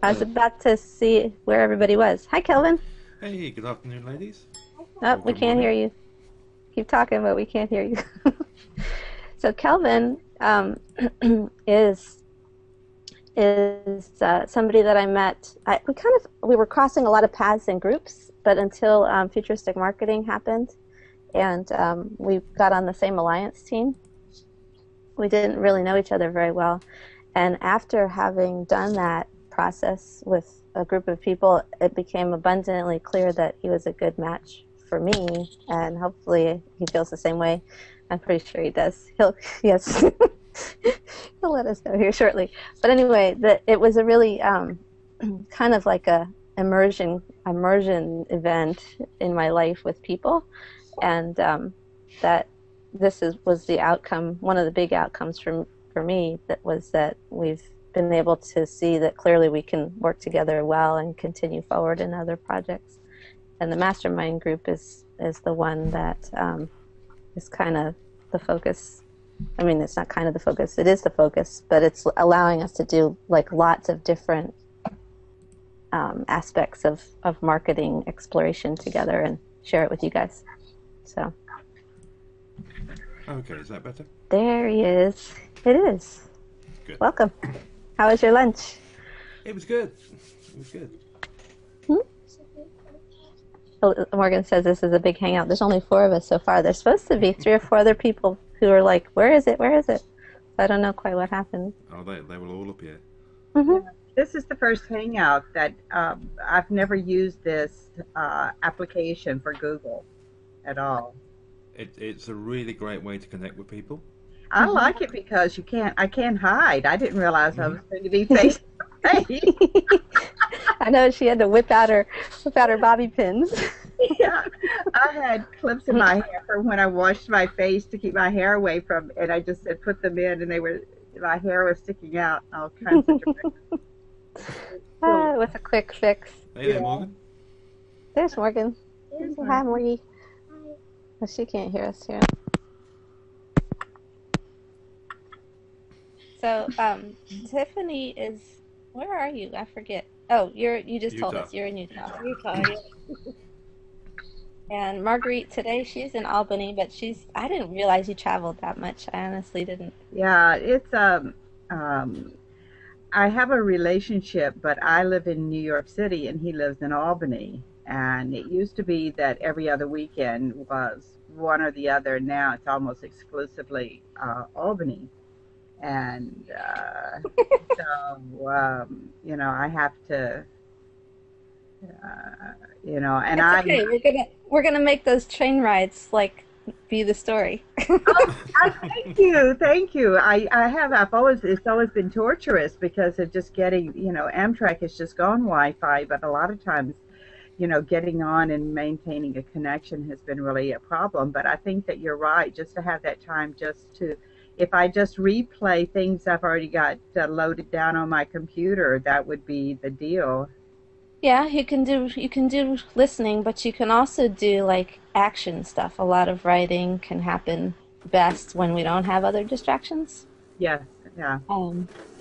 I was about to see where everybody was. Hi, Kelvin. Hey, good afternoon, ladies. Oh, Or we good can't morning. hear you. Keep talking, but we can't hear you. So Kelvin is somebody that I met. We were crossing a lot of paths and groups, but until futuristic marketing happened, and we got on the same alliance team, we didn't really know each other very well. And after having done that process with a group of people, it became abundantly clear that he was a good match for me, and hopefully he feels the same way. I'm pretty sure he does. Yes, he'll let us know here shortly. But anyway, it was a really kind of like a immersion event in my life with people, and that was the outcome. One of the big outcomes for me that was that we've been able to see that clearly we can work together well and continue forward in other projects. And the mastermind group is the one that is kind of the focus. I mean, it's not kind of the focus; it is the focus, but it's allowing us to do like lots of different aspects of marketing exploration together and share it with you guys. So Okay, is that better? there he is. It is. Good. Welcome. How was your lunch? It was good. It was good. Hmm? Oh, Morgan says this is a big hangout. There's only four of us so far. There's supposed to be three or four other people who are like, "Where is it? Where is it?" So I don't know quite what happened. Oh, they will all appear. Hmm. This is the first Hangout that I've never used this application for Google at all. It's a really great way to connect with people. I Hmm. like it because I can't hide. I didn't realize I Hmm. was going to be face to face. I know she had to whip out her bobby pins. Yeah, I had clips in my hair from when I washed my face to keep my hair away from, and I just said put them in, and my hair was sticking out, all kinds of different. Cool. With a quick fix. Hey there, Yeah. Morgan. There's Morgan. Here's Hi, one. Morgie. Well, she can't hear us here. So, Tiffany is. Where are you? I forget. Oh, you just told Utah. us you're in Utah. Utah, yeah. And Marguerite today, she's in Albany, but I didn't realize you traveled that much. I honestly didn't. Yeah, it's um I have a relationship, but I live in New York City and he lives in Albany. And it used to be that every other weekend was one or the other. Now it's almost exclusively Albany. And I have to, and It's I okay. We're gonna make those train rides like be the story. thank you, thank you. It's always been torturous because of just getting, Amtrak has just gone Wi-Fi, but a lot of times, getting on and maintaining a connection has been really a problem. But I think that you're right, just to have that time if I just replay things I've already got loaded down on my computer, that would be the deal. Yeah, you can do listening, but you can also do like action stuff. A lot of writing can happen best when we don't have other distractions. Yes, yeah.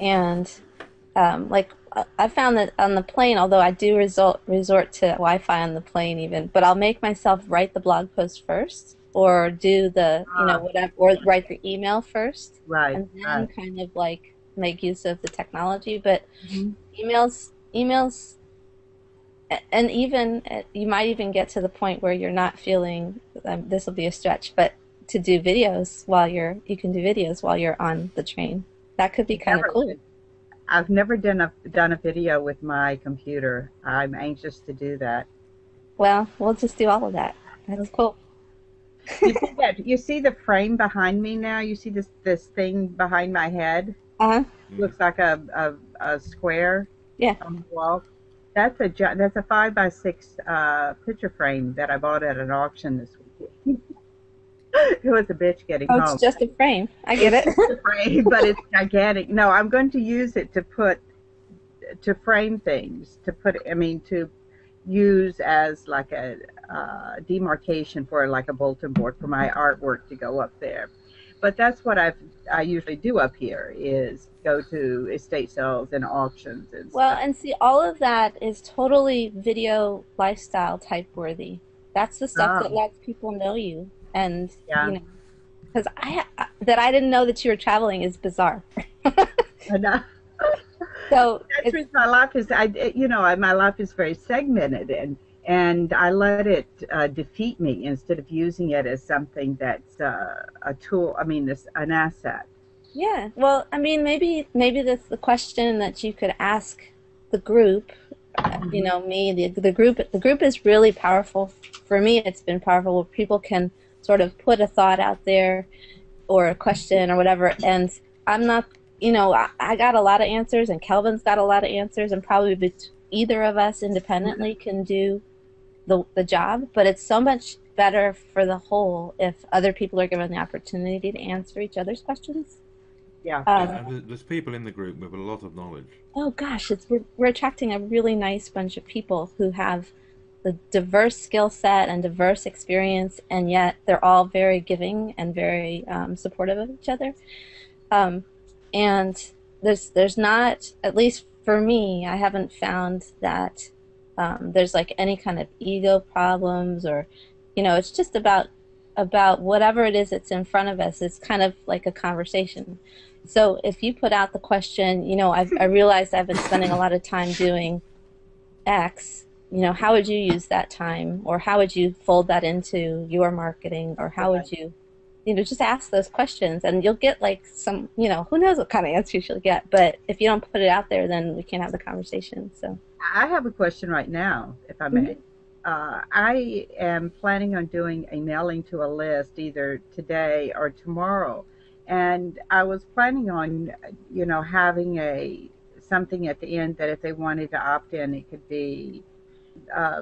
And like I found that on the plane, although I do resort to Wi-Fi on the plane even, but I'll make myself write the blog post first, or do the Ah, whatever, or write the email first, right, and then right. kind of like make use of the technology. But Mhm. emails, and even you might even get to the point where you're not feeling this will be a stretch, but to do videos while you can do videos while you're on the train. That could be kind of Never. cool. I've never done a video with my computer. I'm anxious to do that. Well, we'll just do all of that. That's Okay. cool. You see the frame behind me now? You see this thing behind my head? Uh-huh. Hmm. Looks like a square Yeah. on the wall. That's a 5 by 6 picture frame that I bought at an auction this week. It was a bitch getting Oh, it's home. just a frame. I get It's it. just a frame, but it's gigantic. No, I'm going to use it to frame things, to use as like a demarcation for like a bulletin board for my artwork to go up there. But that's what I usually do up here is go to estate sales and auctions and Well, stuff. and see, all of that is totally video lifestyle type worthy. That's the stuff that Oh, lets people know you. And, yeah. because that I didn't know that you were traveling is bizarre. And, So that's the it's, reason my life is my life is very segmented, and I let it defeat me instead of using it as something that's a tool. I mean, this an asset. yeah. Well, I mean, maybe that's the question that you could ask the group. Hmm. The group is really powerful. For me, it's been powerful where people can sort of put a thought out there or a question or whatever. And I'm not, I got a lot of answers, and Kelvin's got a lot of answers, and probably either of us independently can do the job. But it's so much better for the whole if other people are given the opportunity to answer each other's questions. Yeah. Yeah, Um, and there's people in the group with a lot of knowledge. oh gosh, we're attracting a really nice bunch of people who have the diverse skill set and diverse experience, and yet they're all very giving and very supportive of each other. Um, and there's not, at least for me, I haven't found that there's like any kind of ego problems or, it's just about whatever it is that's in front of us. It's kind of like a conversation. So if you put out the question, I realized I've been spending a lot of time doing X, how would you use that time? Or how would you fold that into your marketing? Or how would you, just ask those questions and you'll get like some, who knows what kind of answers you'll get. But if you don't put it out there, then we can't have the conversation. So, I have a question right now, if I mhm. may. I am planning on doing a mailing to a list either today or tomorrow, and I was planning on, having a something at the end that if they wanted to opt in, it could be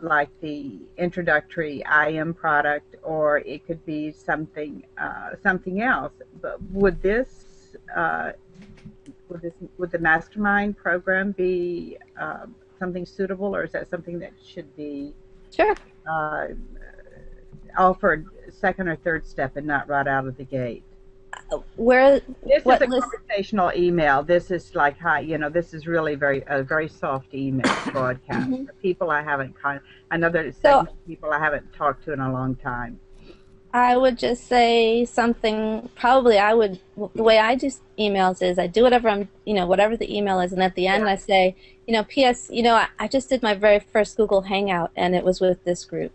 like the introductory IM product, or it could be something else. But would the mastermind program be something suitable, or is that something that should be Sure. uh, offered second or third step and not right out of the gate? Where, This is what a list? conversational email. This is like hi, this is really a very soft email broadcast Mhm. for people I haven't I know there's a So segment of people I haven't talked to in a long time. I would just say something, probably the way I do emails is I do whatever the email is, and at the end Yeah. I say, P.S., I just did my very first Google Hangout, and it was with this group.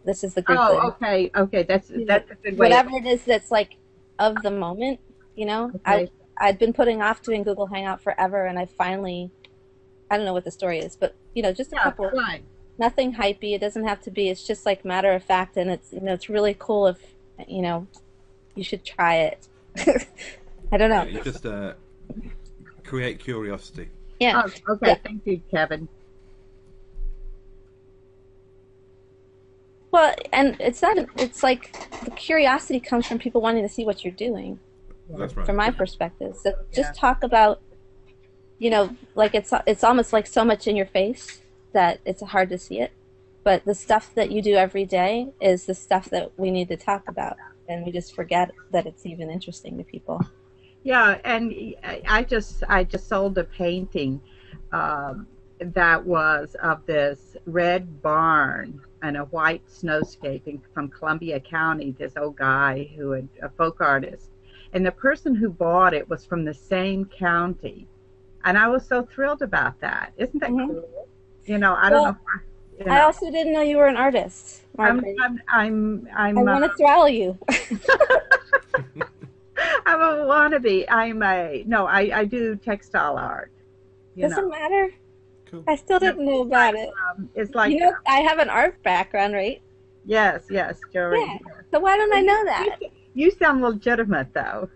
This is the group Oh, that, okay, okay. That's a good way of. whatever it is that's like of the moment, Okay. I'd been putting off doing Google Hangout forever, and I don't know what the story is, but, just a Yeah, couple, right. nothing hypey. It doesn't have to be. It's just like matter of fact, and it's really cool if you know you should try it. I don't Yeah, know. you just create curiosity. Yeah, Oh, yeah. okay. Thank you, Kevin. Well, and it's not. It's like the curiosity comes from people wanting to see what you're doing. Yeah, That's right. From my perspective, so yeah. just talk about like it's almost like so much in your face that it's hard to see it. But the stuff that you do every day is the stuff that we need to talk about, and we just forget that it's even interesting to people. Yeah, and I just sold a painting that was of this red barn and a white snowscape from Columbia County. This old guy a folk artist, and the person who bought it was from the same county, and I was so thrilled about that. Isn't that Hmm. cool? I don't know. Well, If I, I also didn't know you were an artist, I'm Marguerite. I'm I'm I I'm want to throttle you. I'm a wannabe. I'm a no. I do textile art. You know. Doesn't matter. Cool. I still No, didn't know about it. it's like I have an art background, right? yes, yes, Yeah. Joey. So why don't I know You, that? you sound legitimate though.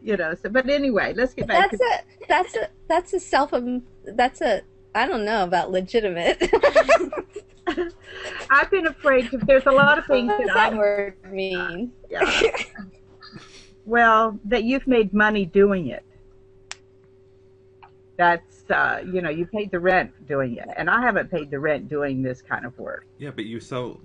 So, but anyway, let's get back to. That's a self. That's a. I don't know about legitimate. I've been afraid to. There's a lot of things What that does that word mean? yeah. Well, that you've made money doing it. That's you paid the rent doing it, and I haven't paid the rent doing this kind of work. Yeah, but you sold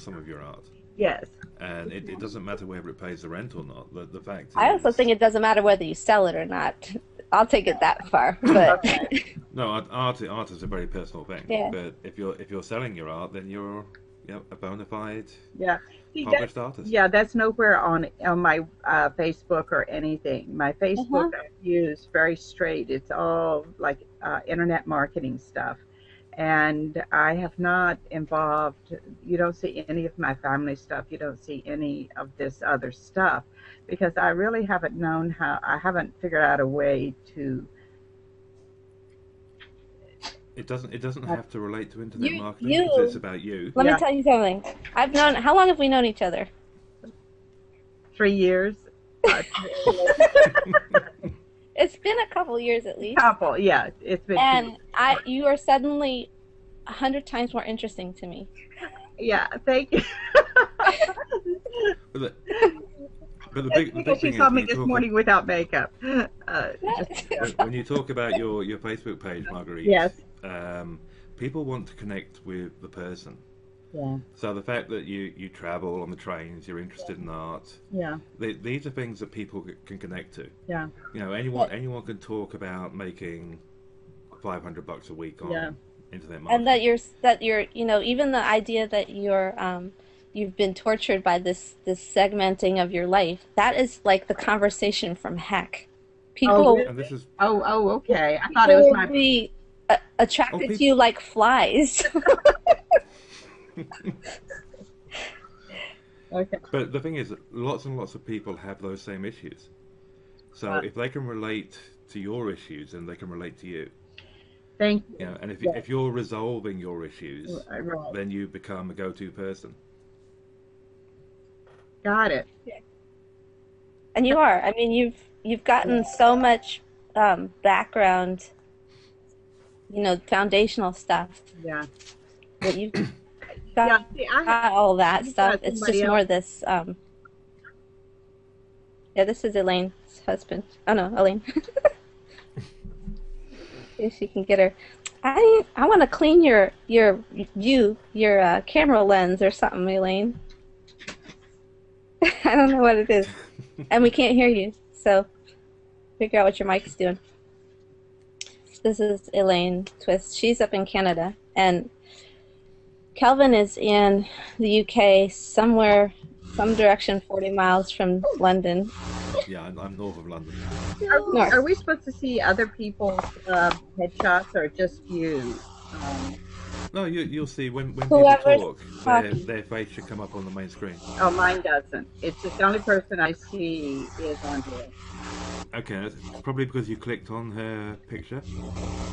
some of your art. Yes. And it doesn't matter whether it pays the rent or not. The fact I is, also think it doesn't matter whether you sell it or not. I'll take it that far, but no, art is a very personal thing. Yeah. But if you're selling your art, then you're a bona fide Yeah. See, published artist. yeah, that's nowhere on my Facebook or anything. My Facebook I use very straight. It's all like internet marketing stuff. And I have not involved, you don't see any of my family stuff. You don't see any of this other stuff because I really haven't known I haven't figured out a way to. It doesn't have to relate to internet marketing you- because it's about you. let Yeah. me tell you something. How long have we known each other? 3 years. It's been a couple years at least. Couple, yeah. It's been. And you are suddenly 100 times more interesting to me. Yeah, thank you. But the big Because she thing saw is me this morning without makeup. when you talk about your Facebook page, Marguerite. Yes. People want to connect with the person. Yeah. So the fact that you travel on the trains, you're interested in art. Yeah. These are things that people can connect to. Yeah. You know, anyone can talk about making $500 a week on internet marketing. And that you're even the idea that you've been tortured by this segmenting of your life, that is like the conversation from heck. People really? And this is Okay. I thought it was will my. be attracted to you like flies. Okay. But the thing is, lots and lots of people have those same issues. So if they can relate to your issues, then they can relate to you. Thank you. You know, and if you're resolving your issues, Right. then you become a go-to person. Got it. And you are. I mean, you've gotten so much background, foundational stuff Yeah. that you've Yeah. got, See, got all that stuff. It's somebody just more this. This is Elaine's husband. Oh no, Elaine. See if she can get her. I want to clean your camera lens or something, Elaine. I don't know what it is, and we can't hear you. So figure out what your mic's doing. This is Elaine Twist. She's up in Canada, and Kelvin is in the UK, some direction 40 miles from London. Yeah, I'm north of London. Are we supposed to see other people's headshots or just you? No, you'll see when people Whoever's talk, talking. their face should come up on the main screen. Oh, mine doesn't. It's just the only person I see is Andrea. Okay, that's probably because you clicked on her picture.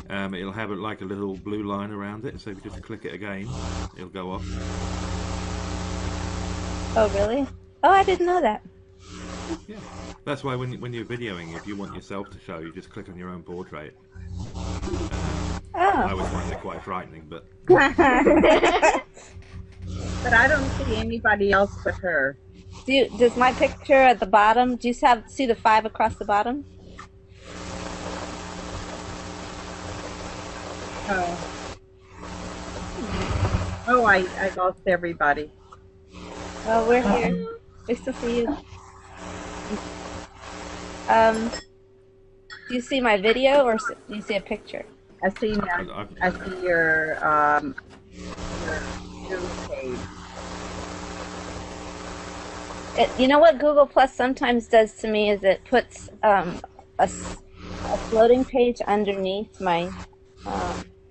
It'll have like a little blue line around it, so if you just click it again, it'll go off. Oh, really? Oh, I didn't know that. Yeah, that's why when you're videoing, if you want yourself to show, you just click on your own portrait. I always find it quite frightening, but But I don't see anybody else but her. Does my picture at the bottom, do you see the 5 across the bottom? Oh, I lost everybody. Oh, we're here. We still see you. Do you see my video or do you see a picture? I see now. I see your news page. You know what Google Plus sometimes does to me is it puts a floating page underneath my,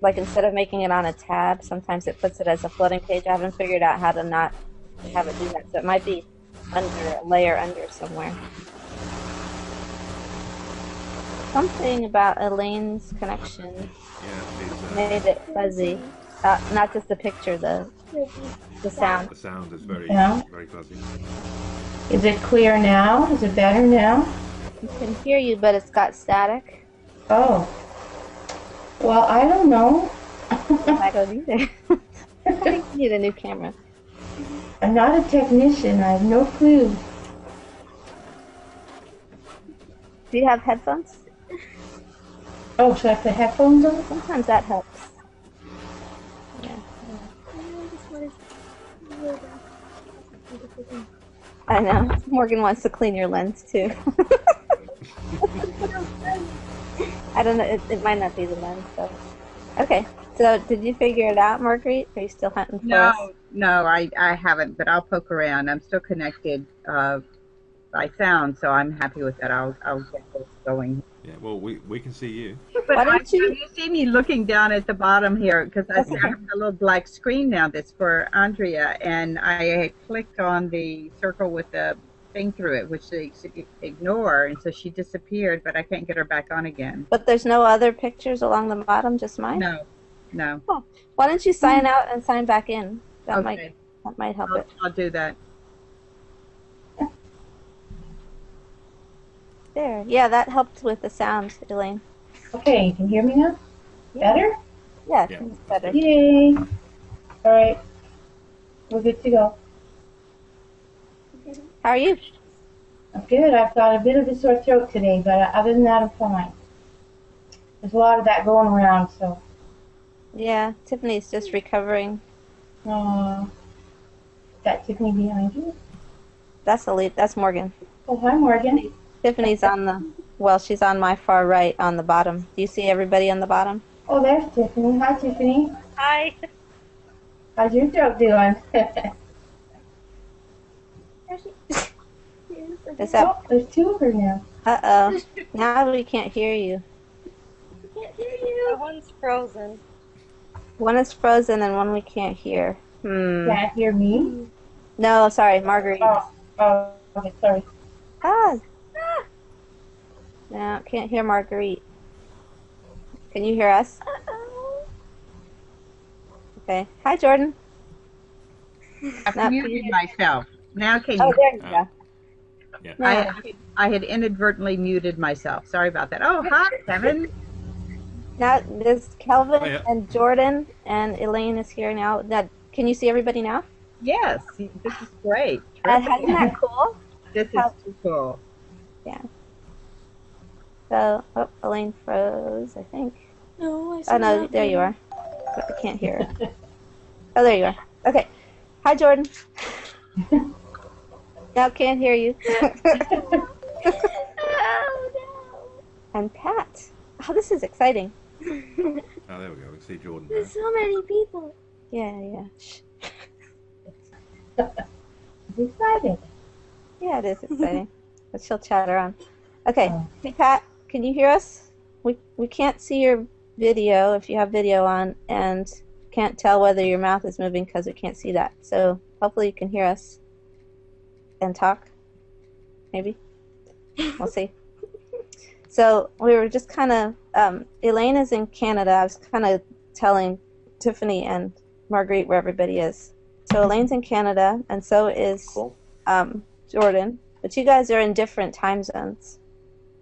like instead of making it on a tab, sometimes it puts it as a floating page. I haven't figured out how to not have it do that, so it might be under a layer under somewhere. Something about Elaine's connection made it fuzzy. Not just the picture, the sound. the sound is very fuzzy. Is it clear now? Is it better now? You can hear you, but it's got static. Oh. Well, I don't know. I don't either. I think you need a new camera. I'm not a technician. I have no clue. Do you have headphones? Oh, should I put headphones on? Sometimes that helps. Yeah. I know. Morgan wants to clean your lens too. I don't know. It might not be the lens, so. Okay. So, did you figure it out, Marguerite? Are you still hunting for us? No, I haven't, but I'll poke around. I'm still connected by sound, so I'm happy with that. I'll get this going. Yeah, well, we can see you. But Why don't you? you see me looking down at the bottom here because I see I have a little black screen now that's for Andrea, and I clicked on the circle with the thing through it, which they ignore, and so she disappeared, but I can't get her back on again. But there's no other pictures along the bottom, just mine? No. Oh. Why don't you sign out and sign back in? That Okay. might help it. I'll do that. There. Yeah, that helped with the sound, Elaine. Okay, you can hear me now? Better? Yeah, Yeah. it's better. Yay! All right, we're good to go. How are you? I'm good. I've got a bit of a sore throat today, but other than that, I'm fine. There's a lot of that going around, so. Yeah, Tiffany's just recovering. Is that Tiffany behind you? That's Morgan. Oh, hi, Morgan. Tiffany's she's on my far right on the bottom. Do you see everybody on the bottom? Oh, there's Tiffany. Hi, Tiffany. Hi. How's your throat doing? Is that? Oh, there's two of her now. Uh-oh. Now we can't hear you. One's frozen. One is frozen and one we can't hear. Can't hear me? No, sorry, Marguerite. Oh, okay, sorry. Ah. No, can't hear Marguerite. Can you hear us? Okay. Hi, Jordan. I've muted myself. Now can Oh, you? there you go. Yeah. Now, I had inadvertently muted myself. Sorry about that. Oh, hi, Kevin. now there's Kelvin Oh, yeah. and Jordan, and Elaine is here now. Now, can you see everybody now? Yes, this is great. Isn't that cool? This is too cool. Yeah. So, Elaine froze, I think. No, Oh, no, there you are. But I can't hear her. Oh, there you are. Okay. Hi, Jordan. Now can't hear you. Oh, And Pat. Oh, this is exciting. Oh, there we go. We can see Jordan now. There's so many people. Yeah. Shh. I'm excited. Yeah, it is exciting. But she'll chatter on. Okay. Oh. Hey, Pat, can you hear us? We can't see your video if you have video on, and can't tell whether your mouth is moving because we can't see that. So hopefully you can hear us and talk. Maybe. We'll see. So we were just kind of, Elaine is in Canada. I was kind of telling Tiffany and Marguerite where everybody is. So Elaine's in Canada, and so is Jordan. But you guys are in different time zones.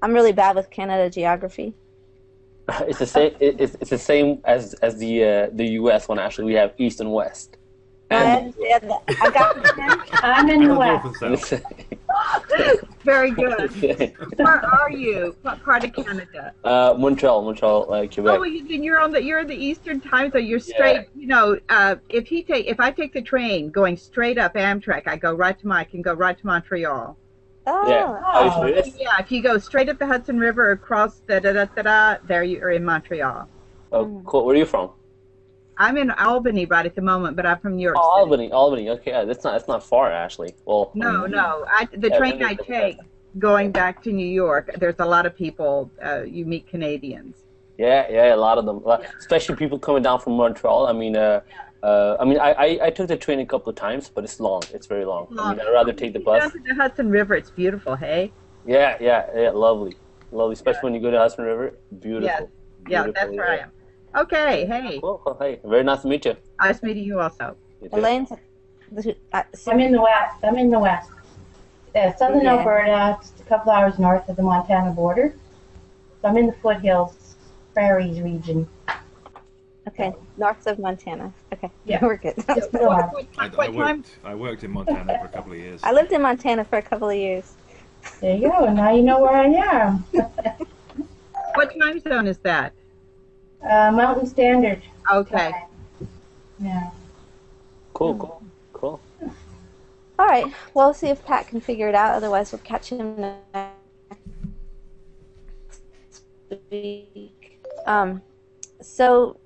I'm really bad with Canada geography. It's the same. It's the same as the U.S. one. Actually, we have East and West. I understand that. I got the I'm in the And west. north and south. Very good. Where are you? What part of Canada? Montreal, Quebec. Oh, then you're in the Eastern time zone. You're straight. You know, if I take the train going straight up Amtrak, I can go right to Montreal. Oh, Yeah. Are you serious? Yeah, if you go straight up the Hudson River across there you are in Montreal. Oh, cool. Where are you from? I'm in Albany right at the moment, but I'm from New York Oh, City. Albany. Okay, yeah, that's not far actually. Well, No. The Yeah, train that I makes take going back to New York, there's a lot of people. You meet Canadians. yeah, a lot of them, especially people coming down from Montreal. I took the train a couple of times, but it's long. It's very long. I'd rather take the bus. Down to the Hudson River, it's beautiful. Hey. Yeah, lovely, especially when you go to Hudson River. Beautiful. Yeah, Beautiful, that's where I am. Okay, hey. Cool. Hey, very nice to meet you. Nice meeting you also. You too. Elaine's. I'm in the west. Southern Yeah. Alberta, just a couple hours north of the Montana border. So I'm in the foothills, prairies region. Okay, north of Montana. Okay, Yeah. we're good. Just north. I worked in Montana for a couple of years. I lived in Montana for a couple of years. There you go. Now you know where I am. What time zone is that? Mountain Standard. Okay. Yeah. Cool. All All right. Well, we'll see if Pat can figure it out. Otherwise, we'll catch him next week. So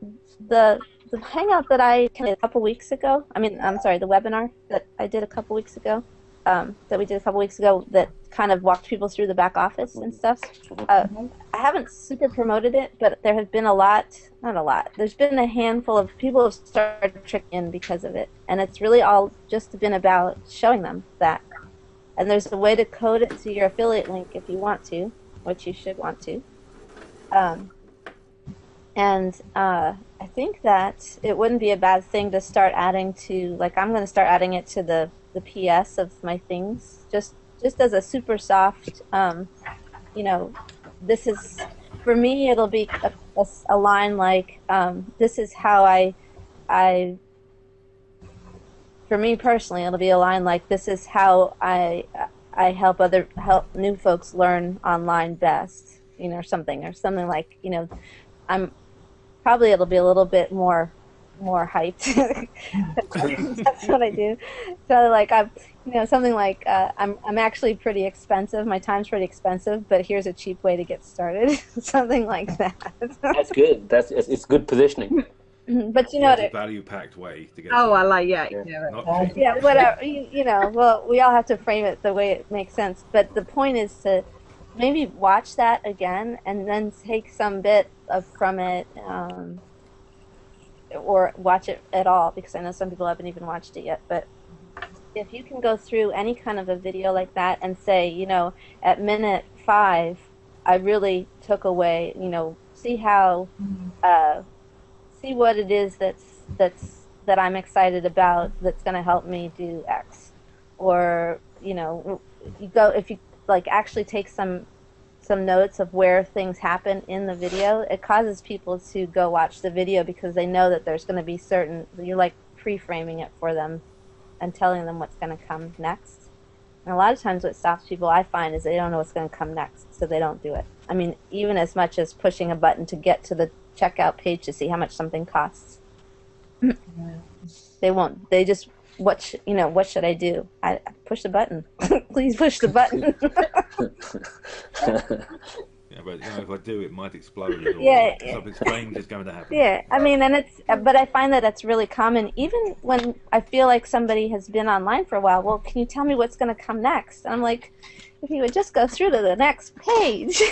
the hangout that I did a couple weeks ago. I'm sorry, the webinar that I did a couple weeks ago. That kind of walked people through the back office and stuff. I haven't super promoted it, but there has been there's been a handful of people who have started tricking in because of it, and it's really all just been about showing them that. And there's a way to code it to your affiliate link if you want to, which you should want to. I think that it wouldn't be a bad thing to start adding to, like, I'm going to start adding it to the PS of my things, just as a super soft, this is, for me, it'll be a line like, this is how for me personally, it'll be a line like, this is how I help new folks learn online best, or something like, it'll be a little bit more hyped. That's what I do. So like something like I'm actually pretty expensive. My time's pretty expensive, but here's a cheap way to get started. Something like that. That's good. It's good positioning. But you know what? A value-packed way to get. Oh, I like whatever. Well, we all have to frame it the way it makes sense. But the point is to maybe watch that again and then take some bit from it. Or watch it at all, because I know some people haven't even watched it yet. But if you can go through any kind of a video like that and say, at minute 5, I really took away, see how, see what it is that I'm excited about that's going to help me do X, or if you like actually take some notes of where things happen in the video, it causes people to go watch the video because they know that there's going to be you're like pre-framing it for them and telling them what's going to come next. And a lot of times what stops people, I find, is they don't know what's going to come next, so they don't do it. I mean, even as much as pushing a button to get to the checkout page to see how much something costs. They won't. They just, what should I do? I push the button. Please push the button. Yeah, but if I do, it might explode. Yeah, something strange is going to happen. Yeah, I mean, but I find that that's really common. Even when I feel like somebody has been online for a while, well, can you tell me what's going to come next? And I'm like, if you would just go through to the next page.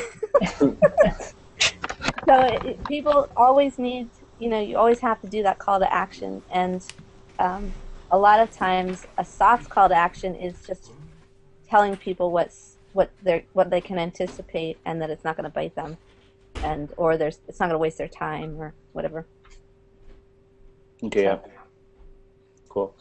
So people always need, you always have to do that call to action, and a lot of times a soft call to action is just telling people what they can anticipate, and that it's not going to bite them, or it's not going to waste their time or whatever. Okay, yeah. Cool.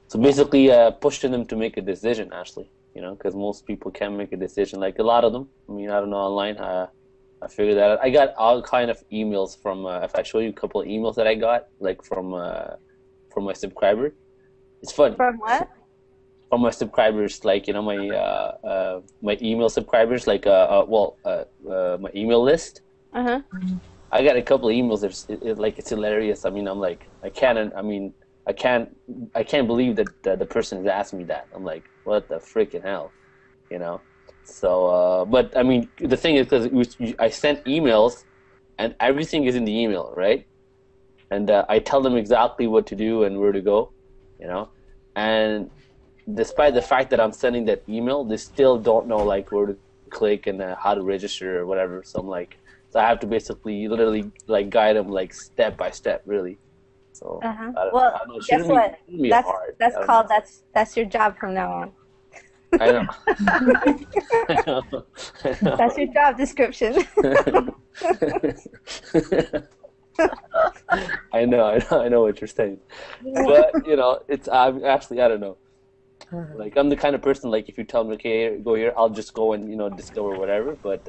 So basically, pushing them to make a decision, Ashley. Because most people can't make a decision. Like a lot of them. I mean, I don't know, online. I figured that out. I got all kind of emails from. If I show you a couple of emails that I got, like from my subscriber, it's funny. From what? From my subscribers, like my email subscribers, like my email list. Uh-huh. I got a couple of emails. It's hilarious. I mean, I'm like, I can't believe that the person has asked me that. I'm like, what the freaking hell, So, but I mean, the thing is, because I sent emails, and everything is in the email, right? And I tell them exactly what to do and where to go, And despite the fact that I'm sending that email, they still don't know like where to click and how to register or whatever. So I'm like, I have to basically literally like guide them like step by step, really. So well, guess what? That's your job from now on. I know. That's your job description. I know what you're saying, but it's actually, I don't know. Like I'm the kind of person, like if you tell me, okay, go here, I'll just go and discover whatever. But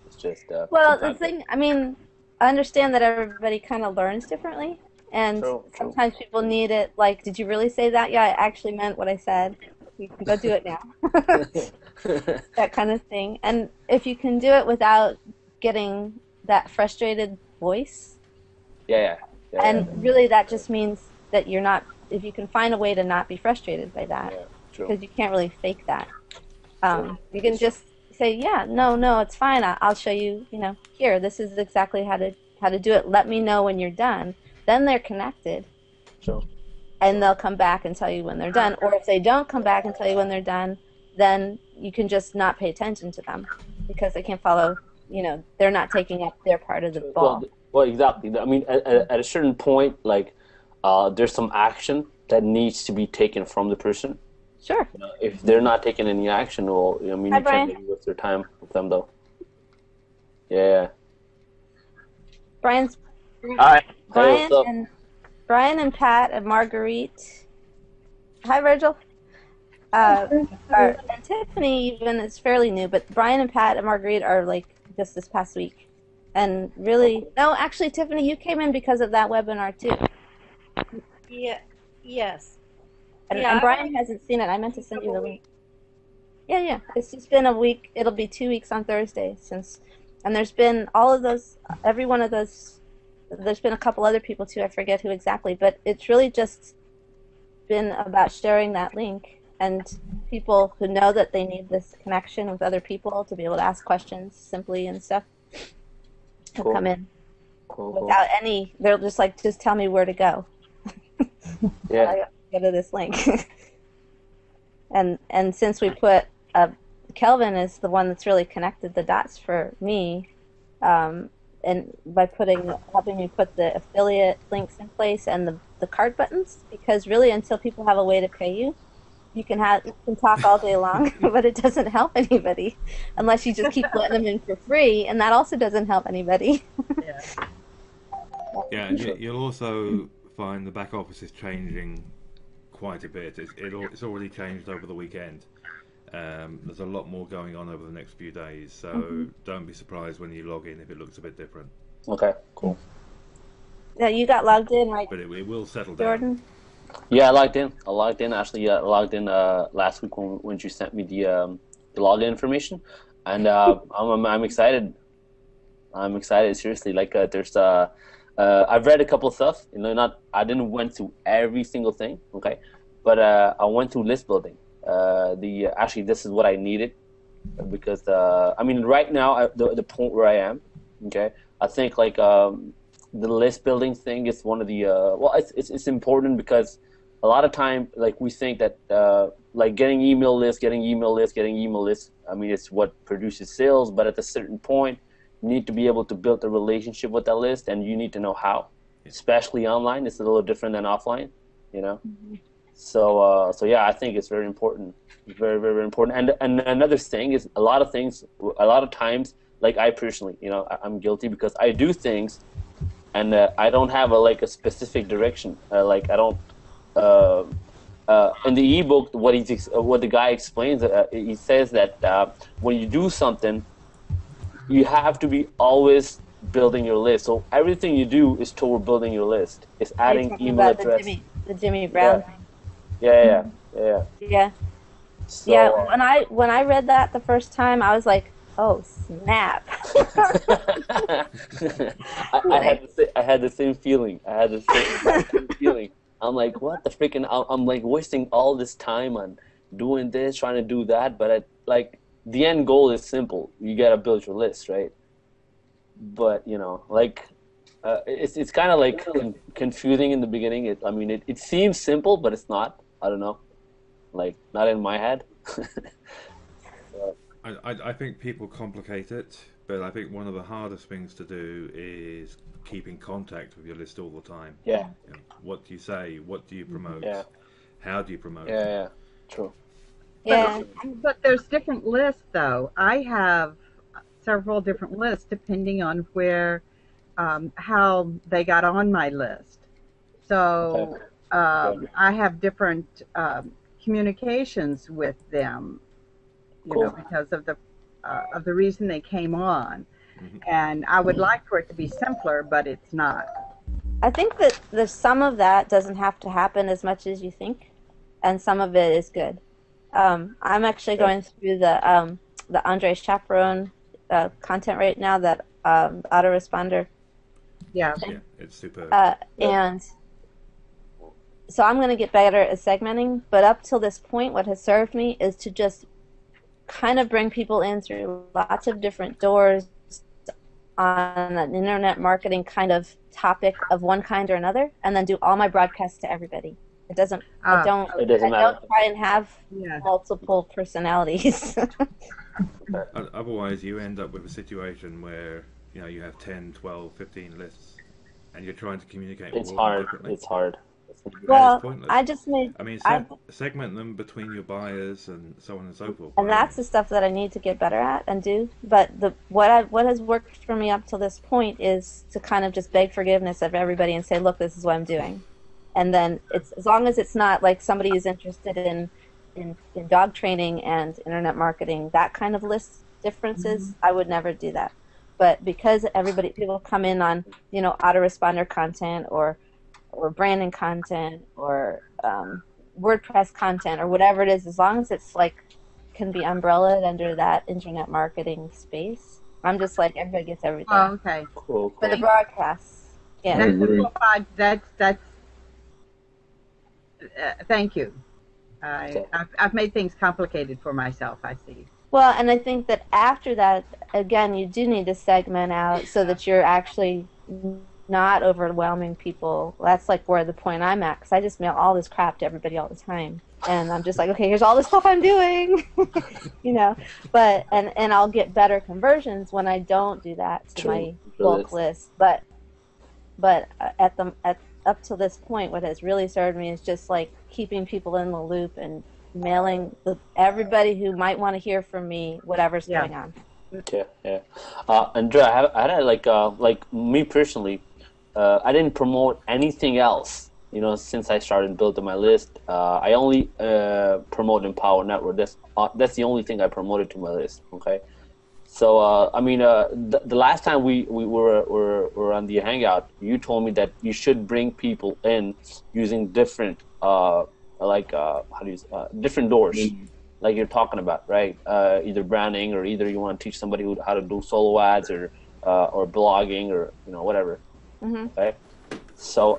it's just well, the thing, I mean, I understand that everybody kind of learns differently, and sometimes people need it. Like, did you really say that? Yeah, I actually meant what I said. You can go do it now. That kind of thing. And if you can do it without getting that frustrated voice. Yeah. And really that just means that you're not, if you can find a way to not be frustrated by that, True. because you can't really fake that. You can just say, yeah, no, it's fine. I'll show you. Here, this is exactly how to do it. Let me know when you're done. Then they're connected, True. and they'll come back and tell you when they're done. Or if they don't come back and tell you when they're done, then you can just not pay attention to them because they can't follow. They're not taking up their part of the ball. Well, exactly. I mean, at a certain point, like, there's some action that needs to be taken from the person. Sure. If they're not taking any action, well, I mean, Hi, you Brian. can't really waste their time with them, though. Yeah. Brian's All right. Hey, Brian what's up? and Brian and Pat and Marguerite. Hi, Virgil. And Tiffany even is fairly new, but Brian and Pat and Marguerite are like just this past week. And really, no, actually, Tiffany, you came in because of that webinar too. Yeah. Yes. And, Yeah, and Brian hasn't seen it. I meant to send you the link. Yeah. It's just been a week. It'll be 2 weeks on Thursday and there's been all of those, every one of those. There's been a couple other people too. I forget who exactly, but it's really just been about sharing that link and people who know that they need this connection with other people to be able to ask questions simply and stuff. Who come in without any. They're just like, just tell me where to go. Yeah. I go to this link. and since we put Kelvin is the one that's really connected the dots for me, and by helping me put the affiliate links in place and the card buttons, because really until people have a way to pay you, you can talk all day long, but it doesn't help anybody unless you just keep letting them in for free, and that also doesn't help anybody. Yeah, and you'll also find the back office is changing quite a bit. It's already changed over the weekend. There's a lot more going on over the next few days, so don't be surprised when you log in if it looks a bit different. Okay, cool. Yeah, you got logged in, right, But it will settle Jordan? down. Yeah, I logged in. Actually, I logged in last week when you sent me the login information, and I'm excited. I'm excited. Seriously, like there's I've read a couple of stuff. I didn't went through every single thing. Okay, but I went through list building. Actually, this is what I needed because I mean, right now the point where I am. Okay, I think like the list building thing is one of the it's important because a lot of time like we think that like getting email lists. I mean, it's what produces sales, but at a certain point, you need to be able to build a relationship with that list, and you need to know how. Especially online, it's a little different than offline, So yeah, I think it's very important, very very very important. And another thing is a lot of times, like I personally, I'm guilty because I do things. And I don't have a specific direction. Like I don't. In the ebook, what the guy explains, he says that when you do something, you have to be always building your list. So everything you do is toward building your list. It's adding email address. The Jimmy Brown thing. Yeah. So, when I read that the first time, I was like, oh snap! I had the same feeling. I'm like, what the freaking? I'm like wasting all this time on doing this, trying to do that, but the end goal is simple. You gotta build your list, right? But it's kind of like confusing in the beginning. It seems simple, but it's not. I don't know, like not in my head. I think people complicate it, but I think one of the hardest things to do is keep in contact with your list all the time. Yeah. What do you say? What do you promote? Yeah. How do you promote? Yeah. True. Yeah. But there's different lists, though. I have several different lists depending on where, how they got on my list. So I have different communications with them. Because of the reason they came on. Mm-hmm. And I would like for it to be simpler, but it's not. I think that there's some of that doesn't have to happen as much as you think, and some of it is good. I'm actually going through the Andrea Chaperone content right now, that autoresponder. Yeah, it's superb. And so I'm going to get better at segmenting, but up till this point, what has served me is to just kind of bring people in through lots of different doors on an internet marketing kind of topic of one kind or another, and then do all my broadcasts to everybody. It doesn't. I don't. It doesn't I matter. don't try and have Yeah. multiple personalities. Otherwise, you end up with a situation where you have 10, 12, 15 lists, and you're trying to communicate It's with all of them hard. differently. It's hard. And Well, it's pointless. I just made. I mean, I segment them between your buyers and so on and so forth. And right? that's the stuff that I need to get better at and do. But what has worked for me up till this point is to kind of just beg forgiveness of everybody and say, look, this is what I'm doing. And then it's as long as it's not like somebody who's interested in dog training and internet marketing, that kind of list differences, I would never do that. But because people come in on autoresponder content or branding content or WordPress content or whatever it is, as long as it's like can be umbrellaed under that internet marketing space, I'm just like everybody gets everything. Oh, okay. Cool. For the broadcasts, yeah. That's simplified. That's. Thank you. I've made things complicated for myself. I see. Well, and I think that after that, again, you do need to segment out so that you're actually not overwhelming people. That's like where the point I'm at, because I just mail all this crap to everybody all the time, and I'm just like, okay, here's all the stuff I'm doing, But and I'll get better conversions when I don't do that to my bulk list. But up till this point, what has really served me is just like keeping people in the loop and mailing everybody who might want to hear from me whatever's going on. Yeah. Andrea, I had like me personally, I didn't promote anything else. Since I started building my list, I only promote Empower Network. That's the only thing I promoted to my list. Okay. So the last time we were on the Hangout, you told me that you should bring people in using different different doors, like you're talking about, right? Either branding or either you want to teach somebody how to do solo ads or blogging or whatever. Mm-hmm. Okay. So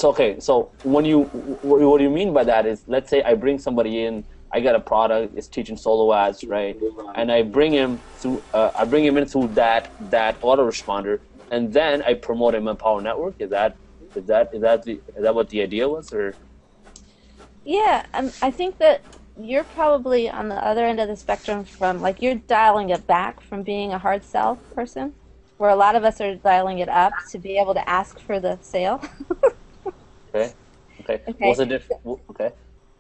okay. So what do you mean by that is, let's say I bring somebody in. I got a product. It's teaching solo ads, right? And I bring him through. I bring him in through that autoresponder, and then I promote him on Empower Network. Is that what the idea was, or? Yeah, I think that you're probably on the other end of the spectrum from like you're dialing it back from being a hard sell person, where a lot of us are dialing it up to be able to ask for the sale. Okay. What's the difference? Okay.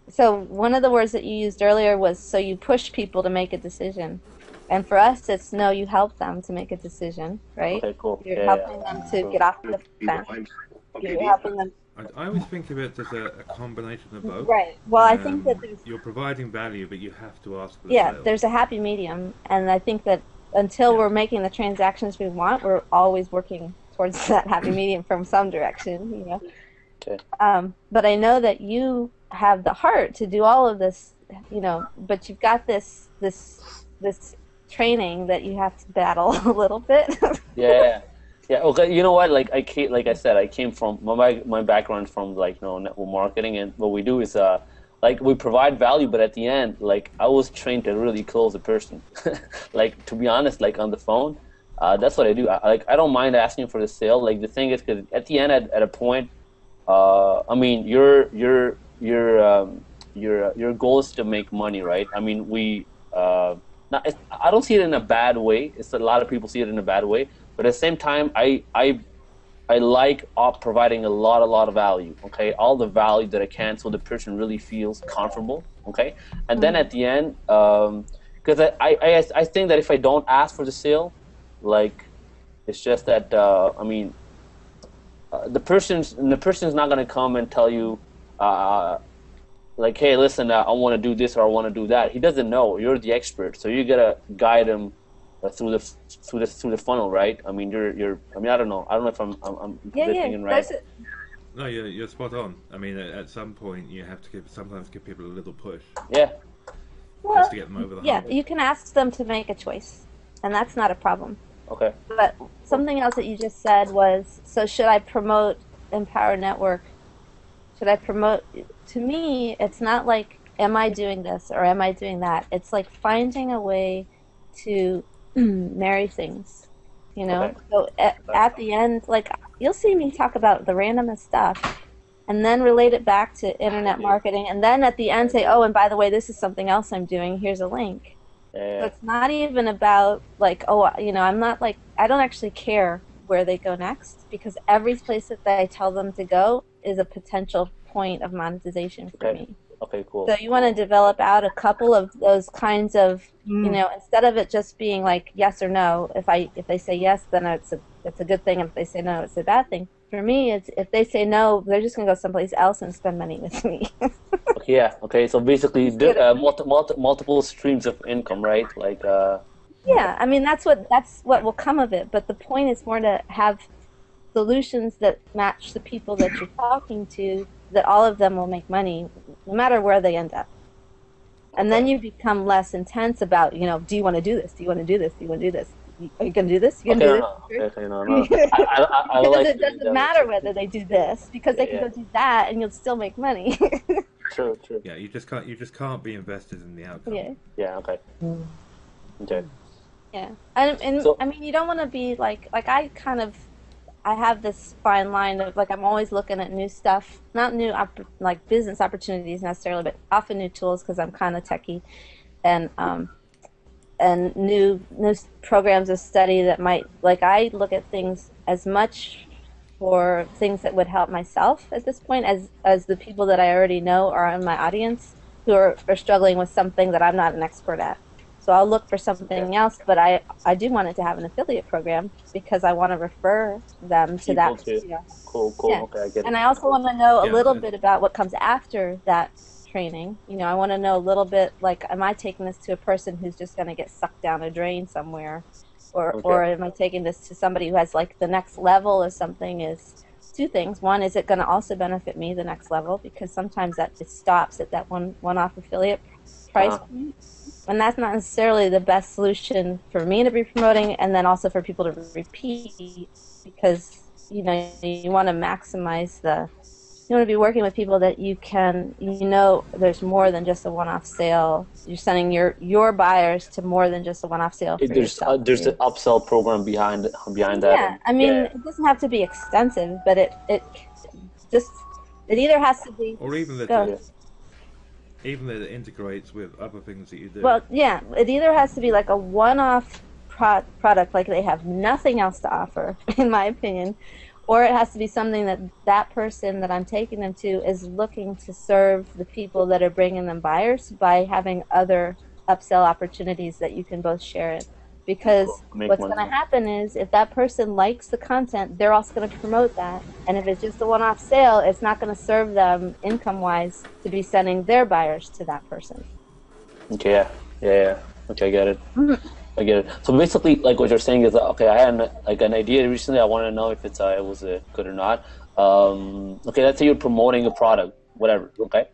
So one of the words that you used earlier was, so you push people to make a decision. And for us, it's no, you help them to make a decision, right? Okay, cool. You're helping them to get off the fence. You're helping them. I always think of it as a combination of both. Right. Well, I think that you're providing value, but you have to ask for the yeah, sale. there's a happy medium. And I think that until we're making the transactions we want, we're always working towards that happy medium from some direction, Okay. But I know that you have the heart to do all of this, but you've got this training that you have to battle a little bit. Yeah. Okay. You know what? Like I said, I came from my background from network marketing, and what we do is we provide value, but at the end, I was trained to really close a person. To be honest, on the phone, that's what I do. I don't mind asking for the sale. The thing is, because at the end, at a point, your goal is to make money, right? I mean, I don't see it in a bad way. It's a lot of people see it in a bad way, but at the same time, I like providing a lot of value. Okay, all the value that I can, so the person really feels comfortable. Okay, and then at the end, because I think that if I don't ask for the sale, it's just that the person's not gonna come and tell you, hey, listen, I want to do this or I want to do that. He doesn't know. You're the expert, so you gotta guide him through the funnel, right? I mean, I don't know. I don't know if I'm thinking right. No, you're spot on. I mean, at some point, you have to sometimes give people a little push. Yeah. Just to get them over the hump. Yeah, you can ask them to make a choice, and that's not a problem. Okay. But something else that you just said was, so should I promote Empower Network should I promote? To me, it's not like, am I doing this or am I doing that? It's like finding a way to marry things, you know? Okay. So at the end, like, you'll see me talk about the randomest stuff and then relate it back to internet marketing. And then at the end say, oh, and by the way, this is something else I'm doing. Here's a link. So Yeah. it's not even about like, oh, you know, I'm not like, I don't actually care where they go next because every place that I tell them to go is a potential point of monetization for Okay. me. Okay. Cool. So you want to develop out a couple of those kinds of, you know, instead of it just being like yes or no. If they say yes, then it's a good thing. If they say no, it's a bad thing. For me, it's if they say no, they're just gonna go someplace else and spend money with me. Okay, yeah. Okay. So basically, multiple streams of income, right? Like. Yeah, I mean that's what will come of it. But the point is more to have solutions that match the people that you're talking to, that all of them will make money, no matter where they end up. And then you become less intense about, you know, do you want to do this? Do you want to do this? Do you want to do this? Are you going to do this? You going to do this? Okay, no. I Because like it doesn't matter whether they do this, because they can go do that and you'll still make money. True. Yeah, you just can't be invested in the outcome. Yeah. Yeah. Okay. Okay. Yeah, and So- I mean, you don't want to be like I have this fine line of like I'm always looking at new stuff, not new like business opportunities necessarily, but often new tools because I'm kind of techie, and new programs of study that might, like, I look at things as much for things that would help myself at this point as the people that I already know are in my audience who are struggling with something that I'm not an expert at. So I'll look for something else, but I do want it to have an affiliate program because I want to refer them to that. Too. Cool. Yeah. Okay, I get it. And I also want to know a Yeah, little okay. bit about what comes after that training. You know, I want to know a little bit, like, am I taking this to a person who's just going to get sucked down a drain somewhere? Or am I taking this to somebody who has, like, the next level of something is two things. One, is it going to also benefit me, the next level? Because sometimes that it stops at that one-off affiliate price point. And that's not necessarily the best solution for me to be promoting, and then also for people to repeat, because you know you want to maximize you want to be working with people that you can, you know, there's more than just a one-off sale. You're sending your buyers to more than just a one-off sale. For There's yourself. there's an upsell program behind that. Yeah, I mean, it doesn't have to be extensive, but it either has to be, Or even that Go. even that it integrates with other things that you do. well, yeah, it either has to be like a one-off product, like they have nothing else to offer, in my opinion, or it has to be something that person that I'm taking them to is looking to serve the people that are bringing them buyers by having other upsell opportunities that you can both share in. Because Make what's money. going to happen is if that person likes the content, they're also going to promote that. And if it's just a one-off sale, it's not going to serve them income-wise to be sending their buyers to that person. Okay, yeah. Okay, I get it. I get it. So basically, like what you're saying is, okay, I had an idea recently. I want to know if it was good or not. Okay, let's say you're promoting a product, whatever. Okay,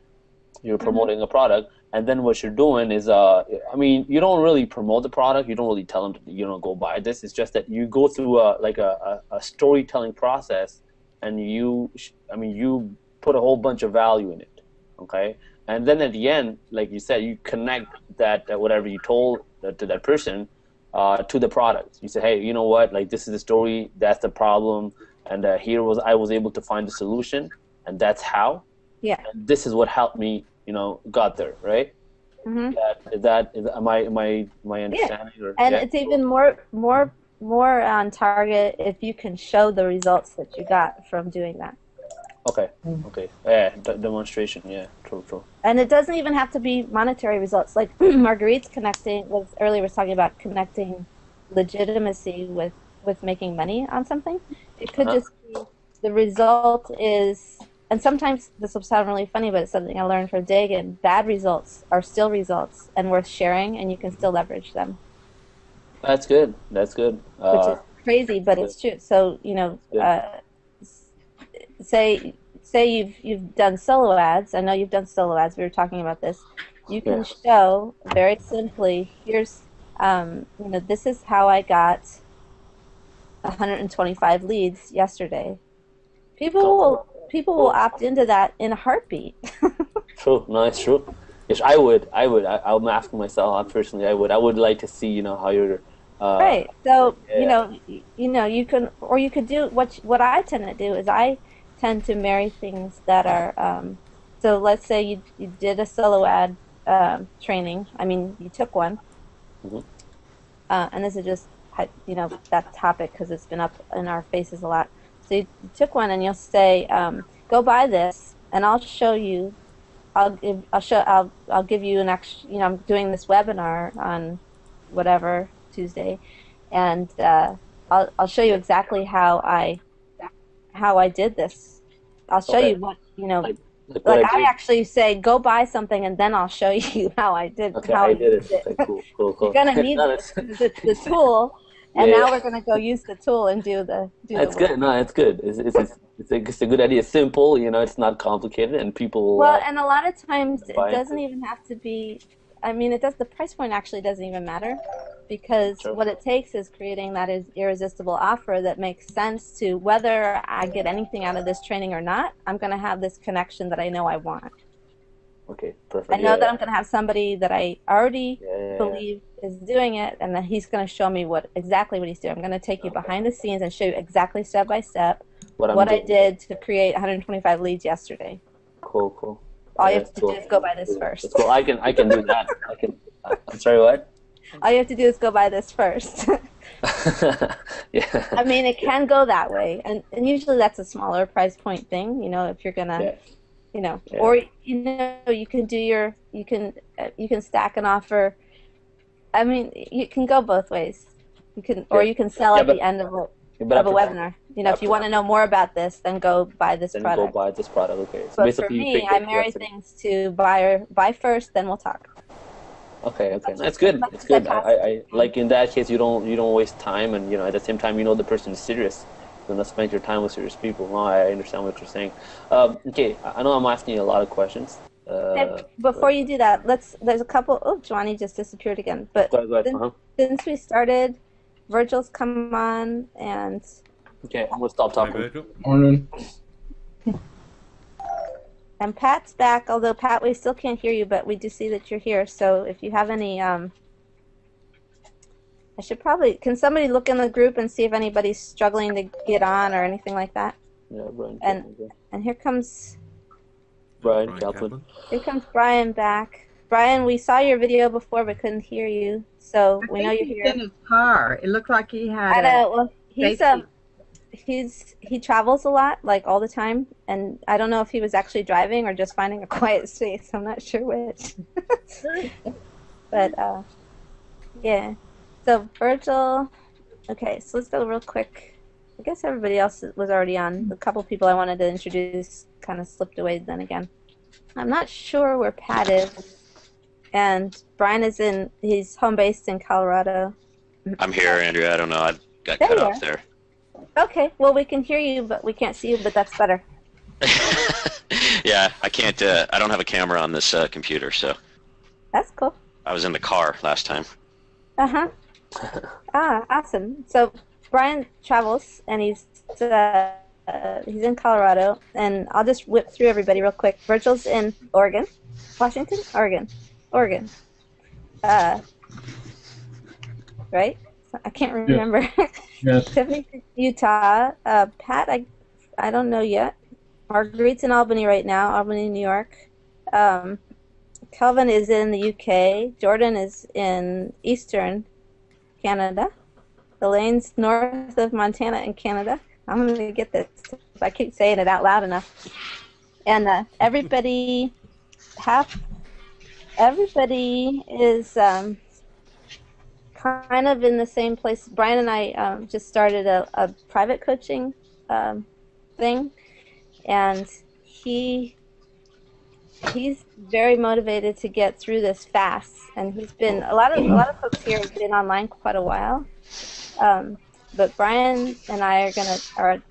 you're promoting a product, and then what you're doing is, I mean, you don't really promote the product. You don't really tell them to, go buy this. It's just that you go through a storytelling process, and you put a whole bunch of value in it. Okay. And then at the end, like you said, you connect that whatever you told to that person to the product. You say, hey, you know what? Like, this is the story. That's the problem. And I was able to find the solution. And that's how. Yeah. And this is what helped me, got there, right? Mm-hmm. Am I understanding? Yeah. And it's even more on target if you can show the results that you got from doing that. Okay. Yeah, demonstration. Yeah, true. And it doesn't even have to be monetary results. Like Marguerite's earlier was talking about connecting legitimacy with making money on something. It could just be the result is, and sometimes this will sound really funny, but it's something I learned from Dagan. Bad results are still results and worth sharing, and you can still leverage them. That's good. Which is crazy, but it's true. So, say you've done solo ads. I know you've done solo ads. We were talking about this. You can show very simply, here's this is how I got 125 leads yesterday. People people will opt into that in a heartbeat. True. No, it's true. Yes, I would. I'm asking myself personally. I would like to see, how you're. Right. So Yeah. you can, or you could do what I tend to do is I tend to marry things that are. So let's say you did a solo ad training. I mean, you took one, Mhm. and this is just that topic because it's been up in our faces a lot. So you took one, and you'll say, "Go buy this, and I'll show you. I'll give you an extra. I'm doing this webinar on whatever Tuesday, and I'll show you exactly how I did this. I'll show Okay. you what Like what like I I did. actually say go buy something and then I'll show you Okay, how I I did used it. it. Okay, cool, cool, You're cool. gonna need No, this because it's the tool, and yeah, now yeah. we're gonna go use the tool and do the It's work. good. No, it's good. It's a good idea. It's simple. It's not complicated, and people will Well, and a lot of times it buy doesn't into it. even have to be. I mean, it does. The price point actually doesn't even matter because Sure. what it takes is creating that is irresistible offer that makes sense to whether I get anything out of this training or not. I'm going to have this connection that I know I want. Okay, I perfect. know Yeah, that yeah, I'm going to have somebody that I already yeah, yeah, yeah. believe is doing it, and that he's going to show me exactly what he's doing. I'm going to take you Okay. behind the scenes and show you exactly step by step What I'm what I doing. did to create 125 leads yesterday. Cool, cool. All Yeah, you have that's to do cool. is go buy this first. That's cool. I can do that. I can. I'm sorry. What? All you have to do is go buy this first. Yeah. I mean, it can go that way, and usually that's a smaller price point thing. If you're gonna, Yeah. Yeah. or you can do you can stack an offer. I mean, you can go both ways. Or Yeah. you can sell Yeah, at the end of I a prefer. webinar. I If you want prefer. to know more about this, then go buy this Then go product. buy this product. Okay. So But for basically, you me, picked I it marry yesterday. things to buy first, then we'll talk. Okay, okay, Much that's good. much It's as I good. possibly I can. like in that case, you don't waste time, and at the same time, the person is serious. You're gonna spend your time with serious people. No, I understand what you're saying. Okay, I know I'm asking you a lot of questions. And But before you do that, there's a couple. Oh, Johnny just disappeared again. But go ahead, go ahead. since, since we started, Virgil's come on, Okay, I'm gonna stop Hi, talking. Virgil. Morning. Pat's back. Although Pat, we still can't hear you, but we do see that you're here. So if you have any, I should probably. Can somebody look in the group and see if anybody's struggling to get on or anything like that? Yeah, Brian. And here comes Brian Brian Kaplan. Kaplan. Brian back. Brian, we saw your video before but couldn't hear you, so I we know think you're he's here. in his car. It looked like he had I a know. Well, safety. he travels a lot, like all the time, and I don't know if he was actually driving or just finding a quiet space. I'm not sure which. But yeah. So Virgil. Okay, so let's go real quick. I guess everybody else was already on. The couple people I wanted to introduce kind of slipped away then again. I'm not sure where Pat is, and Brian he's home based in Colorado. I'm here, Andrea. I don't know. I got There cut you off are. there. Okay, well we can hear you, but we can't see you. But that's better. Yeah, I can't. I don't have a camera on this computer, so That's cool. I was in the car last time. Uh-huh. Awesome. So Brian travels, and he's in Colorado, and I'll just whip through everybody real quick. Virgil's in Oregon, Washington, Oregon. Right? I can't remember. Yes. Tiffany's in Utah. Pat, I don't know yet. Marguerite's in Albany right now, Albany, New York. Kelvin is in the UK. Jordan is in Eastern Canada. Elaine's north of Montana in Canada. I'm going to get this if I keep saying it out loud enough. And everybody is kind of in the same place. Brian and I just started a private coaching thing, and he's very motivated to get through this fast. And he's been a lot of folks here have been online quite a while. But Brian and I we're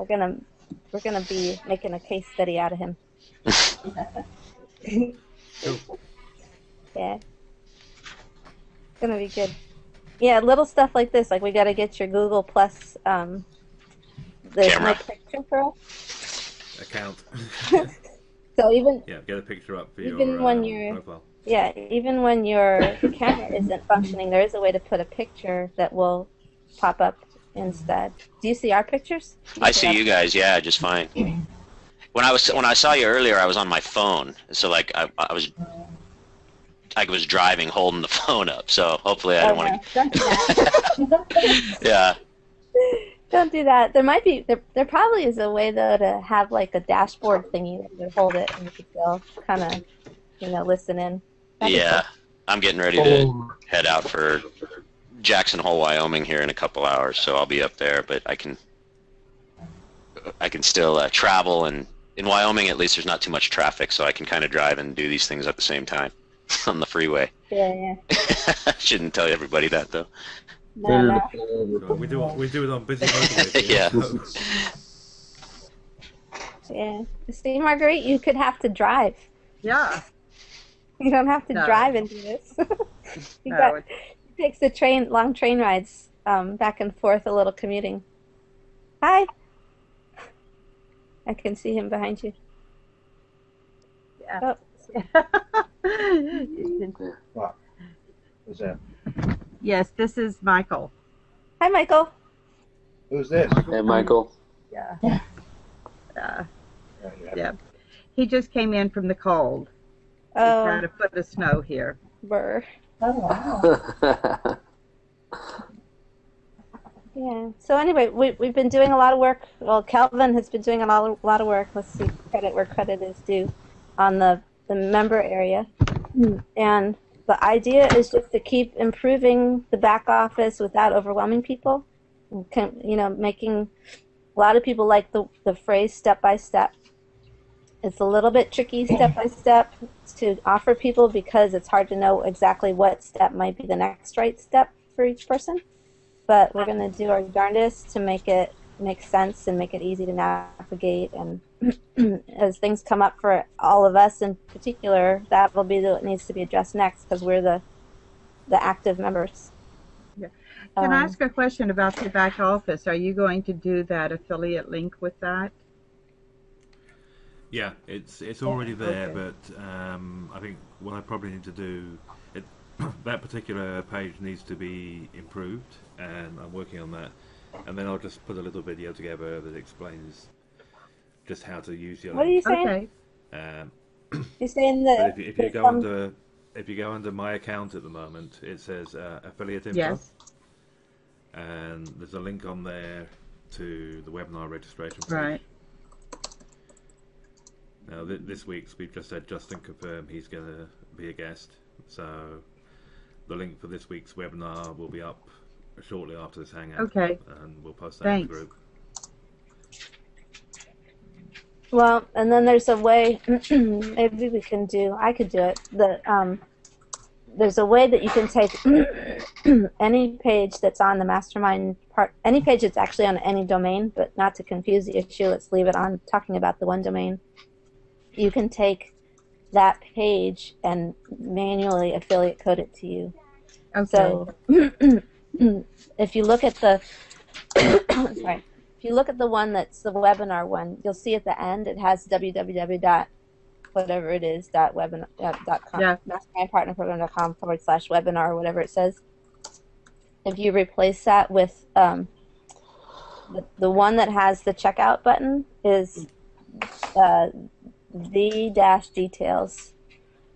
gonna be making a case study out of him. Yeah, it's gonna be good. Yeah, little stuff like this, like we got to get your Google Plus. There's no Camera. picture for us. account. So even Yeah, get a picture up for even your when you're profile. yeah, even when your camera isn't functioning, there is a way to put a picture that will pop up instead. Do you see our pictures? I see you guys, yeah, just fine. When I saw you earlier, I was on my phone, so like I was driving, holding the phone up. So hopefully I Oh didn't no, want don't do that. to. Yeah. Don't do that. There probably is a way though to have like a dashboard thingy that would hold it and you could still kind of, listen in. That'd be Yeah. cool. I'm getting ready to head out for Jackson Hole, Wyoming here in a couple hours, so I'll be up there. But I can still travel, and in Wyoming at least there's not too much traffic, so I can kind of drive and do these things at the same time on the freeway. Yeah. Shouldn't tell everybody that though. No. So we do it on busy motorways. Yeah. Yeah. See, Marguerite, you could have to drive. Yeah. You don't have to No. drive and do this. No, It takes the long train rides back and forth, a little commuting. Hi. I can see him behind you. Yeah. Oh. What? Who's that? Yes, this is Michael. Hi, Michael. Who's this? Hey, Michael. Yeah. Yeah. Yeah. He just came in from the cold. He's Oh, had a foot of snow here. burr. Oh, wow. Yeah. So anyway, we've been doing a lot of work. Well, Kelvin has been doing a lot of work. Let's see, credit where credit is due, on the member area. And the idea is just to keep improving the back office without overwhelming people. Making a lot of people like the phrase step by step. It's a little bit tricky step by step to offer people because it's hard to know exactly what step might be the next right step for each person. But we're going to do our darndest to make it make sense and make it easy to navigate. And as things come up for all of us in particular, that will be what needs to be addressed next because we're the active members. Yeah. Can I ask a question about the back office? Are you going to do that affiliate link with that? Yeah, it's already there, Okay. but I think what I probably need to do, that particular page needs to be improved, and I'm working on that. And then I'll just put a little video together that explains just how to use your What are you link. saying? Okay. You're saying But that if you go under my account at the moment, it says affiliate info, Yes. and there's a link on there to the webinar registration page. Right. Now, this week's we've just said Justin confirmed he's going to be a guest, so the link for this week's webinar will be up shortly after this hangout. Okay. And we'll post that in the Thanks. group. Well, and then there's a way, maybe I could do it. There's a way that you can take any page that's on the mastermind part, any page that's actually on any domain, but not to confuse the issue, let's leave it on talking about the one domain. You can take that page and manually affiliate code it to you. Okay. So if you look at the sorry, if you look at the one that's the webinar one, you'll see at the end it has www.whatever.webinar.com, Yeah. mastermindpartnerprogram.com/webinar or whatever it says. If you replace that with the one that has the checkout button is the-details.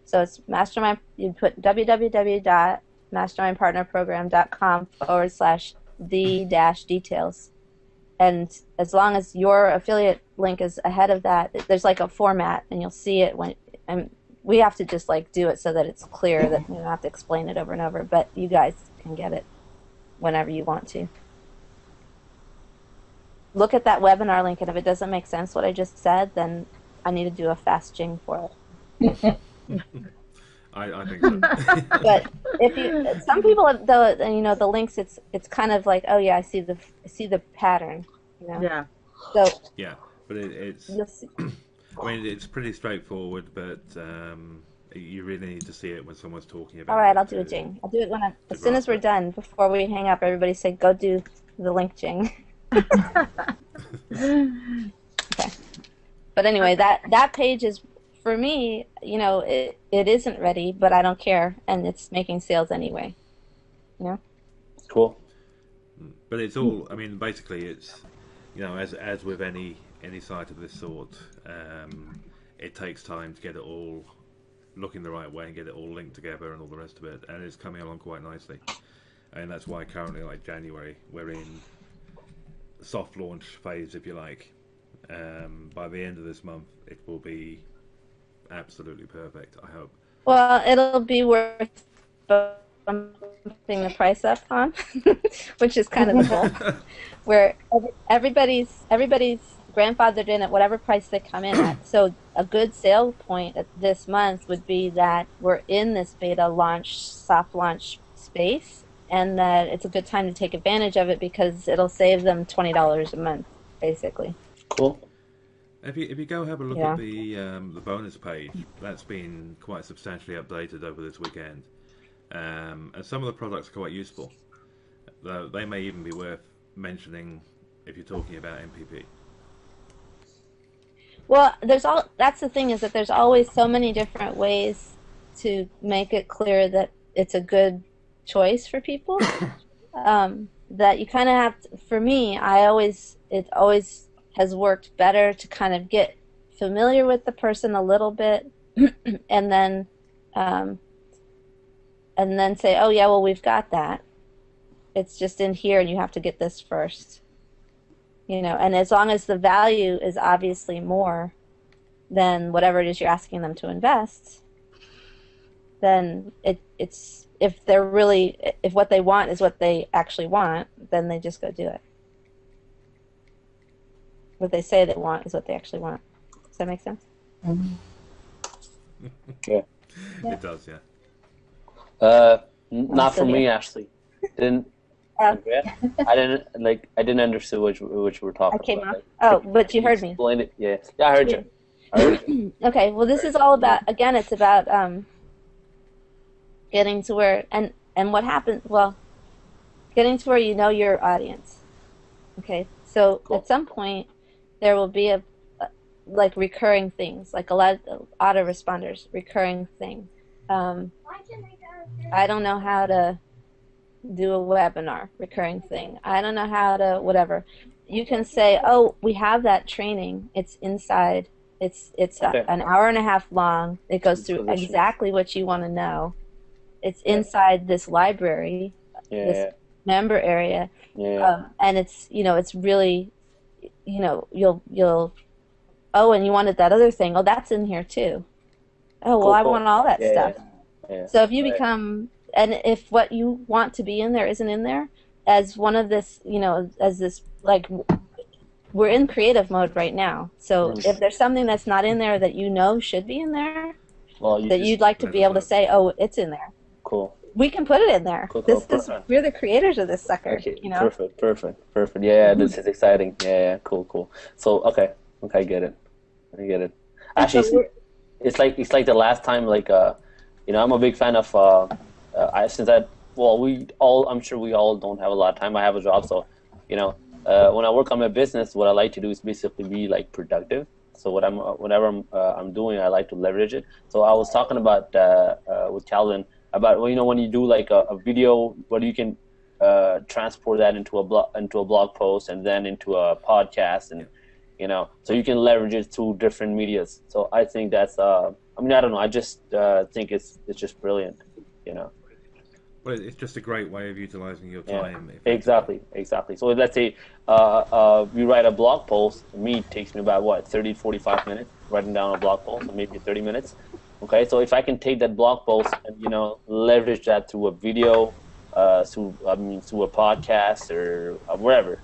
So it's mastermind. You put www.mastermindpartnerprogram.com/the-details. And as long as your affiliate link is ahead of that, there's like a format, and you'll see it when. And we have to just like do it so that it's clear that you don't have to explain it over and over. But you guys can get it whenever you want to. Look at that webinar link, and if it doesn't make sense what I just said, then I need to do a fast jing for it. I think so. But some people though, the links, it's kind of like, oh yeah, I see the pattern, Yeah. So Yeah, but it's you'll see. I mean, it's pretty straightforward, but you really need to see it when someone's talking about All right, it I'll do a to- jing. I'll do it as to soon as grasp we're it. done. Before we hang up, everybody say, go do the link jing. Okay. But anyway, that page is, for me, it isn't ready, but I don't care, and it's making sales anyway. Cool. But it's all. I mean, basically, it's as with any site of this sort, it takes time to get it all looking the right way and get it all linked together and all the rest of it, and it's coming along quite nicely. And that's why currently, like January, we're in soft launch phase, if you like. By the end of this month, it will be absolutely perfect, I hope. Well, it'll be worth bumping the price up on, which is kind of the goal, where everybody's grandfathered in at whatever price they come in at. So a good sale point at this month would be that we're in this beta launch, soft launch space, and that it's a good time to take advantage of it because it'll save them $20 a month, basically. Cool. If you go have a look at the bonus page, that's been quite substantially updated over this weekend, and some of the products are quite useful. They may even be worth mentioning if you're talking about MPP. Well, that's the thing, is that there's always so many different ways to make it clear that it's a good choice for people. That you kind of have to, for me, it always has worked better to kind of get familiar with the person a little bit, and then say, oh yeah, well, we've got that. It's just in here, and you have to get this first. And as long as the value is obviously more than whatever it is you're asking them to invest, then it's if what they want is what they actually want, then they just go do it. What they say they want is what they actually want. Does that make sense? Mm-hmm. Yeah. It does, yeah. Not for me, Ashley. Andrea? I didn't understand what you were talking I came about. off. But you heard me. Explain it. Yeah, I heard you. Okay. Well, this is all about. Again, it's about getting to where and what happens. Well, getting to where you know your audience. Okay. So Cool. At some point, there will be like recurring things, like a lot of autoresponders, recurring thing. I don't know how to do a webinar, recurring thing. I don't know how to whatever. You can say, oh, we have that training. It's inside. It's Okay. an hour and a half long. It goes through Delicious. exactly what you want to know. It's inside this library, this member area, and it's it's really, you'll oh, and you wanted that other thing. Oh, that's in here too. Oh, well, Cool, I cool. want all that stuff. Yeah. So if you become, and if what you want to be in there isn't in there, as one of this, as this, like, we're in creative mode right now. So if there's something that's not in there that should be in there, that you'd like to be able to say, oh, it's in there. Cool. We can put it in there. Cool, We're the creators of this sucker. Okay. Perfect. Yeah, this is exciting. Yeah. Cool. So okay, I get it. Actually, it's like the last time, like I'm a big fan of I'm sure we all don't have a lot of time. I have a job, so when I work on my business, what I like to do is basically be like productive. So whatever I'm doing, I like to leverage it. So I was talking about with Calvin about when you do like a video, where you can transport that into a blog post and then into a podcast, and so you can leverage it through different medias. So I think that's I don't know. I just think it's just brilliant. Well, it's just a great way of utilizing your time. Exactly. So let's say we write a blog post. It takes me about 30, 45 minutes writing down a blog post, or maybe 30 minutes. Okay, so if I can take that blog post and leverage that through a video, through a podcast or wherever, it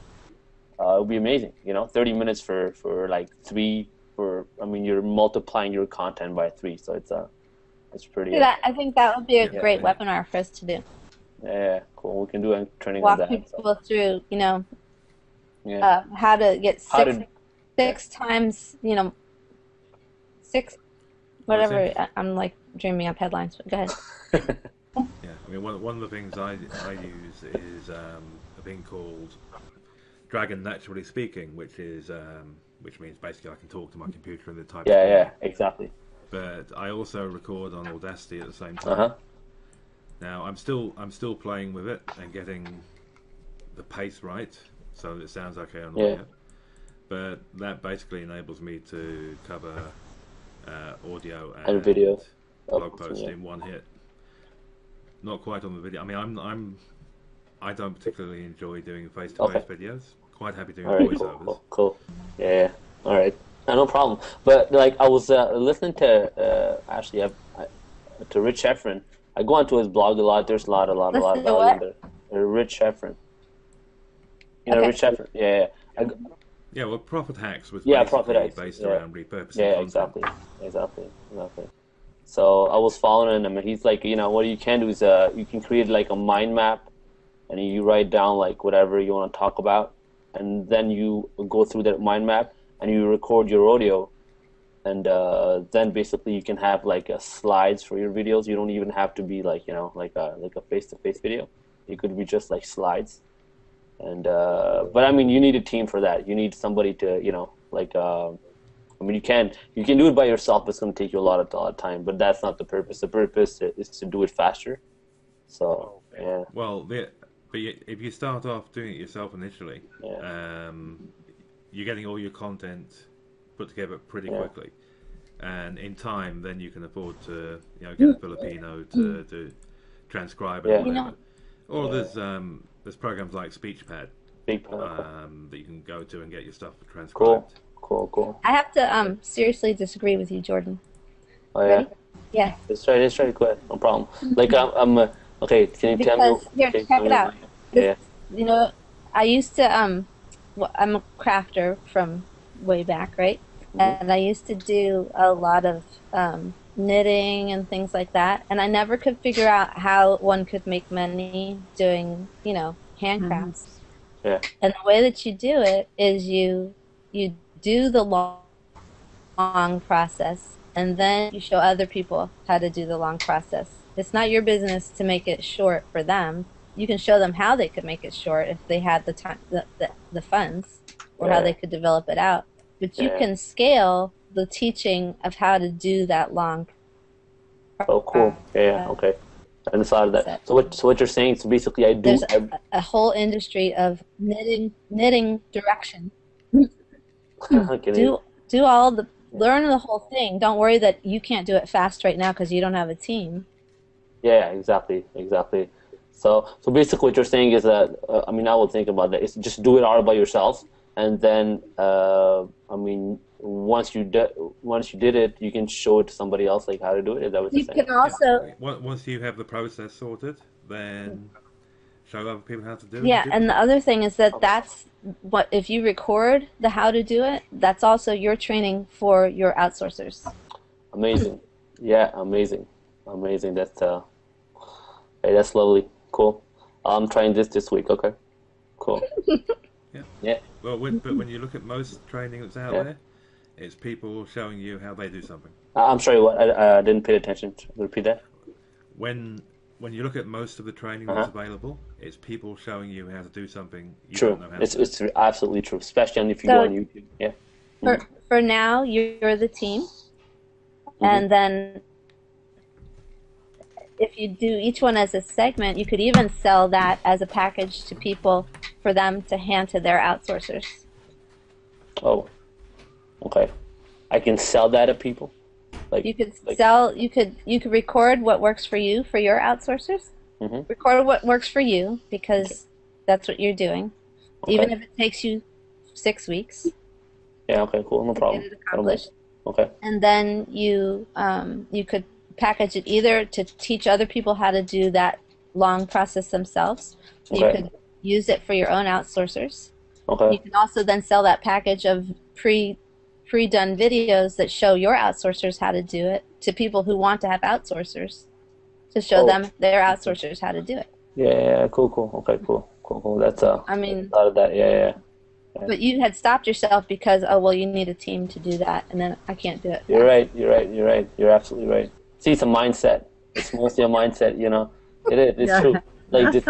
would be amazing. 30 minutes for like 3. You're multiplying your content by 3, so it's pretty. I think that would be a great webinar for us to do. Yeah, cool. We can do a training Walk on that. people through, how to get six times, 6, whatever. I'm like dreaming up headlines, but go ahead. Yeah, one of the things I use is a thing called Dragon Naturally Speaking, which is which means basically I can talk to my computer and the type. Yeah, exactly. But I also record on Audacity at the same time. Uh-huh. Now I'm still playing with it and getting the pace right so that it sounds okay on audio. But that basically enables me to cover audio and video, blog post in one hit. Not quite on the video. I mean, I don't particularly enjoy doing face-to-face videos. Quite happy doing voiceovers. Cool. Yeah. All right. No problem. But like I was listening to to Rich Heffron. I go onto his blog a lot. There's a lot of value in there. Rich Heffron. You know Rich Heffron? Yeah. Yeah, well, Profit Hacks was based around repurposing content. Exactly. So I was following him, and he's like, what you can do is you can create like a mind map, and you write down like whatever you want to talk about, and then you go through that mind map, and you record your audio, and then basically you can have like slides for your videos. You don't even have to be like like a face-to-face video. It could be just like slides. And but I mean, you need a team for that. You need somebody to I mean, you can do it by yourself. It's going to take you a lot of time, but that's not the purpose. The purpose is to do it faster. So yeah. Well, but if you start off doing it yourself initially, you're getting all your content put together pretty quickly, and in time, then you can afford to get a Filipino to transcribe it. Or there's programs like SpeechPad that you can go to and get your stuff transcribed. Cool. I have to seriously disagree with you, Jordan. Oh yeah. Ready? Yeah. Let's try to quit. No problem. Like I'm okay. Can you tell me? Here, check it out. I used to I'm a crafter from way back, right? And I used to do a lot of knitting and things like that, and I never could figure out how one could make money doing handcrafts. Yeah. And the way that you do it is you do the long process, and then you show other people how to do the long process. It's not your business to make it short for them. You can show them how they could make it short if they had the time, the funds, or how they could develop it out. But you can scale the teaching of how to do that long process. Oh, cool. Yeah, okay. I just thought of that. So what you're saying is basically there's a whole industry of knitting direction. Learn the whole thing. Don't worry that you can't do it fast right now because you don't have a team. Yeah, exactly. So basically what you're saying is that I would think about that. It's just do it all by yourself, and then once you did it, you can show it to somebody else, like how to do it. Is that what you're saying? You can also once you have the process sorted, then show other people how to do it. Yeah, and the other thing is that's what if you record the how to do it, that's also your training for your outsourcers. Amazing. Yeah, amazing. That's hey, that's lovely. Cool. I'm trying this week. Okay. Cool. Yeah. Well, when you look at most training that's out there, it's people showing you how they do something. I'm sorry. What? I didn't pay attention. Repeat that. When you look at most of the training that's available, it's people showing you how to do something you true. don't know how it's to do. It's absolutely true, especially if you go on YouTube. Yeah. For now, you're the team, and then if you do each one as a segment, you could even sell that as a package to people for them to hand to their outsourcers. Oh, okay. I can sell that to people. You could record what works for you for your outsourcers. Record what works for you because that's what you're doing, even if it takes you 6 weeks. Yeah. Okay. Cool. No problem. Get it accomplished. Okay. And then you could package it either to teach other people how to do that long process themselves. You could use it for your own outsourcers. Okay. You can also then sell that package of pre-done videos that show your outsourcers how to do it to people who want to have outsourcers to show them their outsourcers how to do it. Yeah. Cool. Okay. Cool. That's I mean, a lot of that. Yeah. But you had stopped yourself because you need a team to do that, and then I can't do it. You're right. You're absolutely right. See, it's a mindset. It's mostly a mindset, It is. It's true. Like this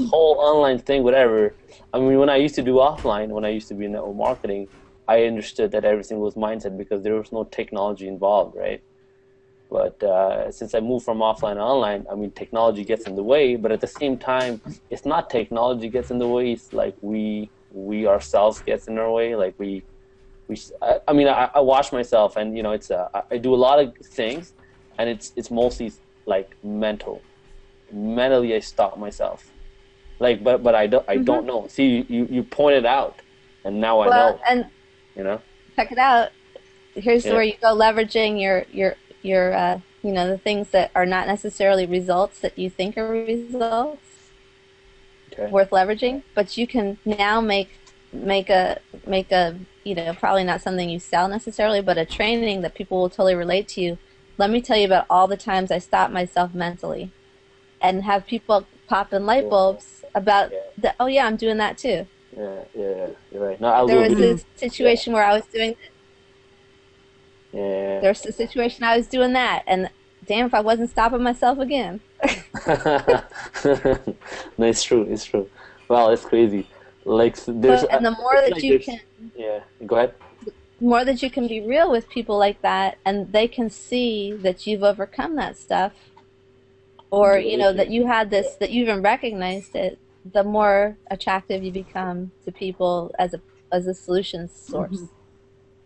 whole online thing, whatever. I mean, when I used to do offline, when I used to be in network marketing, I understood that everything was mindset because there was no technology involved, right? But since I moved from offline to online, I mean, technology gets in the way, but at the same time, it's not technology gets in the way. It's like we ourselves gets in our way. Like I mean, I watch myself, and it's I do a lot of things, and it's mostly like mental. Mentally, I stop myself. Like, but I don't know. See, you pointed out, and now I know. And check it out. Here's where you go leveraging your the things that are not necessarily results that you think are results worth leveraging, but you can now make a probably not something you sell necessarily, but a training that people will totally relate to you. Let me tell you about all the times I stopped myself mentally, and have people pop in light bulbs about oh yeah, I'm doing that too. Yeah, you're right. No, there was this situation where I was doing. Yeah. There's a situation I was doing that, and damn if I wasn't stopping myself again. No, it's true. It's true. Wow, it's crazy. Like there's and the more that you can. Yeah, go ahead. The more that you can be real with people like that, and they can see that you've overcome that stuff, or that you had this, that you even recognized it, the more attractive you become to people as a solutions source.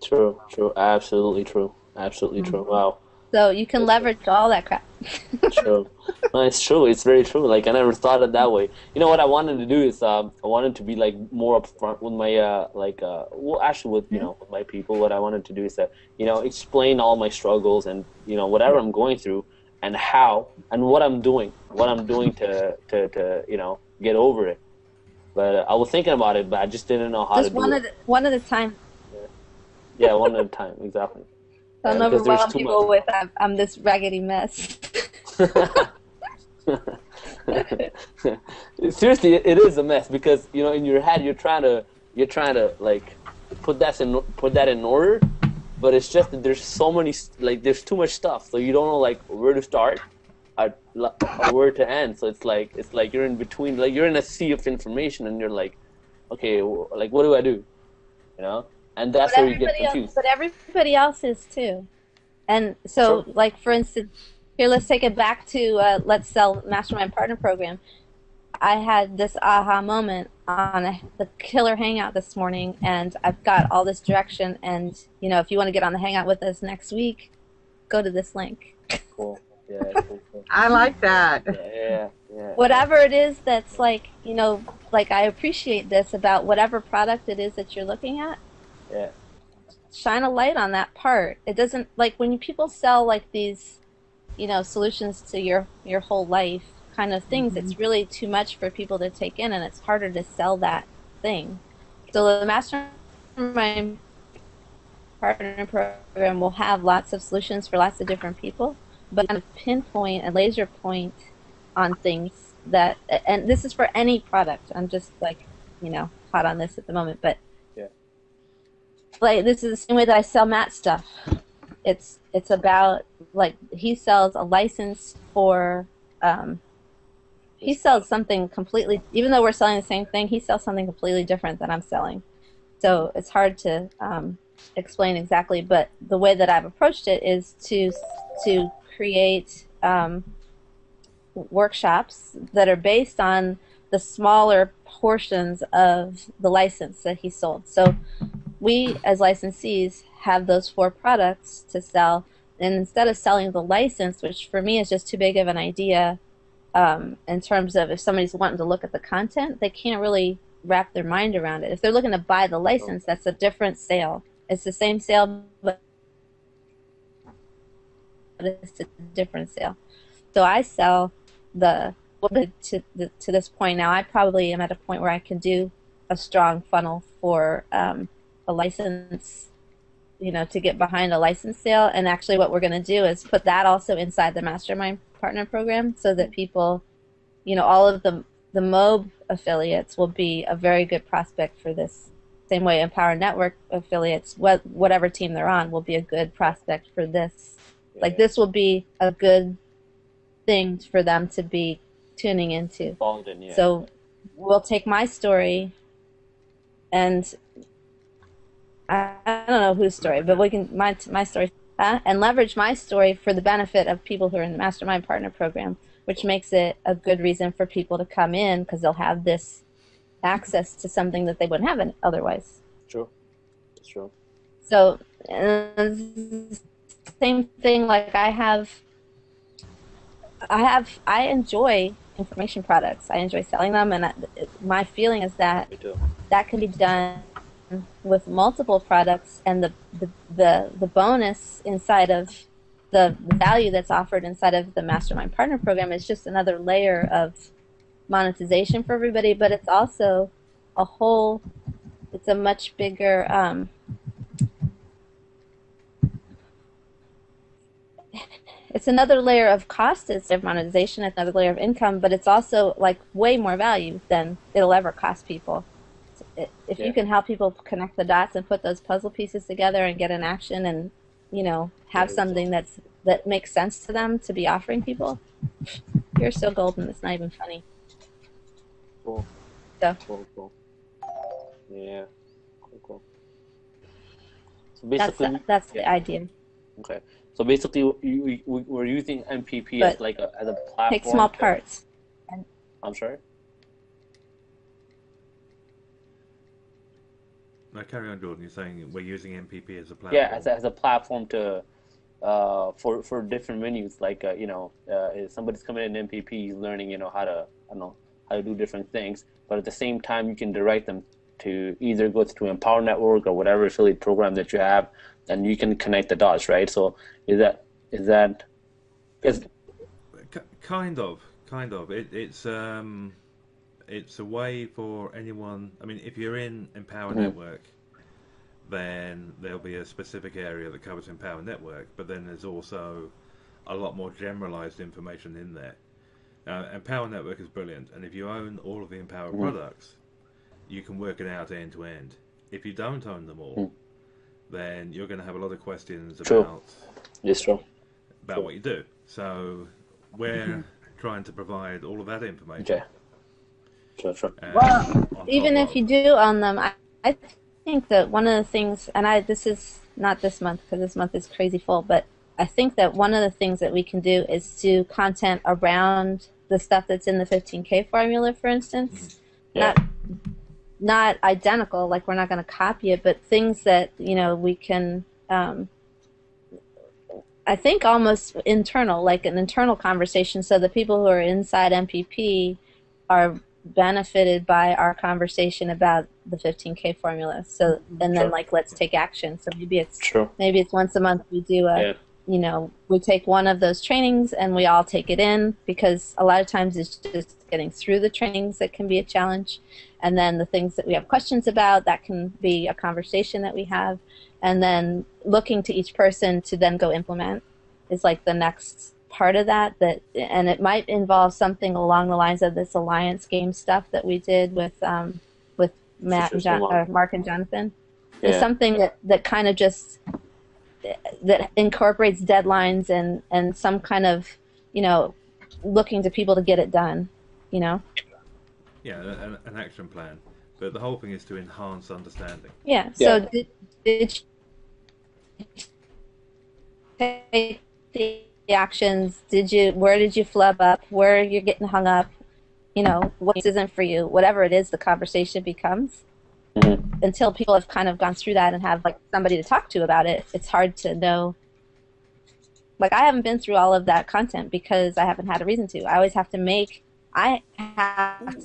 True, absolutely true, true. Wow. So you can leverage all that crap. True. No, it's true. It's very true. Like, I never thought it that way. You know what I wanted to do is I wanted to be like more upfront with my with with my people. What I wanted to do is explain all my struggles and whatever I'm going through and how and what I'm doing to get over it. But I was thinking about it, but I just didn't know how to do it. One at a time. Yeah, one at a time, exactly. Don't overwhelm people with I'm this raggedy mess. Seriously, it is a mess because in your head you're trying to like put that in order, but it's just that there's so many there's too much stuff, so you don't know where to start or where to end. So it's like you're in between, you're in a sea of information, and you're like, okay, what do I do? And that's where you get confused. But everybody else is too. And so, for instance, here, let's take it back to Let's Sell Mastermind Partner Program. I had this aha moment on the killer hangout this morning, and I've got all this direction. And, if you want to get on the hangout with us next week, go to this link. Cool. Yeah, cool. I like that. Yeah. Whatever it is that's I appreciate this about whatever product it is that you're looking at. Yeah. Shine a light on that part. It doesn't when people sell these, solutions to your whole life kind of things. It's really too much for people to take in, and it's harder to sell that thing. So the Mastermind Partner Program will have lots of solutions for lots of different people, but kind of pinpoint and laser point on things that, and this is for any product. I'm just hot on this at the moment, but. This is the same way that I sell Matt stuff. It's about he sells a license for he sells something completely, even though we're selling the same thing, he sells something completely different than I'm selling. So it's hard to explain exactly, but the way that I've approached it is to create workshops that are based on the smaller portions of the license that he sold. So we, as licensees, have those 4 products to sell, and instead of selling the license, which for me is just too big of an idea in terms of if somebody's wanting to look at the content, they can't really wrap their mind around it. If they're looking to buy the license, that's a different sale. It's the same sale, but it's a different sale. So I sell to this point now. I probably am at a point where I can do a strong funnel for a license, to get behind a license sale. And actually what we're going to do is put that also inside the Mastermind Partner Program so that people, all of the MOB affiliates will be a very good prospect for this. Same way Empower Network affiliates, whatever team they're on, will be a good prospect for this. Yeah. This will be a good thing for them to be tuning into. Yeah. So we'll take my story and I don't know whose story, but we can my story and leverage my story for the benefit of people who are in the Mastermind Partner Program, which makes it a good reason for people to come in because they'll have this access to something that they wouldn't have otherwise. True. That's true. So, same thing. Like I enjoy information products. I enjoy selling them, and my feeling is that Me too. that can be done with multiple products, and the bonus inside of the value that's offered inside of the Mastermind Partner Program is just another layer of monetization for everybody. But it's also it's a much bigger. It's another layer of cost instead of monetization. It's another layer of income, but it's also like way more value than it'll ever cost people. If you can help people connect the dots and put those puzzle pieces together and get an action and, have something that makes sense to them to be offering people, you're so golden. It's not even funny. Cool. So. Cool. Yeah. Cool. So basically, that's the idea. Okay. So basically, we're using MPP as a platform. Take small parts. I'm sorry. No, carry on, Jordan. You're saying we're using MPP as a platform. Yeah, as a platform to for different venues. Like if somebody's coming in MPP, he's learning how to do different things. But at the same time, you can direct them to either go to Empower Network or whatever affiliate program that you have, and you can connect the dots, right? So is that kind of it's a way for anyone. I mean, if you're in Empower Network, then there'll be a specific area that covers Empower Network, but then there's also a lot more generalized information in there. Empower Network is brilliant, and if you own all of the Empower products, you can work it out end to end. If you don't own them all, then you're going to have a lot of questions about what you do. So we're trying to provide all of that information. Okay. Sure. Well, even if you do own them, I think that one of the things, and this is not this month because this month is crazy full, but I think that one of the things that we can do is do content around the stuff that's in the 15K formula, for instance. Yeah. Not identical, like we're not going to copy it, but things that we can, I think almost internal, like an internal conversation, so the people who are inside MPP are benefited by our conversation about the 15K formula. So and then let's take action. So maybe it's once a month we do we take one of those trainings and we all take it in, because a lot of times it's just getting through the trainings that can be a challenge. And then the things that we have questions about, that can be a conversation that we have. And then looking to each person to then go implement is like the next part of that. And it might involve something along the lines of this alliance game stuff that we did with Matt and Mark and Jonathan. It's something that kind of just that incorporates deadlines and some kind of looking to people to get it done. Yeah, an action plan. But the whole thing is to enhance understanding. Yeah. So did you take the actions? Where did you flub up? Where you're getting hung up? What isn't for you? Whatever it is, the conversation becomes. Until people have kind of gone through that and have somebody to talk to about it, it's hard to know. I haven't been through all of that content because I haven't had a reason to. I always have to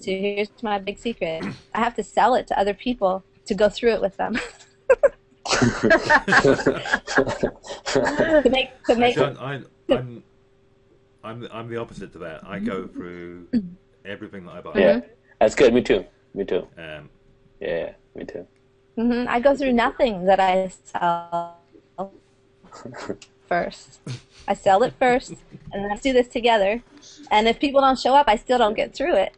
here's my big secret. I have to sell it to other people to go through it with them. I'm the opposite to that. I go through everything that I buy. Yeah, that's good. Me too. Yeah, me too. I go through nothing that I sell first. I sell it first, and then let's do this together. And if people don't show up, I still don't get through it.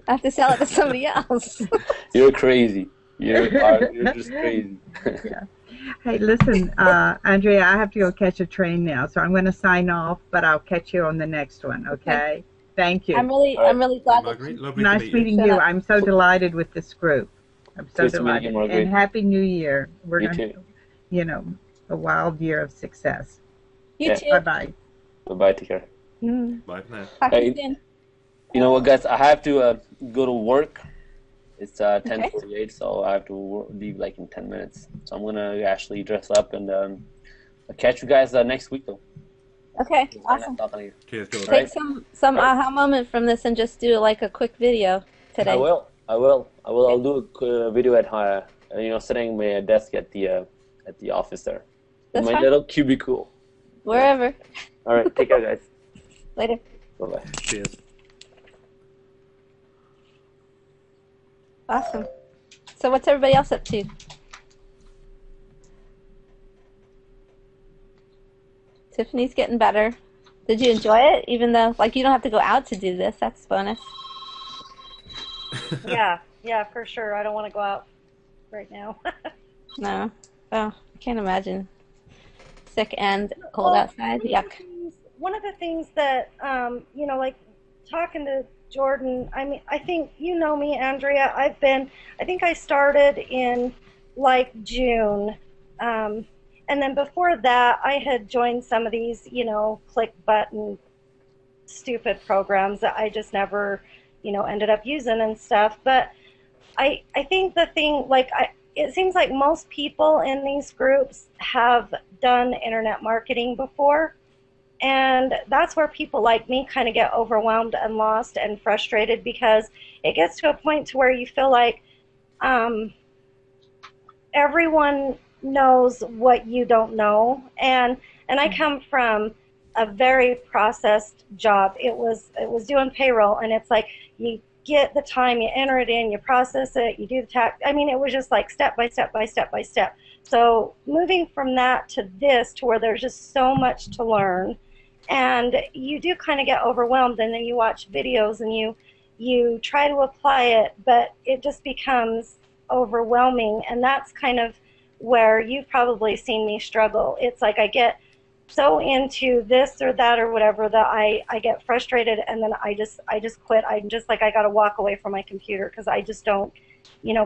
I have to sell it to somebody else. You're crazy. You're just crazy. Yeah. Hey, listen, Andrea, I have to go catch a train now, so I'm going to sign off, but I'll catch you on the next one, okay? Thank you. I'm really glad. Marguerite, lovely nice to meet meeting you. I'm so delighted with this group. I'm so Good to meet you, delighted. Margaret. And Happy New Year. We're You going too. to, you know, a wild year of success. You Yeah. too. Bye-bye. Bye-bye. Take care. Bye for now. Talk to you Hey, soon. you know what, guys? I have to go to work. It's Okay. 10:48, so I have to leave like in 10 minutes. So I'm gonna actually dress up and I'll catch you guys next week, though. Okay. Nice Awesome. talking to you. Cheers, George. Take some Right. aha moment from this and just do like a quick video today. I will. I'll do a video at sitting at my desk at the office there, in That's my fine. little cubicle. Wherever. All right, take care, guys. Later. Bye bye. Cheers. Awesome. So what's everybody else up to? Tiffany's getting better. Did you enjoy it? Even though, like, you don't have to go out to do this. That's bonus. Yeah, for sure. I don't want to go out right now. No. Oh, I can't imagine. Sick and cold outside. Yuck. One of the things that, like talking to Jordan, I mean, I think you know me, Andrea. I think I started in like June. And then before that, I had joined some of these, click button stupid programs that I just never, ended up using and stuff. But I think the thing, it seems like most people in these groups have done internet marketing before. And that's where people like me kind of get overwhelmed and lost and frustrated, because it gets to a point to where you feel like everyone knows what you don't know. And I come from a very processed job. It was doing payroll, and it's like you get the time, you enter it in, you process it, you do the tax. I mean, it was just like step by step by step by step. So moving from that to this, to where there's just so much to learn, and you do kind of get overwhelmed, and then you watch videos and you try to apply it, but it just becomes overwhelming. And that's kind of where you've probably seen me struggle. It's like I get so into this or that or whatever that I get frustrated, and then I just quit. I'm just like, I got to walk away from my computer because I just don't,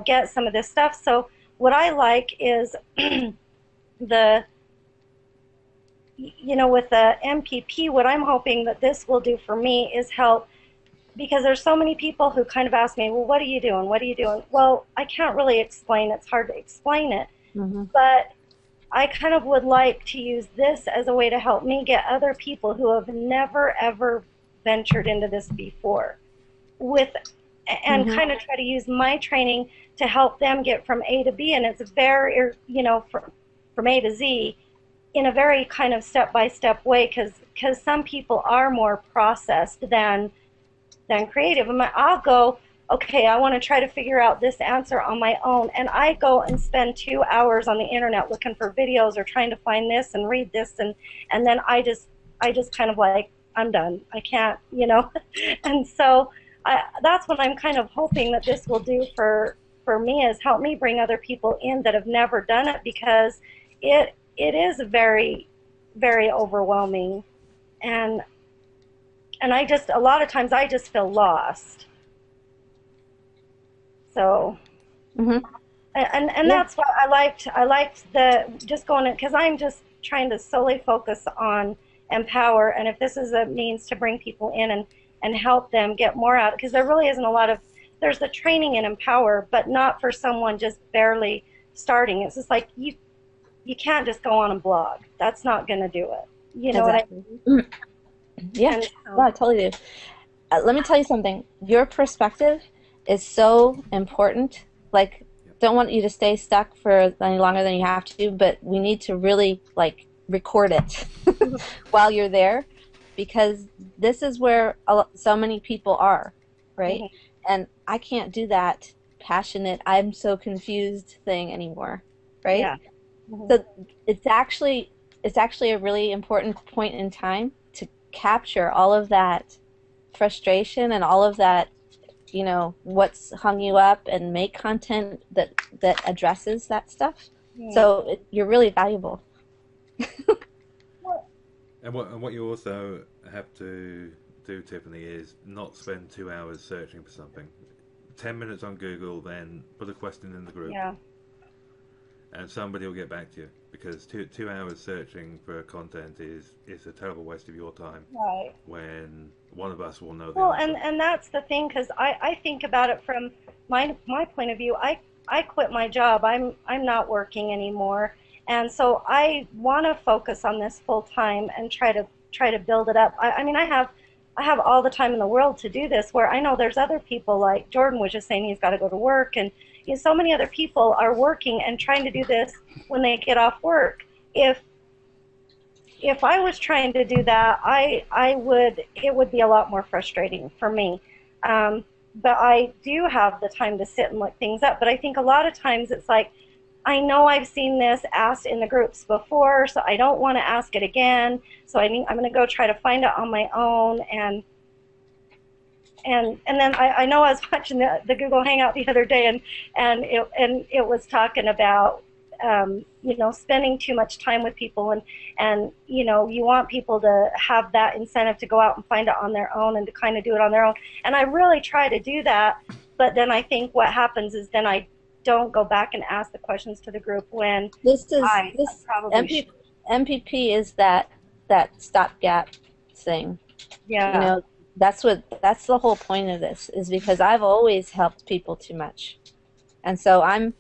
get some of this stuff. So what I like is with the MPP, what I'm hoping that this will do for me is help, because there's so many people who kind of ask me, well, what are you doing? What are you doing? Well, I can't really explain. It's hard to explain it. Mm-hmm. But I kind of would like to use this as a way to help me get other people who have never, ever ventured into this before and mm-hmm. kind of try to use my training to help them get from A to B. And it's very, from A to Z in a very kind of step-by-step way, because some people are more processed than creative. I'll go, okay, I want to try to figure out this answer on my own, and I go and spend 2 hours on the internet looking for videos or trying to find this and read this, and then I just kind of like, I'm done. I can't, and so that's what I'm kind of hoping that this will do for me, is help me bring other people in that have never done it, because it is very, very overwhelming, and a lot of times I just feel lost. So, mm-hmm. and that's why I liked the just going, because I'm just trying to solely focus on Empower, and if this is a means to bring people in and help them get more out, because there really isn't a lot of, there's the training in Empower, but not for someone just barely starting. It's just like you can't just go on a blog. That's not going to do it. You know exactly. What I mean? Yeah, no, I totally do. Let me tell you something. Your perspective is so important. Like, don't want you to stay stuck for any longer than you have to, but we need to really, record it while you're there, because this is where so many people are, right? Mm-hmm. And I can't do that passionate, I'm so confused thing anymore, right? Yeah. Mm-hmm. So it's actually a really important point in time to capture all of that frustration and all of that, what's hung you up, and make content that addresses that stuff. Yeah. So you're really valuable. And what you also have to do, Tiffany, is not spend 2 hours searching for something. 10 minutes on Google, then put a question in the group. Yeah. And somebody will get back to you, because 2 hours searching for content is a terrible waste of your time. Right. When one of us will know the Well, answer. and that's the thing, because I think about it from my point of view. I quit my job. I'm not working anymore, and so I want to focus on this full time and try to build it up. I mean, I have all the time in the world to do this, where I know there's other people, like Jordan was just saying he's got to go to work, and so many other people are working and trying to do this when they get off work. If I was trying to do that, it would be a lot more frustrating for me. But I do have the time to sit and look things up. But I think a lot of times it's like, I know I've seen this asked in the groups before, so I don't want to ask it again. So I'm going to go try to find it on my own. And then I know I was watching the Google Hangout the other day, and it was talking about spending too much time with people, and you want people to have that incentive to go out and find it on their own and to kind of do it on their own. And I really try to do that, but then I think what happens is then I don't go back and ask the questions to the group when MPP is that stopgap thing. Yeah. That's the whole point of this, is because I've always helped people too much. And so I'm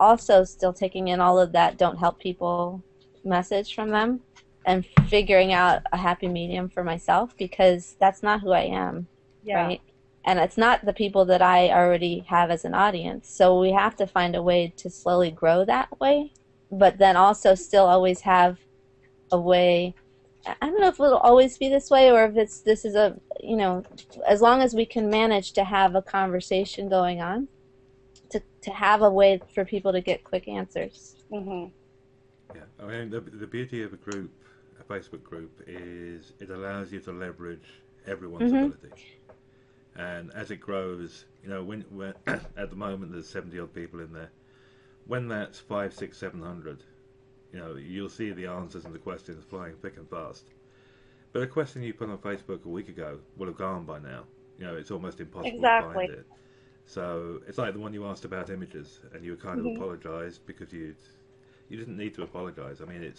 also still taking in all of that don't help people message from them and figuring out a happy medium for myself, because that's not who I am. Yeah. Right? And it's not the people that I already have as an audience. So we have to find a way to slowly grow that way, but then also still always have a way. I don't know if it'll always be this way, or if this is as long as we can manage to have a conversation going on, to have a way for people to get quick answers. Mm-hmm. Yeah, I mean, the beauty of a Facebook group, is it allows you to leverage everyone's ability. And as it grows, when at the moment there's 70 odd people in there, when that's 500, 600, 700, you'll see the answers and the questions flying thick and fast. But a question you put on Facebook a week ago will have gone by now. It's almost impossible to find it. So it's like the one you asked about images, and you kind of apologized because you didn't need to apologize. I mean,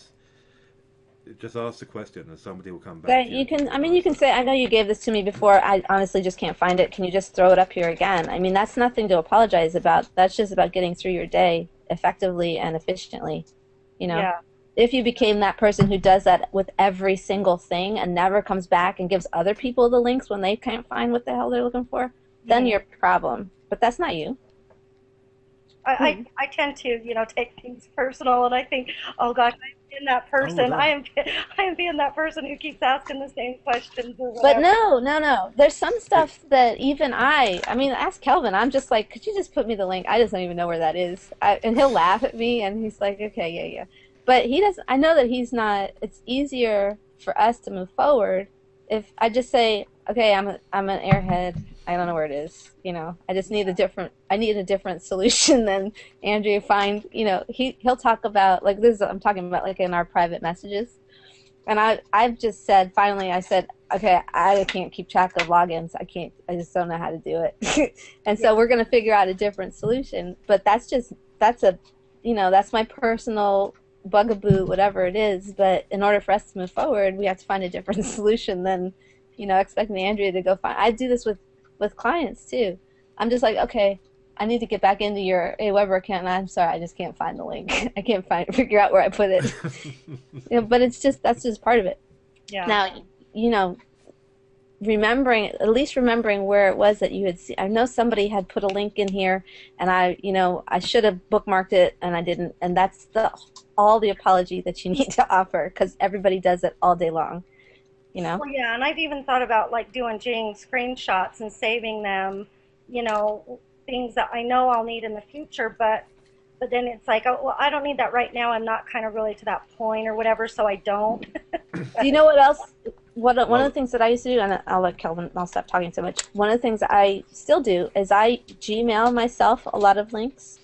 just ask the question and somebody will come back. But you can say, I know you gave this to me before, I honestly just can't find it. Can you just throw it up here again? I mean, that's nothing to apologize about. That's just about getting through your day effectively and efficiently. Yeah. If you became that person who does that with every single thing and never comes back and gives other people the links when they can't find what the hell they're looking for, then you're a problem. But that's not you. I tend to, take things personal, and I think, oh gosh, I'm being that person. I am being that person who keeps asking the same questions. Or but no. There's some stuff that even ask Kelvin. I'm just like, could you just put me the link? I just don't even know where that is. And he'll laugh at me, and he's like, okay, yeah. But he doesn't. I know that he's not. It's easier for us to move forward if I just say, okay, I'm an airhead. I don't know where it is. I just need I need a different solution than Andrea find. He'll talk about, like this. I'm talking about like in our private messages, and I've just said, finally, I said, okay, I can't keep track of logins. I just don't know how to do it, and so we're gonna figure out a different solution. But that's my personal bugaboo, whatever it is. But in order for us to move forward, we have to find a different solution than expecting Andrea to go find. I do this with clients too. I'm just like, okay, I need to get back into your Aweber account, and I'm sorry, I just can't find the link. I can't figure out where I put it. But that's just part of it. Yeah. Now, at least remembering where it was that you had seen. I know somebody had put a link in here, and I should have bookmarked it, and I didn't. And that's all the apology that you need to offer, because everybody does it all day long. Well, yeah, and I've even thought about like doing screenshots and saving them, things that I know I'll need in the future, but then it's like, oh, well, I don't need that right now. I'm not kind of really to that point or whatever, so I don't. Do you know what else? One of the things that I used to do, and I'll let Kelvin, I'll stop talking so much. One of the things that I still do is I Gmail myself a lot of links.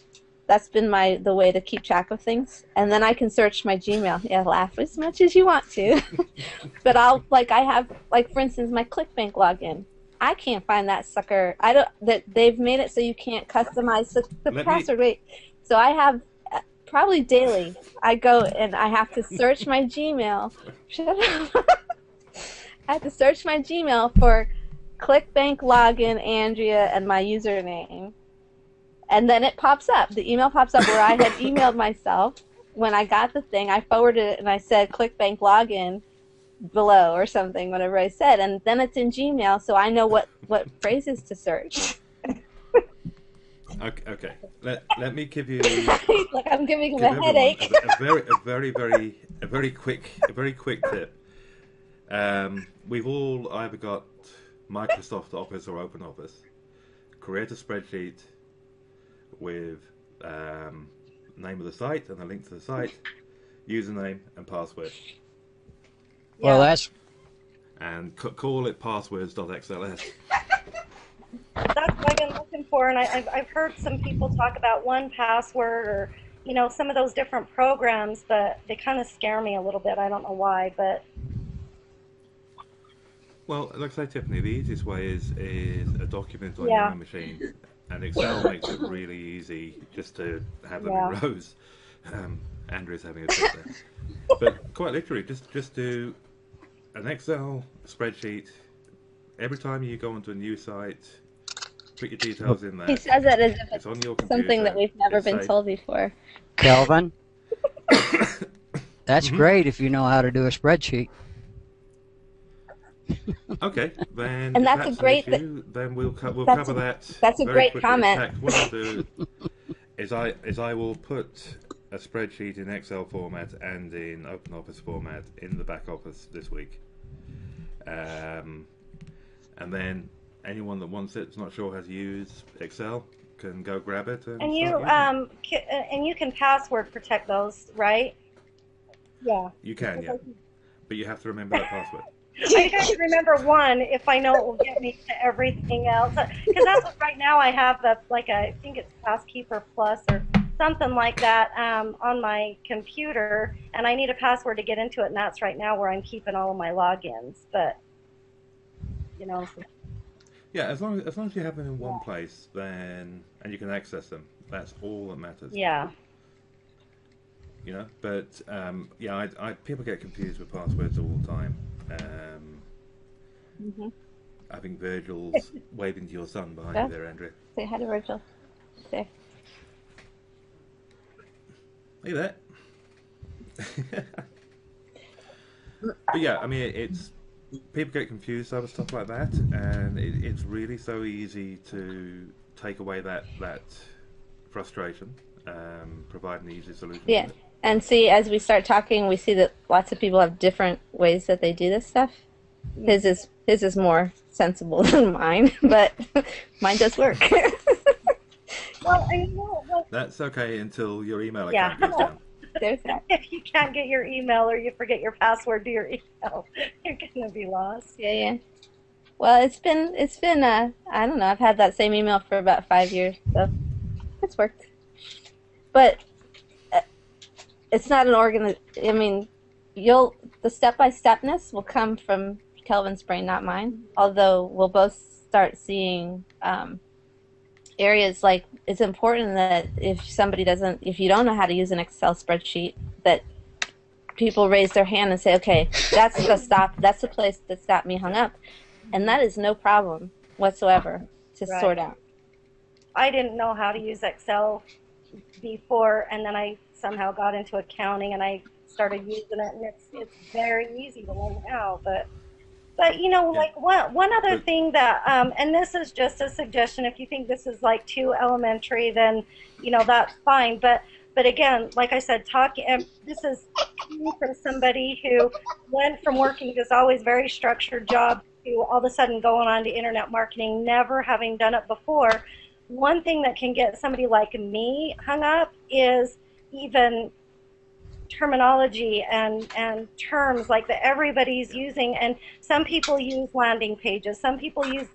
That's been the way to keep track of things. And then I can search my Gmail. Yeah, laugh as much as you want to. But I have, for instance, my ClickBank login. I can't find that sucker. I don't. That they've made it so you can't customize the password. Wait, so I have probably daily. I go and I have to search my Gmail. Shut up. I have to search my Gmail for ClickBank login Andrea and my username, and then it pops up. The email pops up where I had emailed myself when I got the thing. I forwarded it and I said ClickBank login below or something, whatever I said, and then it's in Gmail, so I know what phrases to search. Okay. Let me give you. Like I'm giving him a headache. A very quick tip. We've all either got Microsoft Office or Open Office. Create a spreadsheet with name of the site and a link to the site, username and password. Well, that's... And call it passwords.xls. That's what I've been looking for, and I've heard some people talk about 1Password or, you know, some of those different programs, but they kind of scare me a little bit. I don't know why, but... Well, like I say, Tiffany, the easiest way is a document on your own machine, and Excel makes it really easy just to have them in rows. Andrea's having a fit there. But quite literally, just do an Excel spreadsheet. Every time you go onto a new site, put your details in there. He says it as if it's on your computer, something that we've never been told before. Kelvin, that's great if you know how to do a spreadsheet. Okay, then and that's a great. Then we'll cover that. That's a great comment. In fact, what I'll do is I will put a spreadsheet in Excel format and in OpenOffice format in the back office this week, and then anyone that wants it, is not sure how to use Excel, can go grab it. And you can password protect those, right? Yeah. You can, yeah, but you have to remember that password. I have to remember one if I know it will get me to everything else. Because that's what right now I have I think it's Passkeeper Plus or something like that on my computer, and I need a password to get into it, and that's right now where I'm keeping all of my logins. But you know. Yeah, as long as you have them in one place, then and you can access them, that's all that matters. Yeah. You know, but people get confused with passwords all the time. I think Virgil's waving to your son behind you there, Andrea. Say hi to Virgil. There. Are you there? But yeah, I mean, it's people get confused over stuff like that, and it's really so easy to take away that frustration, provide an easy solution. Yeah, and see, as we start talking, we see that lots of people have different ways that they do this stuff. His is more sensible than mine, but mine does work. Well, I know. Well, that's okay until your email account goes down. There's that. If you can't get your email or you forget your password to your email, you're gonna be lost. Yeah. Well, it's been I don't know. I've had that same email for about 5 years, so it's worked. But it's not an I mean, the step-by-stepness will come from Kelvin's brain, not mine. Although we'll both start seeing areas like it's important that if you don't know how to use an Excel spreadsheet, that people raise their hand and say, okay, that's the place that stopped me hung up. And that is no problem whatsoever to sort out. I didn't know how to use Excel before, and then I somehow got into accounting and I started using it, and it's very easy to learn how. But you know, like one other thing that, and this is just a suggestion. If you think this is like too elementary, then you know that's fine. But again, like I said, this is for somebody who went from working this always very structured job to all of a sudden going on to internet marketing, never having done it before. One thing that can get somebody like me hung up is even terminology and terms like that everybody's using, and some people use landing pages, some people use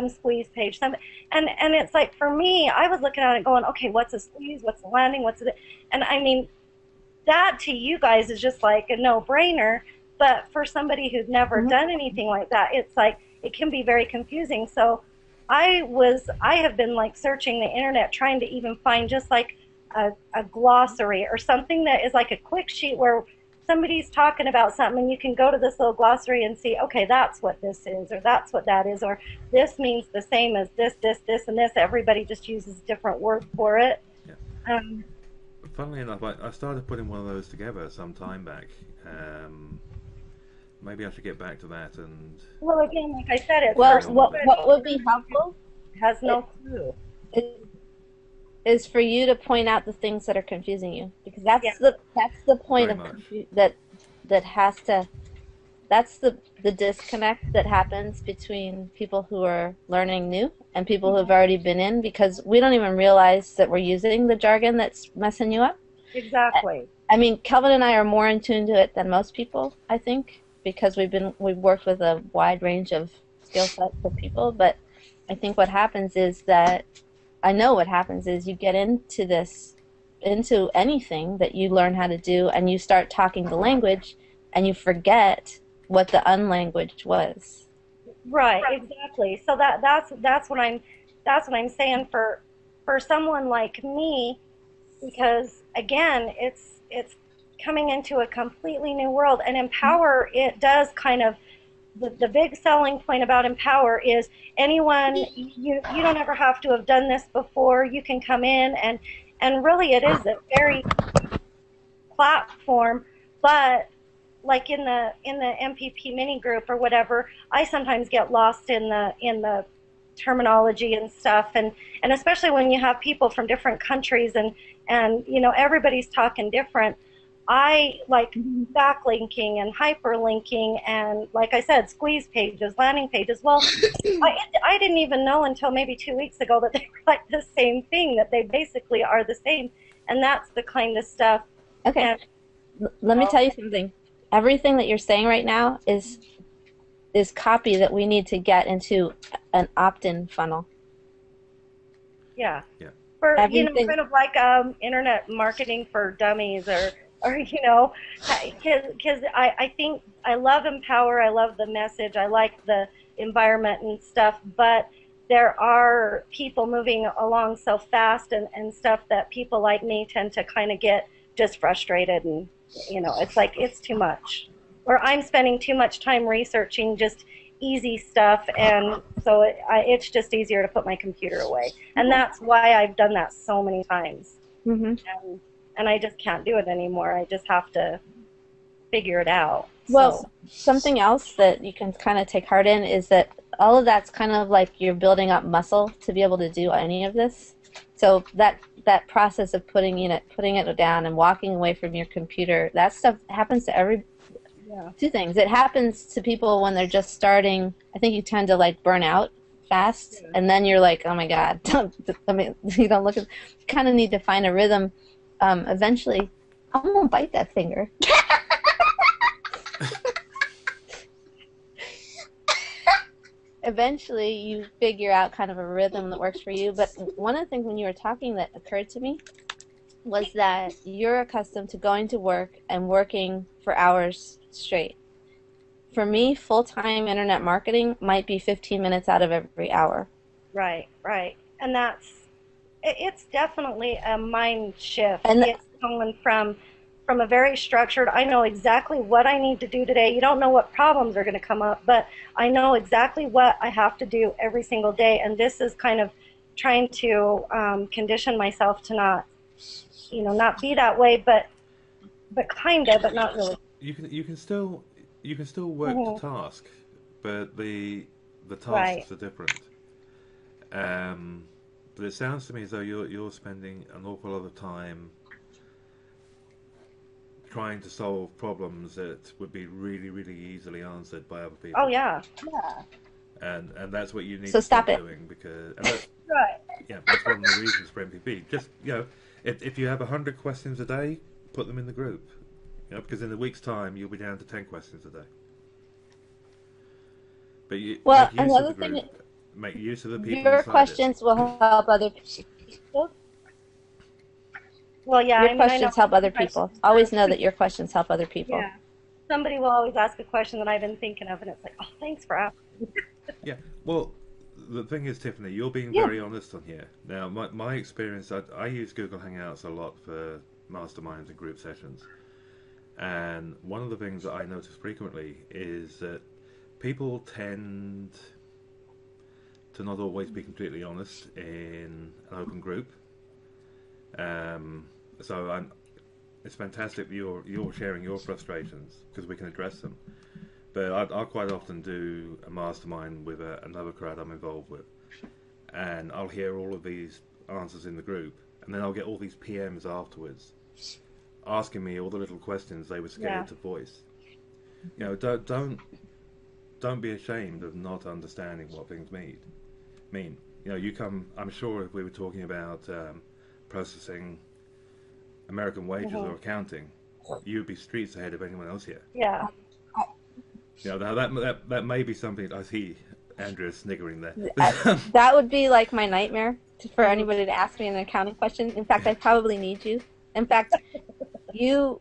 squeeze page, and it's like, for me, I was looking at it going, okay, what's a squeeze, what's a landing, what's it, and I mean, that to you guys is just like a no-brainer, but for somebody who's never done anything like that, it's like, it can be very confusing. So I have been like searching the internet trying to even find just like a glossary or something that is like a quick sheet where somebody's talking about something and you can go to this little glossary and see, okay, that's what this is, or that's what that is, or this means the same as this, and this. Everybody just uses a different word for it. Yeah. Funnily enough, I started putting one of those together some time back. Maybe I should get back to that. And well, again, like I said, it's what would be helpful has no clue. Is for you to point out the things that are confusing you, because that's the point that's the disconnect that happens between people who are learning new and people who have already been in, because we don't even realize that we're using the jargon that's messing you up. Exactly. I mean, Kelvin and I are more in tune to it than most people, I think, because we've worked with a wide range of skill sets of people. But I think what happens is that you get into anything that you learn how to do, and you start talking the language, and you forget what the unlanguage was. Right, exactly. So that's what I'm saying for someone like me, because again, it's coming into a completely new world, and Empower, it does kind of, the big selling point about Empower is anyone, you don't ever have to have done this before. You can come in and really it is a very platform, but like in the MPP mini group or whatever, I sometimes get lost in the terminology and stuff, and especially when you have people from different countries and everybody's talking different. I like backlinking and hyperlinking and, like I said, squeeze pages, landing pages. Well, I didn't even know until maybe 2 weeks ago that they were like the same thing, that they basically are the same. And that's the kind of stuff. Okay. Let me tell you something. Everything that you're saying right now is copy that we need to get into an opt-in funnel. Yeah. Yeah. For, kind of like internet marketing for dummies or because I think I love Empower, I love the message, I like the environment and stuff, but there are people moving along so fast and stuff that people like me tend to kind of get just frustrated, and it's like it's too much, or I'm spending too much time researching just easy stuff, and so it's just easier to put my computer away, and that's why I've done that so many times. Mm-hmm. And I just can't do it anymore. I just have to figure it out. Well, something else that you can kind of take heart in is that all of that's kind of like you're building up muscle to be able to do any of this. So that process of putting it down and walking away from your computer, that stuff happens to two things. It happens to people when they're just starting. I think you tend to like burn out fast, and then you're like, oh my God, you kind of need to find a rhythm. Eventually, I'm gonna bite that finger. Eventually, you figure out kind of a rhythm that works for you. But one of the things when you were talking that occurred to me was that you're accustomed to going to work and working for hours straight. For me, full-time internet marketing might be 15 minutes out of every hour. Right. And it's definitely a mind shift. And it's coming from a very structured, I know exactly what I need to do today. You don't know what problems are going to come up, but I know exactly what I have to do every single day. And this is kind of trying to condition myself to not be that way, but kind of, but not really. You can still work the task, but the tasks Right. are different. But it sounds to me as though you're spending an awful lot of time trying to solve problems that would be really, really easily answered by other people. Oh yeah. And that's what you need So to stop stop it. doing, because that's, Right. that's one of the reasons for MPP. Just if you have 100 questions a day, put them in the group. Because in a week's time you'll be down to 10 questions a day. But make use of the people Your inside questions will help other people. Well, yeah. Your I know questions help other people. Always know that your questions help other people. Yeah. Somebody will always ask a question that I've been thinking of, and it's like, oh, thanks for asking. Yeah. Well, the thing is, Tiffany, you're being Yeah. very honest on here. Now, my experience, I use Google Hangouts a lot for masterminds and group sessions. And one of the things that I notice frequently is that people tend to not always be completely honest in an open group. So it's fantastic that you're sharing your frustrations because we can address them. But I'll quite often do a mastermind with another crowd I'm involved with, and I'll hear all of these answers in the group, and then I'll get all these PMs afterwards asking me all the little questions they were scared to voice. You know, don't be ashamed of not understanding what things mean. You know, you come. I'm sure if we were talking about processing American wages or accounting, you'd be streets ahead of anyone else here. Yeah. You know, now that may be something. I see Andrea sniggering there. That would be like my nightmare for anybody to ask me an accounting question. In fact, I probably need you. In fact, you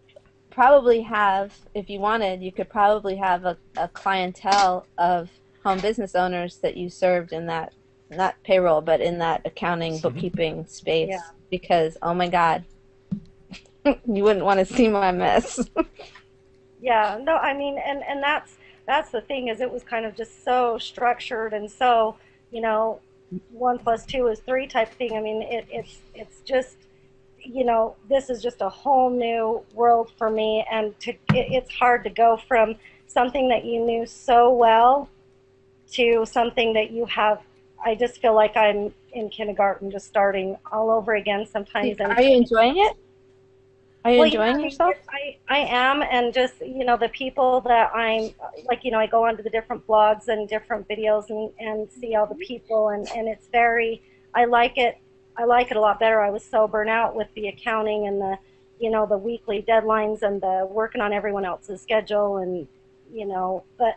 probably have, if you wanted, you could probably have a clientele of home business owners that you served in that, not payroll, but in that accounting, bookkeeping space. Yeah. Because, oh my God, you wouldn't want to see my mess. Yeah, no, I mean, and that's the thing is it was kind of just so structured and so, 1+2 is 3 type thing. I mean, it's just, this is just a whole new world for me, and it's hard to go from something that you knew so well to something that you have. I just feel like I'm in kindergarten, just starting all over again sometimes. Are you enjoying it? Are you enjoying yourself? I am, and just, the people that I'm, like, I go onto the different blogs and different videos and see all the people, and it's very, I like it a lot better. I was so burnt out with the accounting and the weekly deadlines and the working on everyone else's schedule, and, but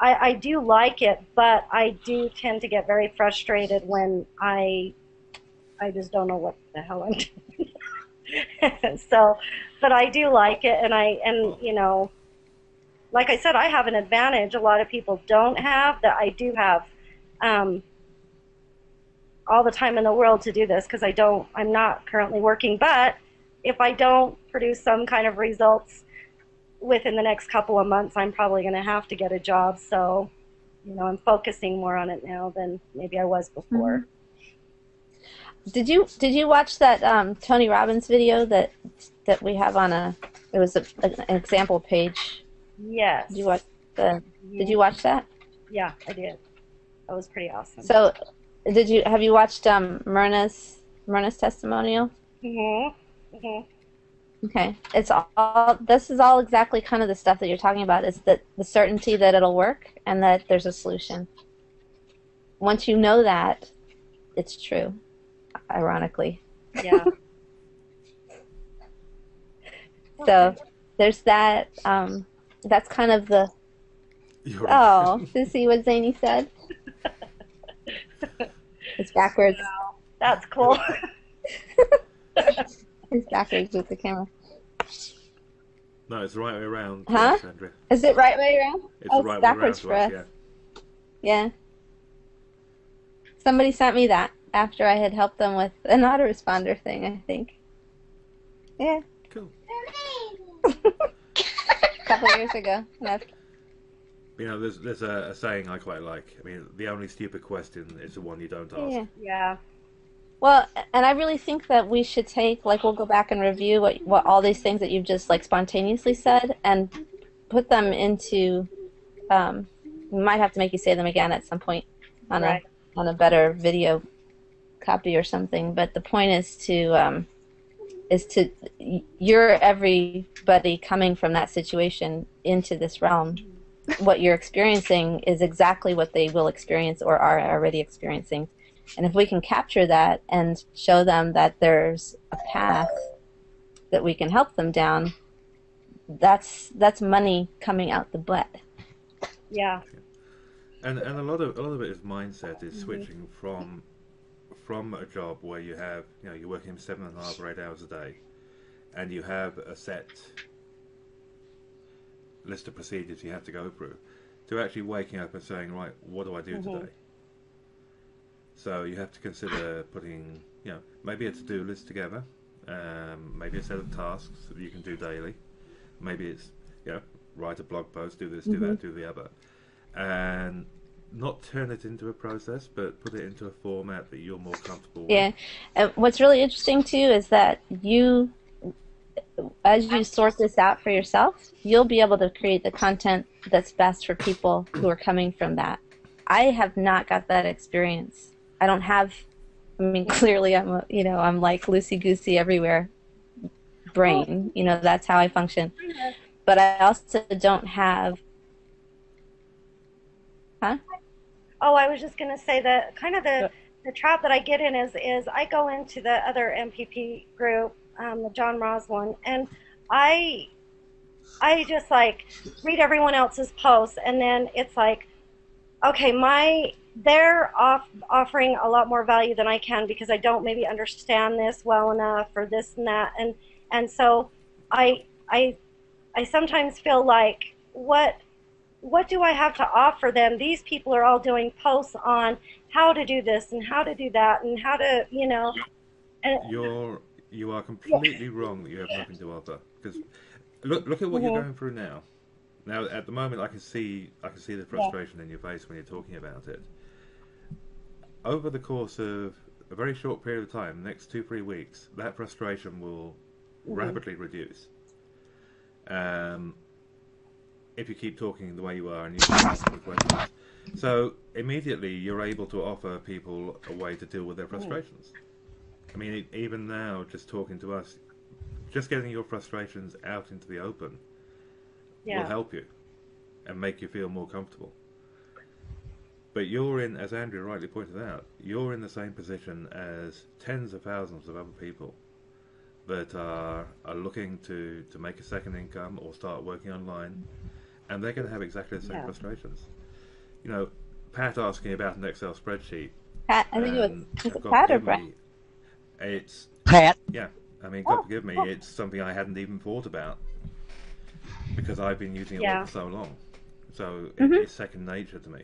I do like it, but I do tend to get very frustrated when I just don't know what the hell I'm doing. So, but I do like it, and like I said, I have an advantage a lot of people don't have, that I do have all the time in the world to do this, because I'm not currently working, but if I don't produce some kind of results within the next couple of months, I'm probably going to have to get a job. So, I'm focusing more on it now than maybe I was before. Mm-hmm. Did you watch that Tony Robbins video that we have on it was an example page? Yes. Did you watch that? Yeah, I did. That was pretty awesome. So, have you watched Myrna's testimonial? Mm-hmm. Mm-hmm. Okay. This is all exactly kind of the stuff that you're talking about. Is that the certainty that it'll work and that there's a solution. Once you know that, it's true. Ironically. Yeah. So there's that. That's kind of the. Oh, to see what Zany said. It's backwards. Wow. That's cool. It's backwards with the camera. No, it's the right way around. Huh? Andrea. Is it right way around? It's the right way backwards for around us. Yeah. Somebody sent me that after I had helped them with an autoresponder thing, I think. Yeah. Cool. A couple of years ago. There's a saying I quite like. I mean, the only stupid question is the one you don't ask. Yeah. Yeah. Well, and I really think that we should we'll go back and review what all these things that you've just spontaneously said and put them into. We might have to make you say them again at some point on a better video copy or something. But the point is to you're everybody coming from that situation into this realm. What you're experiencing is exactly what they will experience or are already experiencing. And if we can capture that and show them that there's a path that we can help them down, that's money coming out the butt. Yeah. And a lot of it is mindset, is switching from a job where you have, you're working 7.5 or 8 hours a day, and you have a set list of procedures you have to go through, to actually waking up and saying, right, what do I do today? So you have to consider putting, maybe a to-do list together, maybe a set of tasks that you can do daily. Maybe it's, write a blog post, do this, do that, do the other. And not turn it into a process, but put it into a format that you're more comfortable with. Yeah. What's really interesting, too, is that you, as you sort this out for yourself, you'll be able to create the content that's best for people who are coming from that. I have not got that experience. I don't have, clearly I'm like loosey-goosey everywhere brain. That's how I function. But I also don't have, Oh, I was just going to say that kind of the trap that I get in is I go into the other MPP group, the John Ross one, and I just like read everyone else's posts, and then it's like, okay, they're offering a lot more value than I can because I don't maybe understand this well enough or this and that, and so I sometimes feel like what do I have to offer them? These people are all doing posts on how to do this and how to do that and how to, And, you are completely wrong that you have nothing to offer. Because look at what you're going through now. Now, at the moment, I can see the frustration in your face when you're talking about it. Over the course of a very short period of time, the next 2-3 weeks, that frustration will rapidly reduce. If you keep talking the way you are and you keep asking questions. So immediately you're able to offer people a way to deal with their frustrations. Even now, just talking to us, just getting your frustrations out into the open will help you and make you feel more comfortable. But you're in, as Andrea rightly pointed out, you're in the same position as tens of thousands of other people that are looking to make a second income or start working online. And they're going to have exactly the same frustrations. Pat asking about an Excel spreadsheet. Pat, I think it was Pat or Brett? It's Pat. Yeah, God forgive me, it's something I hadn't even thought about because I've been using it for so long. So it's second nature to me,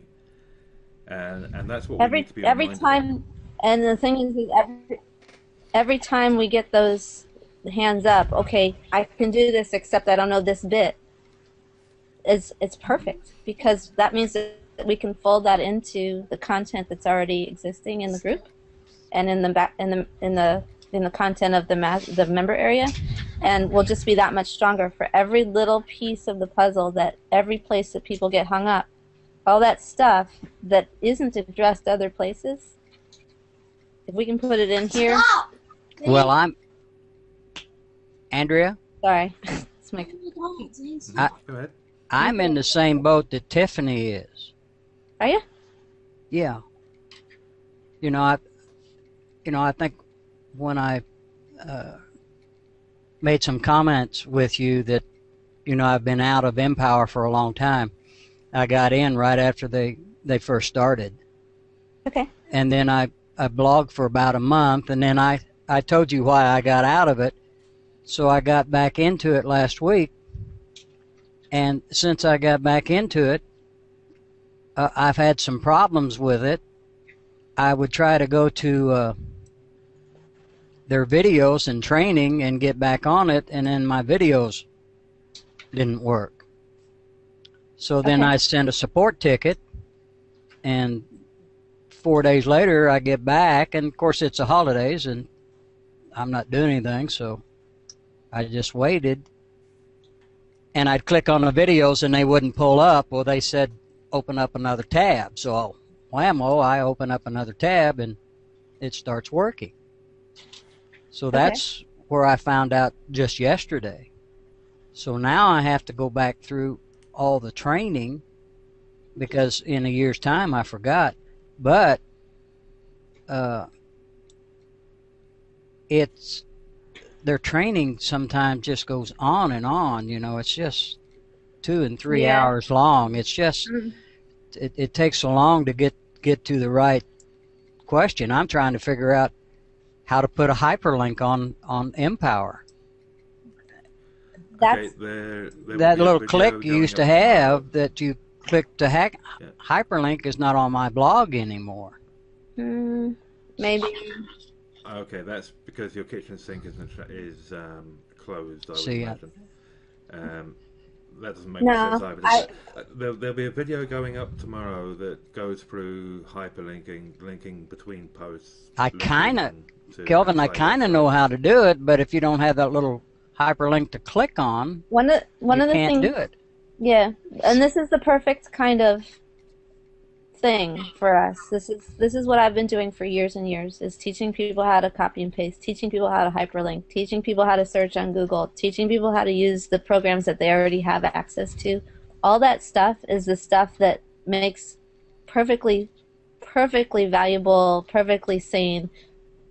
and that's what we need to be every reminded time. of. And the thing is, every time we get those hands up, okay, I can do this, except I don't know this bit. It's perfect because that means that we can fold that into the content that's already existing in the group and in the content of the member area, and we'll just be that much stronger for every little piece of the puzzle, that every place that people get hung up, all that stuff that isn't addressed other places, if we can put it in here. Well, I'm Andrea. Sorry. Go ahead. I'm in the same boat that Tiffany is. Are you? Yeah. I think when I made some comments with you that, I've been out of Empower for a long time. I got in right after they first started. Okay. And then I blogged for about a month, and then I told you why I got out of it. So I got back into it last week. And since I got back into it, I've had some problems with it. I would try to go to their videos and training and get back on it, and then my videos didn't work. So then I sent a support ticket, and 4 days later I get back, and of course it's the holidays, and I'm not doing anything, so I just waited. And I'd click on the videos and they wouldn't pull up. Well, they said open up another tab. So whammo, I open up another tab and it starts working. So that's where I found out just yesterday. So now I have to go back through all the training because in a year's time I forgot. But their training sometimes just goes on and on. It's just 2 and 3 hours long. It's just it takes so long to get to the right question. I'm trying to figure out how to put a hyperlink on Empower. That's that little click you used to have that you click to hyperlink is not on my blog anymore. Maybe. Okay, that's because your kitchen sink is closed, I would See, imagine. That doesn't make No, sense either. There'll be a video going up tomorrow that goes through hyperlinking, linking between posts. Kelvin, I kind of know how to do it, but if you don't have that little hyperlink to click on, one of the can't things, do it. Yeah, and this is the perfect kind of thing for us. This is what I've been doing for years and years, is teaching people how to copy and paste, teaching people how to hyperlink, teaching people how to search on Google, teaching people how to use the programs that they already have access to. All that stuff is the stuff that makes perfectly valuable, perfectly sane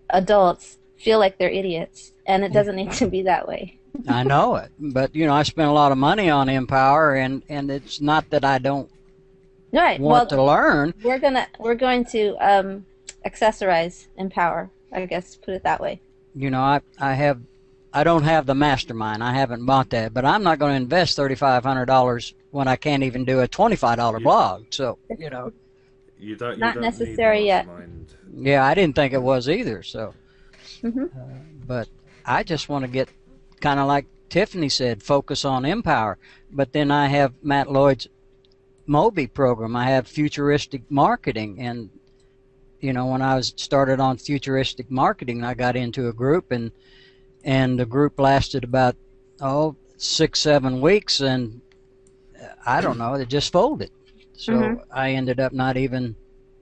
adults feel like they're idiots, and it doesn't need to be that way. I know it, but I spent a lot of money on Empower, and it's not that I don't want to learn. We're going to accessorize Empower, I guess, put it that way. I don't have the mastermind. I haven't bought that, but I'm not going to invest $3,500 when I can't even do a $25 blog. So you don't not necessary yet. Yeah, I didn't think it was either. So, but I just want to get, kind of like Tiffany said, focus on Empower. But then I have Matt Lloyd's Moby program. I have futuristic marketing, and when I was started on futuristic marketing, I got into a group, and the group lasted about 6-7 weeks, and I don't know, it just folded. So I ended up not even,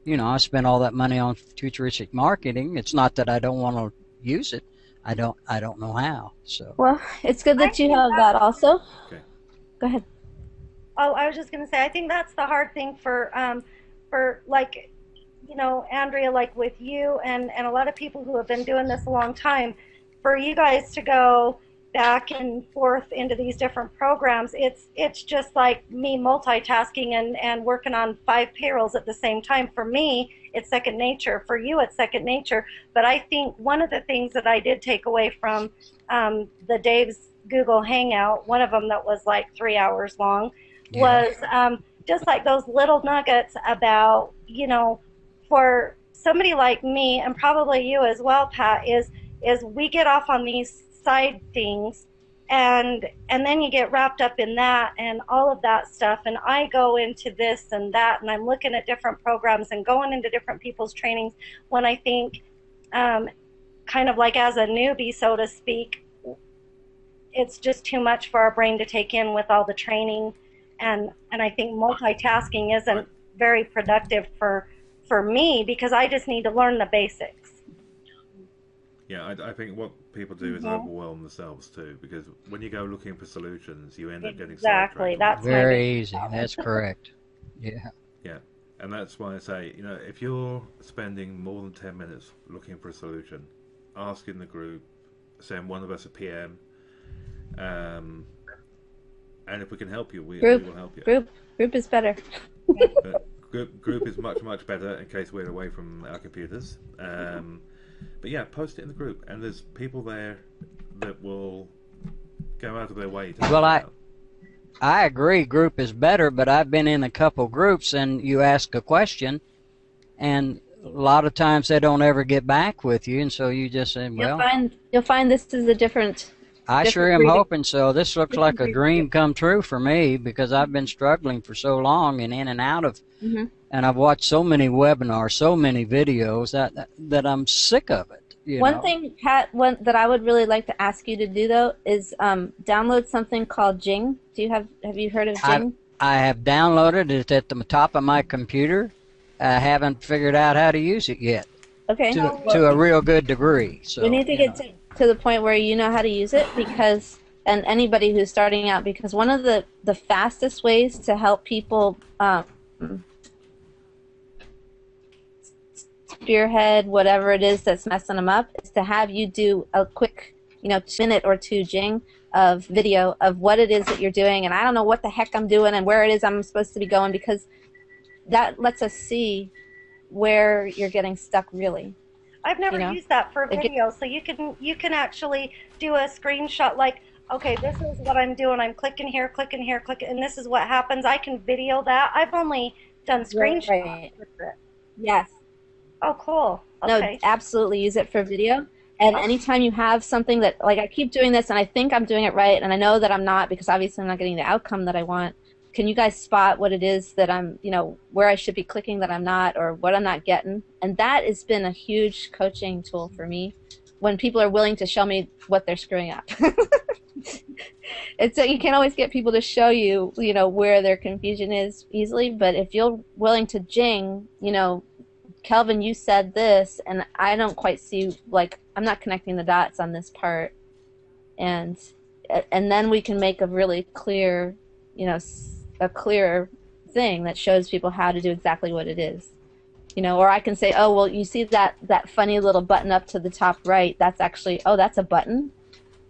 I spent all that money on futuristic marketing. It's not that I don't want to use it. I don't know how. So well, it's good that you have that also. Okay. Go ahead. Oh, I was just going to say, I think that's the hard thing for like, Andrea, like with you and a lot of people who have been doing this a long time, for you guys to go back and forth into these different programs, it's just like me multitasking and working on 5 payrolls at the same time. For me, it's second nature. For you, it's second nature. But I think one of the things that I did take away from the Dave's Google Hangout, one of them that was like 3 hours long, was just like those little nuggets about, for somebody like me, and probably you as well, Pat, is we get off on these side things, and then you get wrapped up in that and all of that stuff, and I go into this and that, and I'm looking at different programs and going into different people's trainings, when I think kind of like as a newbie, so to speak, it's just too much for our brain to take in with all the training, and I think multitasking isn't very productive for me, because I just need to learn the basics. Yeah, I think what people do is overwhelm themselves too, because when you go looking for solutions, you end up getting sidetracked. That's very easy. That's correct. Yeah. Yeah, and that's why I say, if you're spending more than 10 minutes looking for a solution, ask in the group, send one of us a PM, and if we can help you, we will help you. Group is better. Group is much better in case we're away from our computers. But yeah, post it in the group, and there's people there that will go out of their way to help you out. I agree, group is better, but I've been in a couple groups, and you ask a question, and a lot of times they don't ever get back with you, and so you just say, well, you'll find this is a different. I sure am hoping so. This looks like a dream come true for me, because I've been struggling for so long and in and out of, and I've watched so many webinars, so many videos that I'm sick of it. One thing, Pat, that I would really like to ask you to do though is download something called Jing. Have you heard of Jing? I have downloaded it at the top of my computer. I haven't figured out how to use it yet. Okay. To a real good degree. So we need to get to the point where you know how to use it, because, and anybody who's starting out, because one of the fastest ways to help people spearhead whatever it is that's messing them up is to have you do a quick, minute or two Jing of video of what it is that you're doing, and I don't know what the heck I'm doing and where it is I'm supposed to be going, because that lets us see where you're getting stuck really. I've never used that for video, so you can actually do a screenshot. Like okay, this is what I'm doing. I'm clicking here, clicking, and this is what happens. I can video that. I've only done screenshots Right. with it. Yes. Oh, cool. No, Okay. absolutely use it for video. And anytime you have something that, like, I keep doing this and I think I'm doing it right, and I know that I'm not because obviously I'm not getting the outcome that I want. Can you guys spot what it is that I'm, where I should be clicking that I'm not, or what I'm not getting? And that has been a huge coaching tool for me when people are willing to show me what they're screwing up. It's you can't always get people to show you, where their confusion is easily, but if you're willing to jing, Kelvin, you said this, and I don't quite see, like, I'm not connecting the dots on this part, and then we can make a really clear, a clear thing that shows people how to do exactly what it is, or I can say, oh, well, you see that funny little button up to the top right, that's actually, oh, that's a button?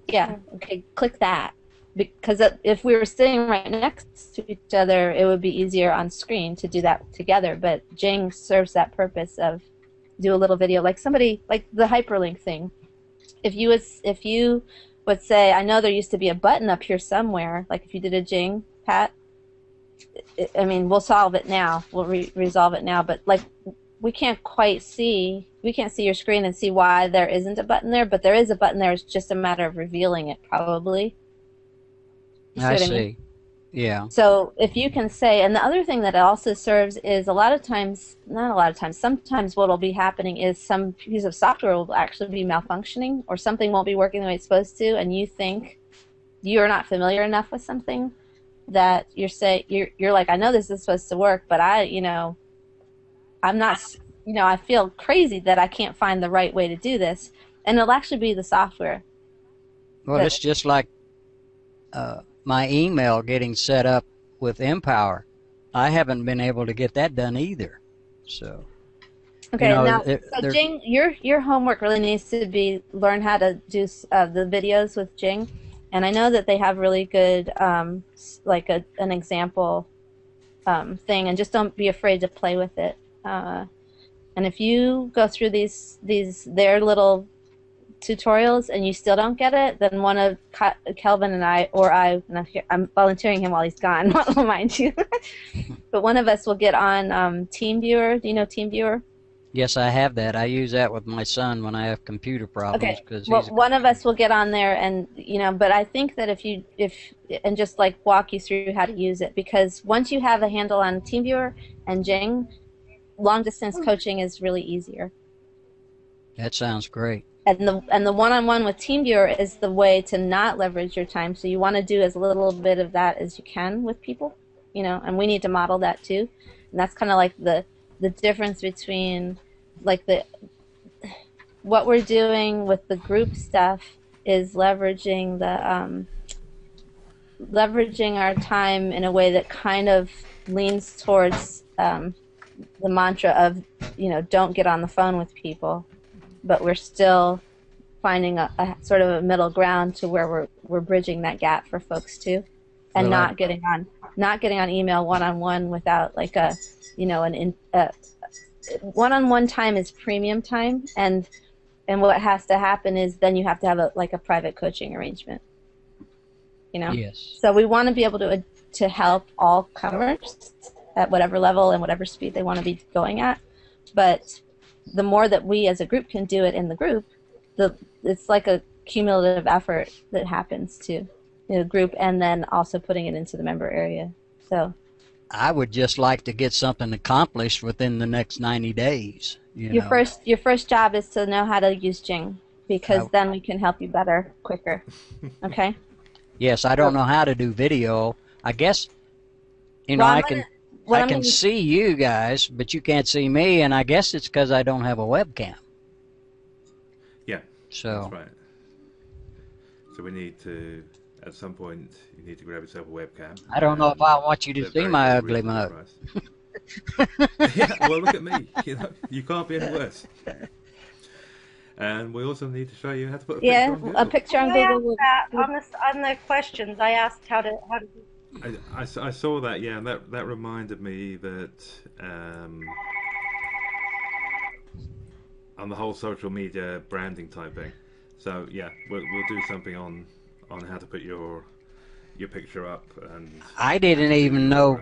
Yeah, okay, click that. Because if we were sitting right next to each other, it would be easier on screen to do that together. But Jing serves that purpose of do a little video, like somebody, like the hyperlink thing. If you would say, I know there used to be a button up here somewhere, like if you did a Jing, Pat, I mean, we'll solve it now. We'll resolve it now. But, like, we can't see your screen and see why there isn't a button there, but there is a button there. It's just a matter of revealing it, probably. I see. Yeah. So if you can say, and the other thing that it also serves is sometimes what will be happening is some piece of software will actually be malfunctioning, or something won't be working the way it's supposed to, and you think you're not familiar enough with something that you're like, I know this is supposed to work, but I'm not, I feel crazy that I can't find the right way to do this, and it'll actually be the software. Well, it's just like my email getting set up with Empower. I haven't been able to get that done either. So. Okay, now, so Jing, your homework really needs to be learn how to do the videos with Jing, and I know that they have really good, like an example thing, and just don't be afraid to play with it. And if you go through their little tutorials and you still don't get it, then one of Kelvin and I'm volunteering him while he's gone, mind you, but one of us will get on TeamViewer. Do you know TeamViewer? Yes, I have that. I use that with my son when I have computer problems. Okay. Well, one of us will get on there, and but I think that and just like walk you through how to use it, because once you have a handle on TeamViewer and Jing, long distance coaching is really easier. That sounds great. And the one-on-one with TeamViewer is the way to not leverage your time. So you want to do as little bit of that as you can with people, and we need to model that too. And that's kind of like the difference between, like, what we're doing with the group stuff is leveraging our time in a way that kind of leans towards the mantra of, don't get on the phone with people. But we're still finding a sort of a middle ground to where we're bridging that gap for folks too, and not getting on email one-on-one without, like, one-on-one time is premium time, and what has to happen is then you have to have a private coaching arrangement. Yes. So we want to be able to help all comers at whatever level and whatever speed they want to be going at, but the more that we as a group can do it in the group, it's like a cumulative effort that happens to the group, and then also putting it into the member area. So I would just like to get something accomplished within the next 90 days. Your first job is to know how to use Jing, because then we can help you better, quicker. Okay? Yes, I don't know how to do video. I guess, I can see you guys, but you can't see me, and I guess it's because I don't have a webcam. Yeah, so that's right. So we need to, at some point, you need to grab yourself a webcam. I don't know if I want you to see my ugly mug. Yeah, well, look at me. You can't be any worse. And we also need to show you how to put a picture on Google. A picture on Google. On the questions, I asked how to do. I saw that, yeah, and that reminded me that on the whole social media branding type thing. So yeah, we'll do something on on how to put your picture up, and I didn't even know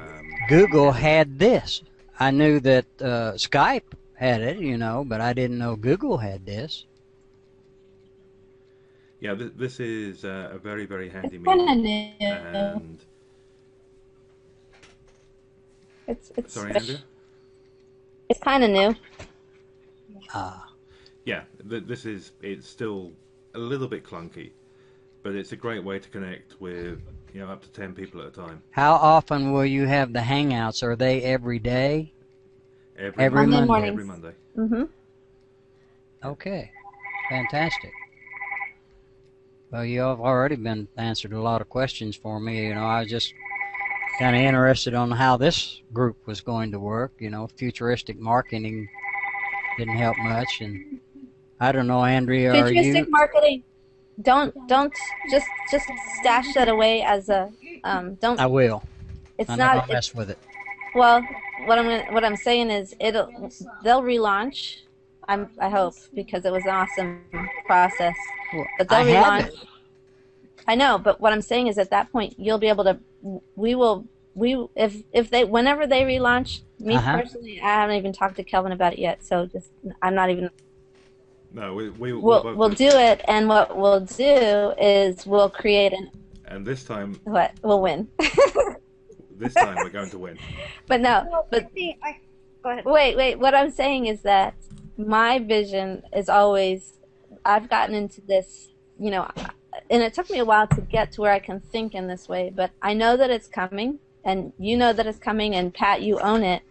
Google had this. I knew that Skype had it, but I didn't know Google had this. Yeah, this is a very, very handy It's kinda medium. new. And It's sorry, Andrea? It's kind of new. Yeah, it's still a little bit clunky, but it's a great way to connect with up to 10 people at a time. How often will you have the Hangouts? Are they every day? Every Monday mornings. Every Monday. Mm-hmm. Okay, fantastic. Well, you have already been answered a lot of questions for me. I was just kind of interested on how this group was going to work. Futuristic marketing didn't help much, and I don't know, Andrea, are Futuristic you? marketing. Don't just stash that away as a don't. I will. It's I'm not. not gonna mess with it. Well, what I'm saying is they'll relaunch. I hope, because it was an awesome process. Well, But they'll I have relaunch. it. I know, but what I'm saying is at that point you'll be able to. If they whenever they relaunch. Me personally, I haven't even talked to Kelvin about it yet. So I'm not even. No, We'll do it, and what we'll do is we'll create and this time. What? We'll win. This time we're going to win. But no, but Go ahead. wait. What I'm saying is that my vision is always, I've gotten into this, and it took me a while to get to where I can think in this way, but I know that it's coming, and you know that it's coming, and Pat, you own it.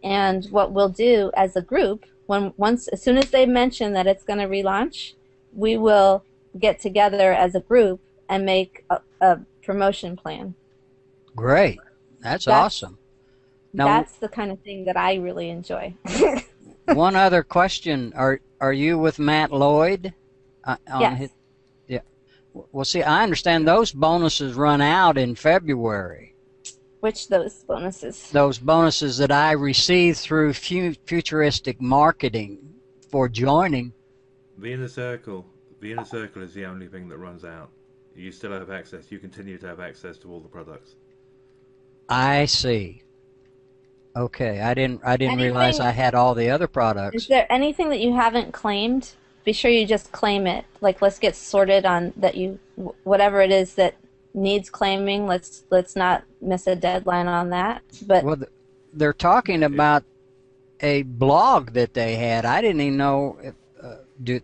And what we'll do as a group, as soon as they mention that it's going to relaunch, we will get together as a group and make a promotion plan. Great. That's awesome. Now, That's the kind of thing that I really enjoy. one other question: Are you with Matt Lloyd? Yes. Yeah. Well, see, I understand those bonuses run out in February. Which those bonuses? Those bonuses that I received through futuristic marketing for joining. The inner circle is the only thing that runs out. You still have access. You continue to have access to all the products. I see. Okay, I didn't realize I had all the other products. Is there anything that you haven't claimed? Be sure you just claim it. Like, let's get sorted on that. Whatever it is that needs claiming, let's not miss a deadline on that. But well, they're talking about a blog that they had. I didn't even know that you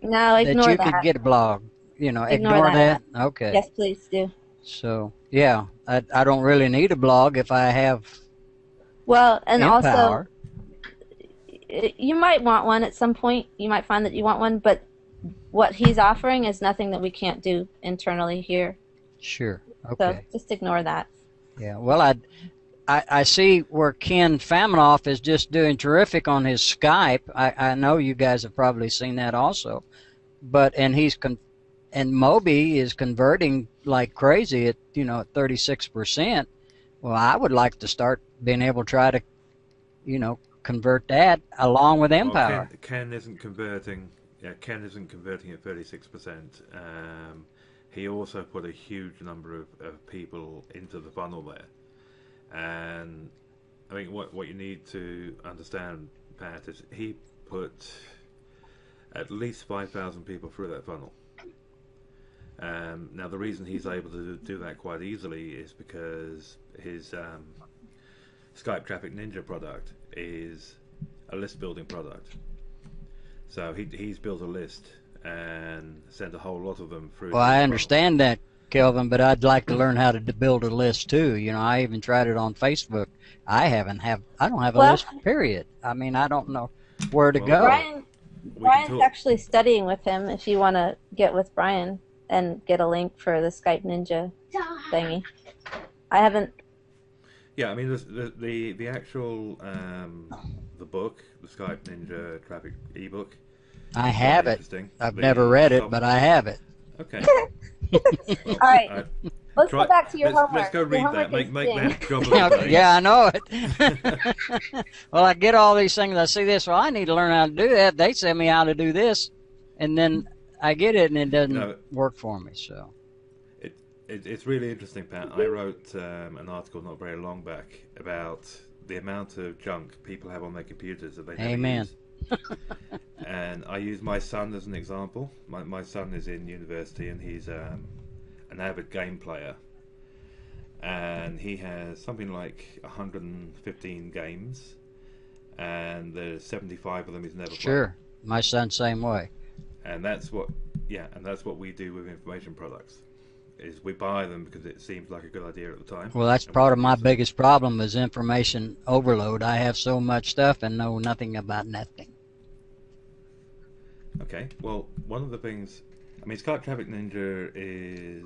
could get a blog. Ignore that. Okay. Yes, please do. So yeah, I don't really need a blog if I have. Well, and InPower. Also, you might want one at some point. You might find that you want one, but what he's offering is nothing that we can't do internally here. Sure. Okay. So just ignore that. Yeah. Well, I see where Ken Faminoff is just doing terrific on his Skype. I know you guys have probably seen that also, and Moby is converting like crazy at 36%. Well, I would like to start being able to try to, convert that along with MPower. Well, Ken isn't converting. Yeah, Ken isn't converting at 36%. He also put a huge number of people into the funnel there, and I think what you need to understand, Pat, is he put at least 5,000 people through that funnel. Now, the reason he's able to do that quite easily is because his Skype Traffic Ninja product is a list building product. So he's built a list and sent a whole lot of them through. Well, I understand that, Kelvin, but I'd like to learn how to build a list too. I even tried it on Facebook. I don't have a list, period. I mean, I don't know where to go. Brian's actually studying with him. If you want to get with Brian and get a link for the Skype Ninja thingy. I haven't. Yeah, I mean the actual the book, the Skype Ninja Traffic ebook. I have it. I've never read it, but I have it. Okay. All right. Let's go back to your homework. Let's go read that. Make that job of Okay, yeah, I know it. Well, I get all these things. I see this. Well, I need to learn how to do that. They send me how to do this, and then I get it, and it doesn't work for me. So It's really interesting, Pat. I wrote an article not very long back about the amount of junk people have on their computers that they never Amen. use. And I use my son as an example. My son is in university and he's an avid game player. And he has something like 115 games, and there's 75 of them he's never played. Sure, my son's same way. And that's what we do with information products. Is we buy them because it seems like a good idea at the time. Well, that's part of my biggest problem is information overload. I have so much stuff and know nothing about nothing. Okay, well, one of the things, I mean, Skype Traffic Ninja is,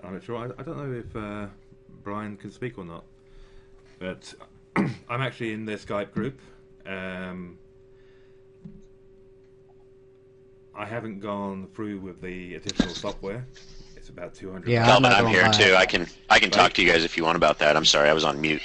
I'm not sure, I don't know if Brian can speak or not, but I'm actually in their Skype group. I haven't gone through with the additional software. It's about 200. Yeah, Kelvin, I'm here lie. too. I can talk to you guys if you want about that. I'm sorry, I was on mute.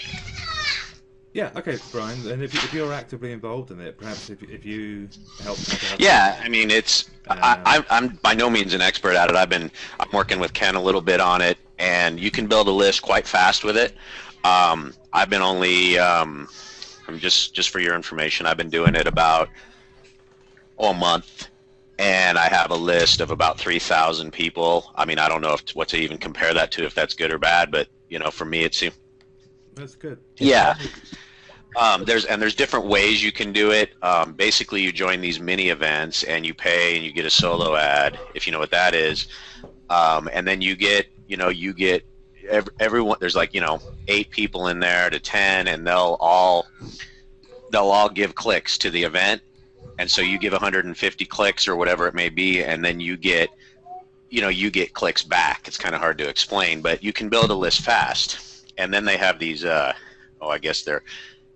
Yeah, okay, Brian. And if you're actively involved in it, perhaps if you help. Yeah, I mean, it's I'm by no means an expert at it. I'm working with Ken a little bit on it, and you can build a list quite fast with it. I've been only I'm just for your information, I've been doing it about a month. And I have a list of about 3,000 people. I mean, I don't know what to even compare that to, if that's good or bad, but for me, it seems that's good. Yeah. There's different ways you can do it. Basically, you join these mini events and you pay and you get a solo ad, if you know what that is. And then you get everyone. There's 8 people in there to 10, and they'll all give clicks to the event. And so you give 150 clicks or whatever it may be, and then you get clicks back. It's kind of hard to explain, but you can build a list fast. And then they have these, I guess they're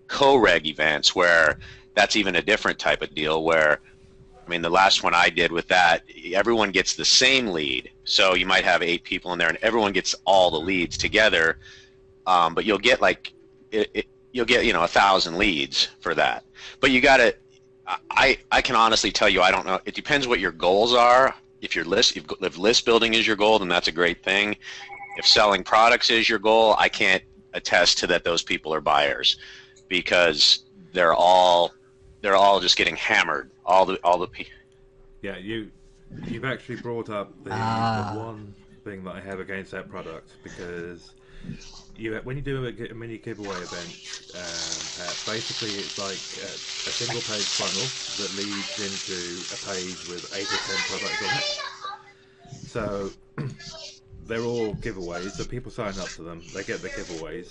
co-reg events, where that's even a different type of deal where, I mean, the last one I did with that, everyone gets the same lead. So you might have 8 people in there and everyone gets all the leads together, but you'll get 1,000 leads for that. But you got to, I can honestly tell you, I don't know. It depends what your goals are. If list building is your goal, then that's a great thing. If selling products is your goal, I can't attest to that those people are buyers, because they're all just getting hammered. All the people. Yeah, you've actually brought up the one thing that I have against that product, because when you do a mini giveaway event, basically it's like a single page funnel that leads into a page with 8 or 10 products on it. So they're all giveaways, so people sign up to them, they get the giveaways,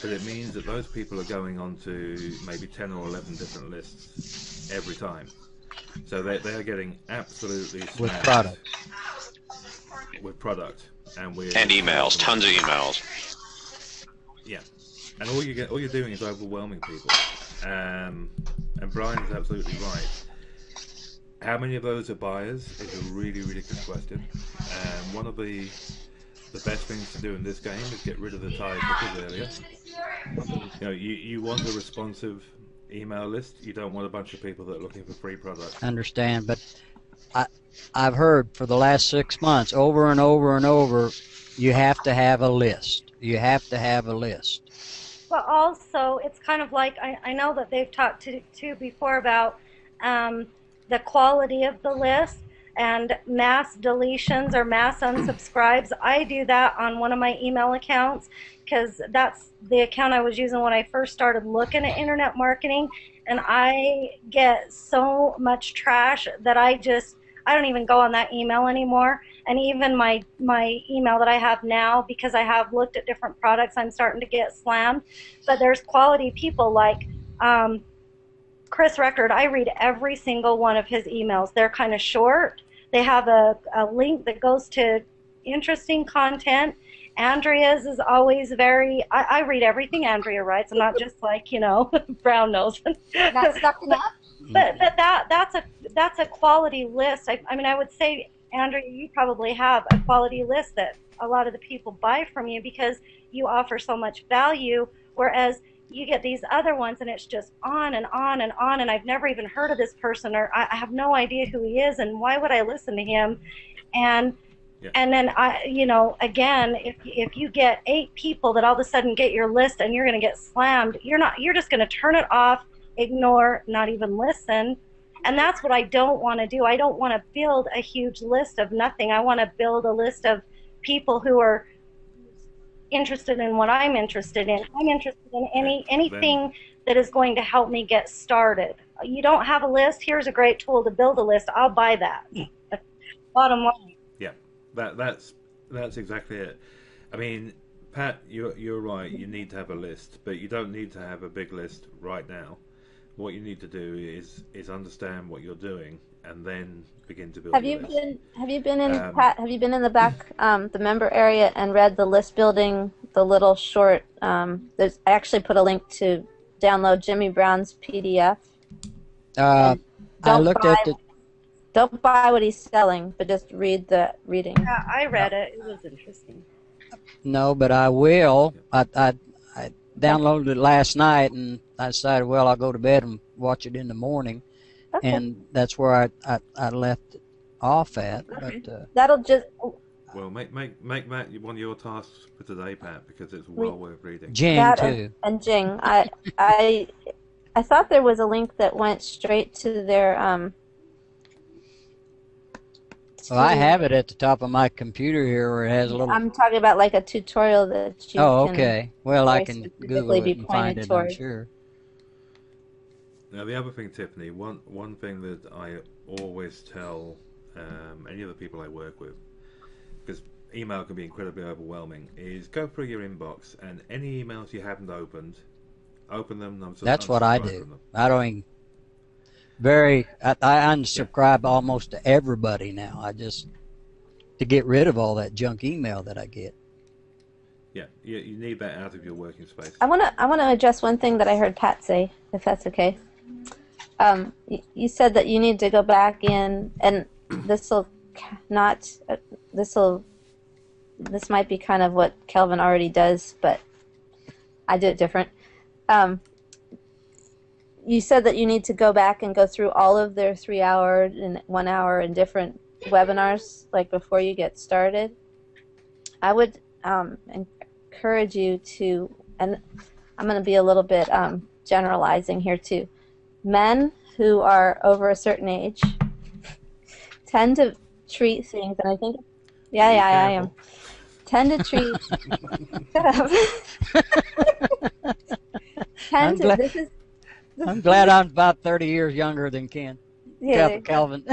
but it means that those people are going on to maybe 10 or 11 different lists every time. So they're getting absolutely with product and emails, tons of emails. Yeah, and all you're doing is overwhelming people. And Brian is absolutely right. How many of those are buyers is a really, really good question. One of the best things to do in this game is get rid of the tired clickers earlier. You want a responsive email list. You don't want a bunch of people that are looking for free products. I understand, but I've heard for the last 6 months over and over and over, you have to have a list. You have to have a list. Well, also, it's kind of like, I know that they've talked to before about the quality of the list and mass deletions or mass unsubscribes. I do that on one of my email accounts, because that's the account I was using when I first started looking at internet marketing, and I get so much trash that I don't even go on that email anymore. And even my email that I have now, because I have looked at different products, I'm starting to get slammed. But there's quality people like Chris Record. I read every single one of his emails. They're kind of short. They have a link that goes to interesting content. Andrea's is always very, I read everything Andrea writes. I'm not just like, brown nose. Not stuck enough. But that's a quality list. I mean, I would say, Andrea, you probably have a quality list that a lot of the people buy from you because you offer so much value, whereas you get these other ones and it's just on and on and on, and I've never even heard of this person, or I have no idea who he is, and why would I listen to him? And Yeah. And then again, if you get 8 people that all of a sudden get your list and you're going to get slammed, you're just going to turn it off, ignore, not even listen. And that's what I don't want to do. I don't want to build a huge list of nothing. I want to build a list of people who are interested in what I'm interested in. I'm interested in anything that is going to help me get started. You don't have a list? Here's a great tool to build a list. I'll buy that. Bottom line. Yeah, that's exactly it. I mean, Pat, you're right. You need to have a list, but you don't need to have a big list right now. What you need to do is understand what you're doing and then begin to build. Have you been in Pat? Have you been in the back, the member area, and read the list building, the little short? I actually put a link to download Jimmy Brown's PDF. I looked at the. Don't buy what he's selling, but just read the reading. Yeah, I read it. It was interesting. No, but I will. I downloaded it last night, and I decided, well, I'll go to bed and watch it in the morning, and that's where I left it off at. Okay. But that'll just. Well, make that one of your tasks for today, Pat, because it's well worth reading. Jing too. And Jing, I thought there was a link that went straight to their Well, I have it at the top of my computer here, where it has a little. I'm talking about like a tutorial that you. Oh, can okay. Well, I can Google it and find it. I'm sure. Now, the other thing, Tiffany, one thing that I always tell any of the people I work with, because email can be incredibly overwhelming, is go through your inbox and any emails you haven't opened, open them. That's what I do. I don't even. I unsubscribe almost to everybody now. I just to get rid of all that junk email that I get. Yeah, you need that out of your working space. I wanna address one thing that I heard Pat say, if that's okay. You said that you need to go back in, and this might be kind of what Kelvin already does, but I do it different. You said that you need to go back and go through all of their 3-hour and 1 hour and different webinars, like before you get started. I would encourage you to, and I'm going to be a little bit generalizing here too. Men who are over a certain age tend to treat things, and I think, I am. Tend to treat. Shut up. I'm glad I'm about 30 years younger than Ken. Yeah, Kelvin.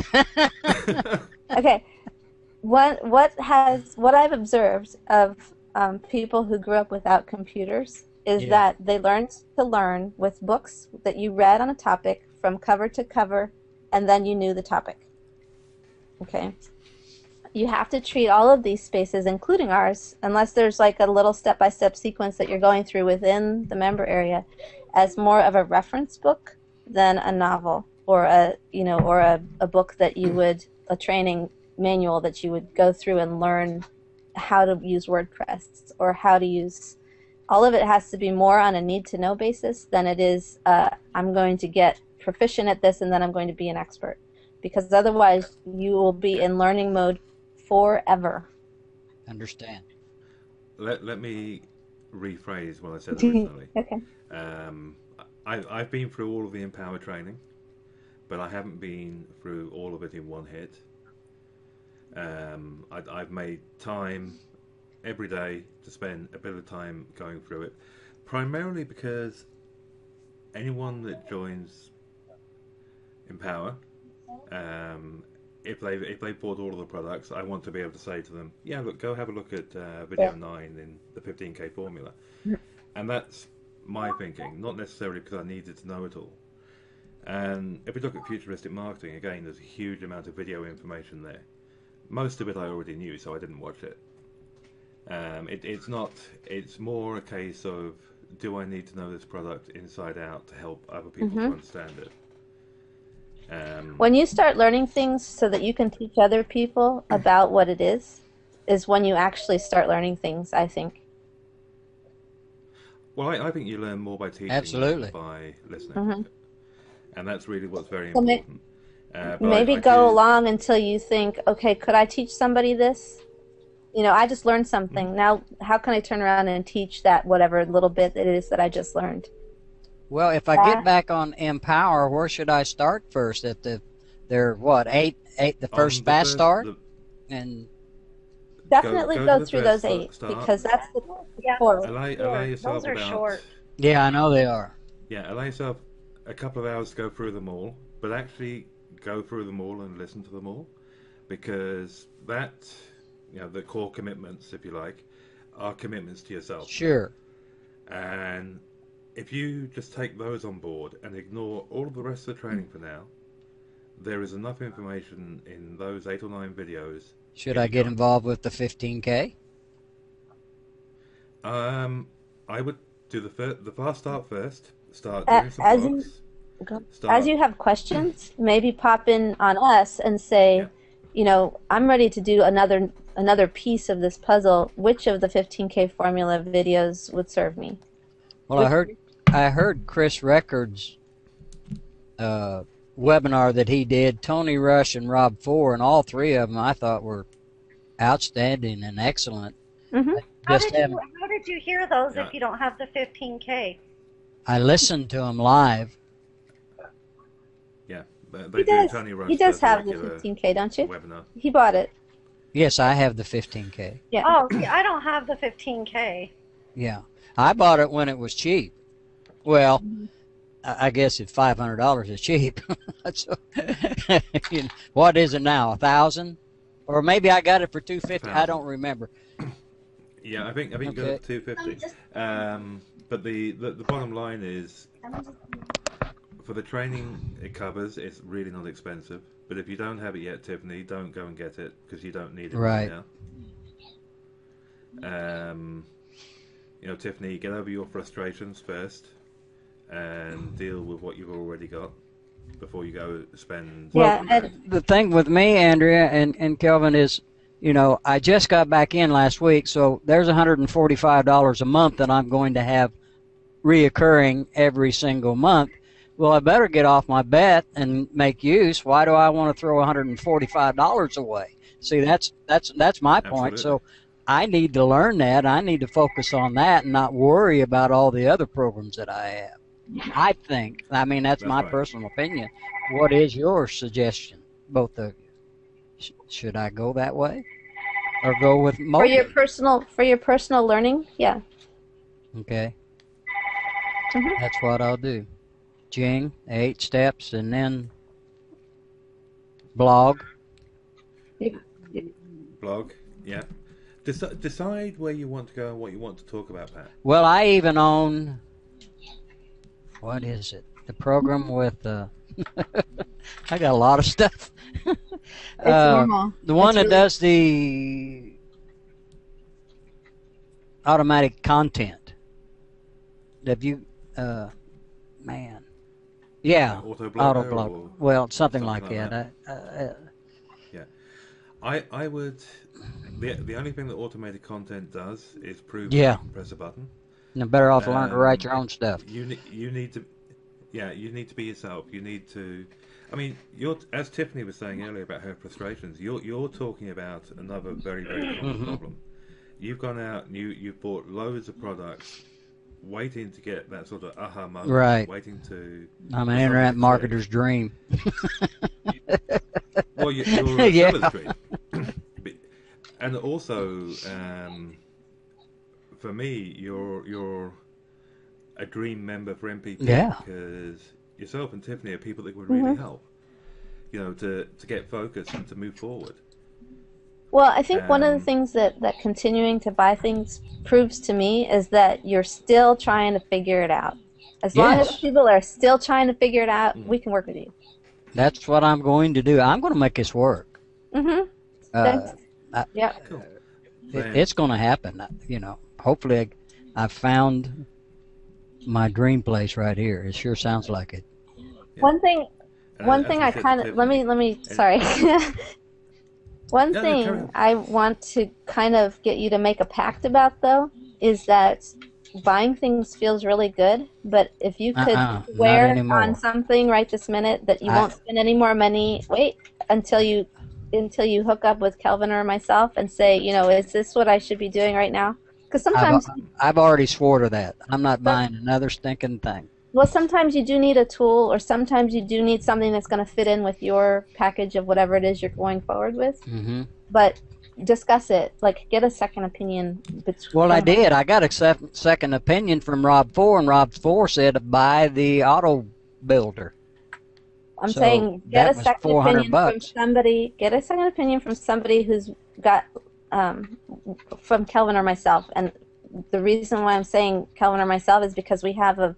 Okay. What I've observed of people who grew up without computers is that they learned to learn with books that you read on a topic from cover to cover, and then you knew the topic. Okay. You have to treat all of these spaces, including ours, unless there's like a little step-by-step sequence that you're going through within the member area, as more of a reference book than a novel or a book that you would, a training manual that you would go through and learn how to use WordPress or how to use. All of it has to be more on a need-to-know basis than it is I'm going to get proficient at this and then I'm going to be an expert, because otherwise you will be in learning mode forever. Understand. Let me rephrase what I said originally. Okay. I've been through all of the Empower training, but I haven't been through all of it in one hit. I've made time every day to spend a bit of time going through it, primarily because anyone that joins Empower, if they bought all of the products, I want to be able to say to them, yeah, look, go have a look at video 9 in the 15K formula. And that's my thinking, not necessarily because I needed to know it all. And if we look at futuristic marketing, again, there's a huge amount of video information there. Most of it I already knew, so I didn't watch it. It's more a case of, do I need to know this product inside out to help other people to understand it? When you start learning things so that you can teach other people about what it is when you actually start learning things, I think. Well, I think you learn more by teaching than by listening. And that's really what's very important. Maybe go along until you think, okay, could I teach somebody this? I just learned something. Now, how can I turn around and teach that whatever little bit it is that I just learned? Well, if I get back on Empower, where should I start first? At they're what, eight, the first fast start? And definitely go through those 8 because that's the core. Allow yourself Those are about, short. Yeah, I know they are. Yeah, allow yourself a couple of hours to go through them all, but actually go through them all and listen to them all, because that, the core commitments, if you like, are commitments to yourself. Sure. And if you just take those on board and ignore all of the rest of the training for now, there is enough information in those 8 or 9 videos. Should I get involved with the 15K? I would do the fast start first. Start doing some blocks. As you have questions, maybe pop in on us and say, I'm ready to do another piece of this puzzle. Which of the 15K formula videos would serve me? Well, I heard Chris Records' webinar that he did, Tony Rush and Rob Four, and all 3 of them I thought were outstanding and excellent. Mm-hmm. How did you hear those if you don't have the 15K? I listened to them live. Yeah, Tony Rush. He does have the 15K, don't you? Webinar. He bought it. Yes, I have the 15K. Yeah. Oh, see, I don't have the 15K. Yeah, I bought it when it was cheap. Well, I guess if $500 is cheap. So, what is it now? 1,000? Or maybe I got it for $250. I don't remember. Yeah, I think you got it for $250. But the bottom line is, for the training it covers, it's really not expensive. But if you don't have it yet, Tiffany, don't go and get it because you don't need it right now. Tiffany, get over your frustrations first and deal with what you've already got before you go spend. Well, the thing with me, Andrea and Kelvin, is, I just got back in last week, so there's $145 a month that I'm going to have reoccurring every single month. Well, I better get off my bet and make use. Why do I want to throw $145 away? See, that's my point. Absolutely. So I need to learn that. I need to focus on that and not worry about all the other programs that I have. I think. I mean, that's my personal opinion. What is your suggestion, both of you? Should I go that way, or go with mobile? For your personal learning? Yeah. Okay. Mm-hmm. That's what I'll do. Jing, 8 steps, and then blog. Blog, yeah. Decide where you want to go and what you want to talk about, Pat. Well, I even own, what is it? The program with, I got a lot of stuff. It's normal. The one that does the automatic content. Have you, man. Yeah, Autoblog. Well, something like that. Yeah, I would. The only thing that automated content does is prove that you can press a button. You're better off learn to write your own stuff. You need to, you need to be yourself. You need to. I mean, as Tiffany was saying earlier about her frustrations. You're talking about another very common problem. You've gone out and you've bought loads of products, waiting to get that sort of aha moment. Right. Waiting to. I'm an internet marketer's dream. Well, you're a seller's dream. And also, for me, you're a dream member for MPP because yourself and Tiffany are people that would really help. To get focused and to move forward. Well, I think one of the things that continuing to buy things proves to me is that you're still trying to figure it out. As long as people are still trying to figure it out, we can work with you. That's what I'm going to do. I'm going to make this work. Mm-hmm. Yeah. Cool. It's going to happen. Hopefully I've found my dream place right here. It sure sounds like it. Yeah. One thing I kind of let me sorry. One thing I want to kind of get you to make a pact about, though, is that buying things feels really good, but if you could swear on something right this minute that you won't spend any more money, wait until you until you hook up with Kelvin or myself and say, is this what I should be doing right now? Because sometimes I've already swore to that. I'm not buying another stinking thing. Well, sometimes you do need a tool, or sometimes you do need something that's going to fit in with your package of whatever it is you're going forward with. Mm-hmm. But discuss it. Like, get a second opinion. Well, I did. I got a second opinion from Rob 4, and Rob 4 said buy the auto builder. I'm saying get a second opinion from somebody. Get a second opinion from somebody who's got from Kelvin or myself. And the reason why I'm saying Kelvin or myself is because we have a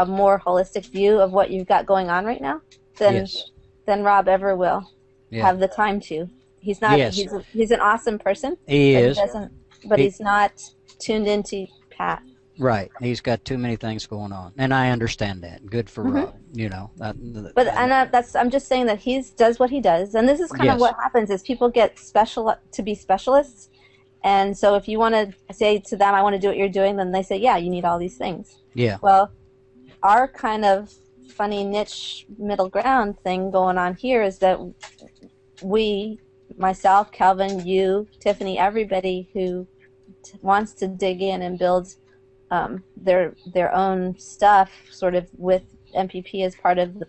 more holistic view of what you've got going on right now than Rob ever will have the time to. He's not. Yes. He's an awesome person. He is. But he's not tuned into Pat. Right. He's got too many things going on, and I understand that. Good for Rob. I'm just saying that he does what he does, and this is kind of what happens: is people get to be specialists, and so if you want to say to them, "I want to do what you're doing," then they say, "Yeah, you need all these things." Yeah. Well, our kind of funny niche middle ground thing going on here is that we, myself, Kelvin, you, Tiffany, everybody who wants to dig in and build their own stuff, sort of with MPP as part of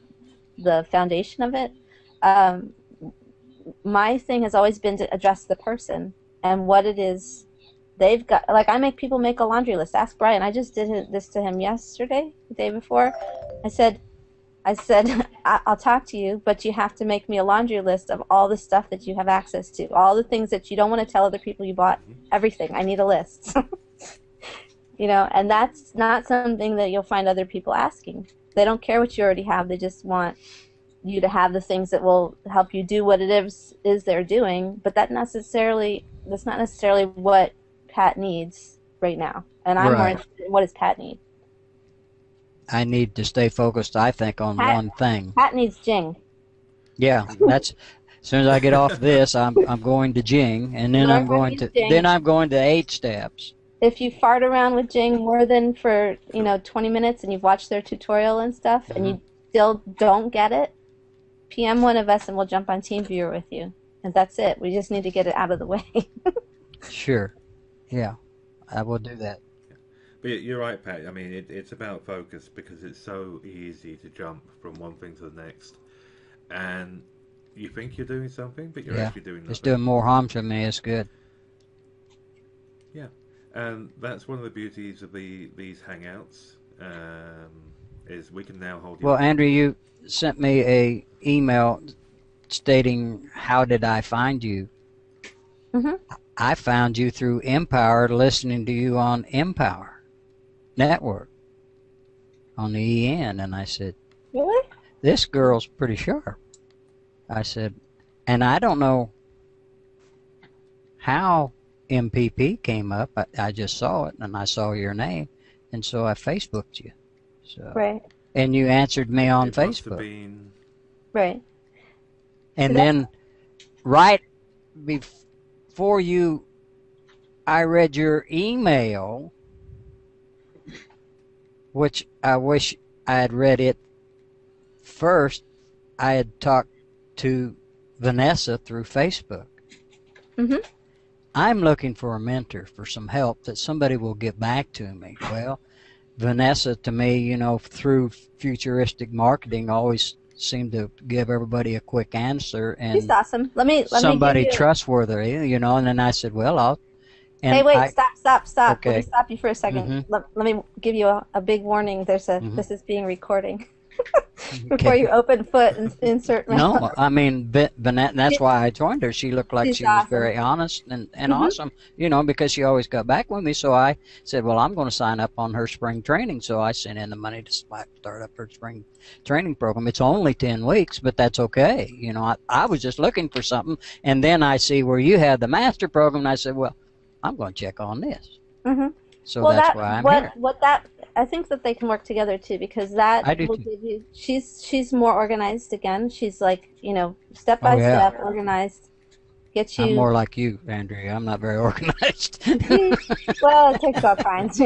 the foundation of it. My thing has always been to address the person and what it is they've got. Like, I make people make a laundry list. Ask Brian. I just did this to him yesterday, the day before. I said, I'll talk to you, but you have to make me a laundry list of all the stuff that you have access to, all the things that you don't want to tell other people you bought, everything. I need a list. And that's not something that you'll find other people asking. They don't care what you already have. They just want you to have the things that will help you do what it is they're doing, but that's not necessarily what Pat needs right now. And I'm more interested in what does Pat need. I need to stay focused, I think, on one thing. Pat needs Jing. Yeah, that's as soon as I get off this, I'm going to Jing, and then I'm going to 8 steps. If you fart around with Jing more than for 20 minutes and you've watched their tutorial and stuff, and you still don't get it, PM one of us and we'll jump on TeamViewer with you, and that's it. We just need to get it out of the way. Sure. Yeah, I will do that. But you're right, Pat. I mean, it's about focus, because it's so easy to jump from one thing to the next, and you think you're doing something, but you're actually doing nothing. It's doing more harm to me. It's good. Yeah, and that's one of the beauties of these hangouts, is we can now hold. Well, Andrew, you sent me a email stating, "How did I find you?" Mm-hmm. I found you through Empower, listening to you on Empower Network on the EN, and I said, "Really? This girl's pretty sharp." I said, and I don't know how MPP came up. I just saw it, and I saw your name, and so I Facebooked you. So, right. And you answered me on It must Facebook. have been... Right. And then, right before I read your email, which I wish I had read it first. I had talked to Vanessa through Facebook. Mm-hmm. I'm looking for a mentor, for some help, that somebody will get back to me. Well, Vanessa, to me, through futuristic marketing, always seemed to give everybody a quick answer. And she's awesome. Let me somebody give you... trustworthy, and then I said, well, I'll... And hey, wait, stop. Okay. Let me stop you for a second. Mm-hmm. Let me give you a big warning. This is being recording. Before Okay. you open foot and insert mouth. No, I mean, that's why I joined her. She looked like She's she was awesome. very honest and awesome, because she always got back with me. So I said, well, I'm going to sign up on her spring training. So I sent in the money to start up her spring training program. It's only 10 weeks, but that's okay. I was just looking for something. And then I see where you had the master program, and I said, well, I'm going to check on this. Mm-hmm. So that's why I'm here. I think that they can work together too, because that will give you. She's more organized again. She's like step by step organized. Get you. I'm more like you, Andrea. I'm not very organized. Well, it takes all kinds.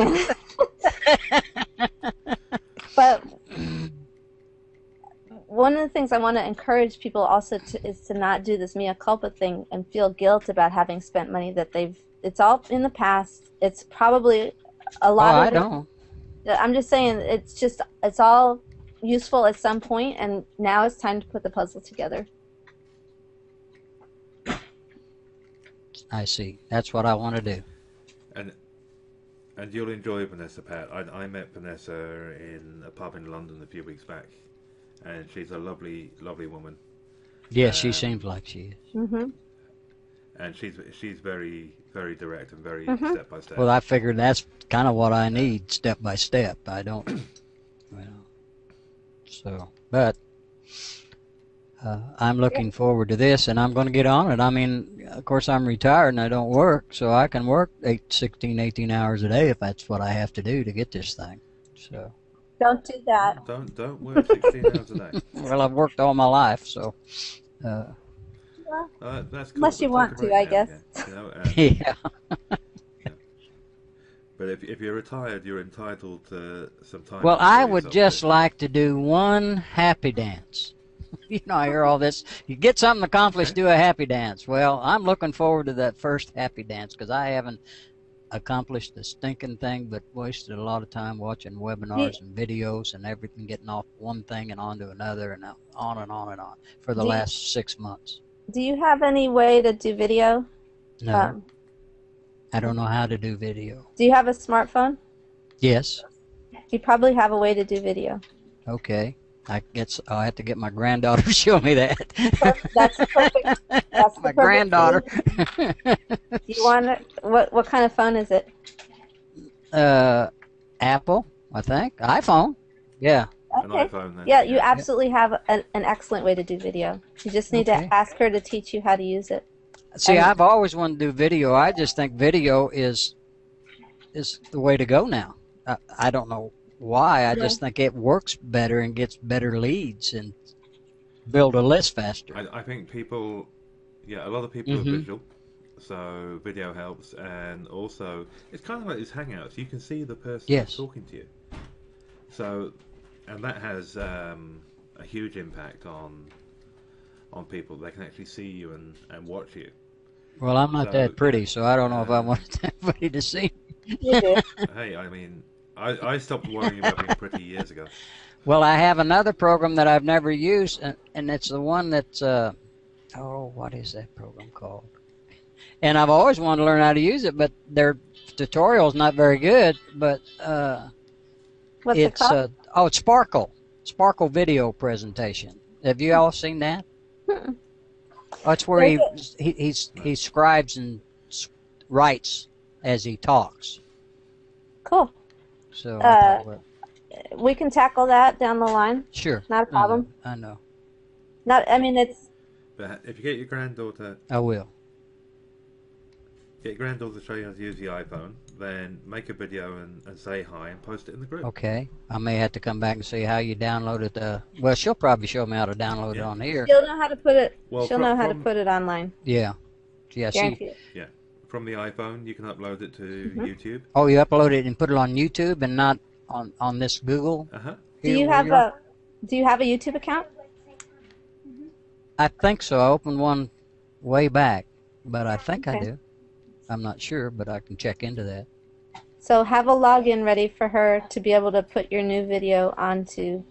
But one of the things I want to encourage people also is to not do this mea culpa thing and feel guilt about having spent money that it's all in the past. It's probably a lot of I don't. I'm just saying it's all useful at some point, and now it's time to put the puzzle together. I see. That's what I want to do. And you'll enjoy Vanessa, Pat. I met Vanessa in a pub in London a few weeks back, and she's a lovely, lovely woman. Yeah, she seems like she is. Mm-hmm. And she's very, very direct and very step by step. Well, I figured that's kind of what I need, step by step. I don't, so, but I'm looking forward to this, and I'm going to get on it. I mean, of course, I'm retired and I don't work, so I can work 16, 18 hours a day if that's what I have to do to get this thing. So. Don't do that. Don't work 16 hours a day. Well, I've worked all my life, so. That's cool. Unless you want to, I guess. Yeah. But if you're retired, you're entitled to some time. Well, I would just like to do one happy dance. You know, I hear all this. You get something accomplished, do a happy dance. Well, I'm looking forward to that first happy dance because I haven't accomplished a stinking thing but wasted a lot of time watching webinars and videos and everything, getting off one thing and onto another and on and on and on for the last 6 months. Do you have any way to do video? No. I don't know how to do video. Do you have a smartphone? Yes. You probably have a way to do video. Okay. I guess I'll have to get my granddaughter to show me that. That's perfect. That's my granddaughter. Do you want it? What kind of phone is it? Apple, I think. iPhone. Yeah. Okay. An iPhone, then. Yeah, you absolutely have an excellent way to do video. You just need to ask her to teach you how to use it. See, I've always wanted to do video. I just think video is the way to go now. I don't know why. I just think it works better and gets better leads and build a list faster. I think people, a lot of people are visual, so video helps, and also it's kind of like these Hangouts. You can see the person who's talking to you. So, and that has a huge impact on people. They can actually see you and watch you. Well, I'm not that pretty, so I don't know if I want everybody to see me. Hey, I mean, I stopped worrying about being pretty years ago. Well, I have another program that I've never used, and it's the one that's, what is that program called? And I've always wanted to learn how to use it, but their tutorial's not very good, but what's it called? It's Sparkle Video Presentation. Have you all seen that? That's where he scribes and writes as he talks. Cool. So we can tackle that down the line. Sure. Not a problem. I know. It's. But if you get your granddaughter, I will. Get your granddaughter to show you how to use the iPhone, then make a video and say hi and post it in the group. Okay. I may have to come back and see how you download it. Well, she'll probably show me how to download it on here. She'll know how to put it. She'll know how to put it online. Yeah. Yeah. From the iPhone, you can upload it to YouTube. Oh, you upload it and put it on YouTube and not on this Google? Uh-huh. Do you have a YouTube account? I think so. I opened one way back, but I think I do. I'm not sure, but I can check into that. So have a login ready for her to be able to put your new video onto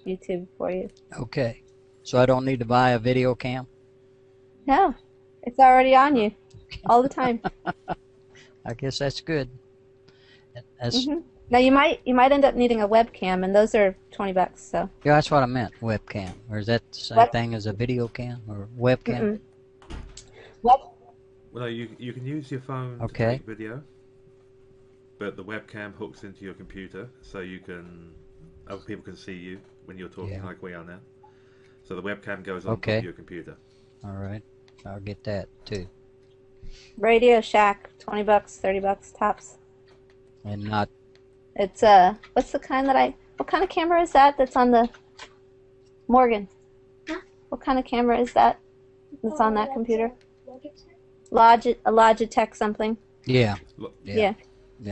YouTube for you. Okay. So I don't need to buy a video cam? No. It's already on you. All the time. I guess that's good. Now you might end up needing a webcam, and those are $20. So yeah, that's what I meant. Webcam, or is that the same thing as a video cam or webcam? Well, no, you can use your phone to take video, but the webcam hooks into your computer, so other people can see you when you're talking like we are now. So the webcam goes on your computer. All right, I'll get that too. Radio Shack, $20, $30 tops. And not. It's what's the kind what kind of camera is that? That's on the Morgan. Huh? What kind of camera is that? That's on that computer. Logitech something. Yeah. Yeah,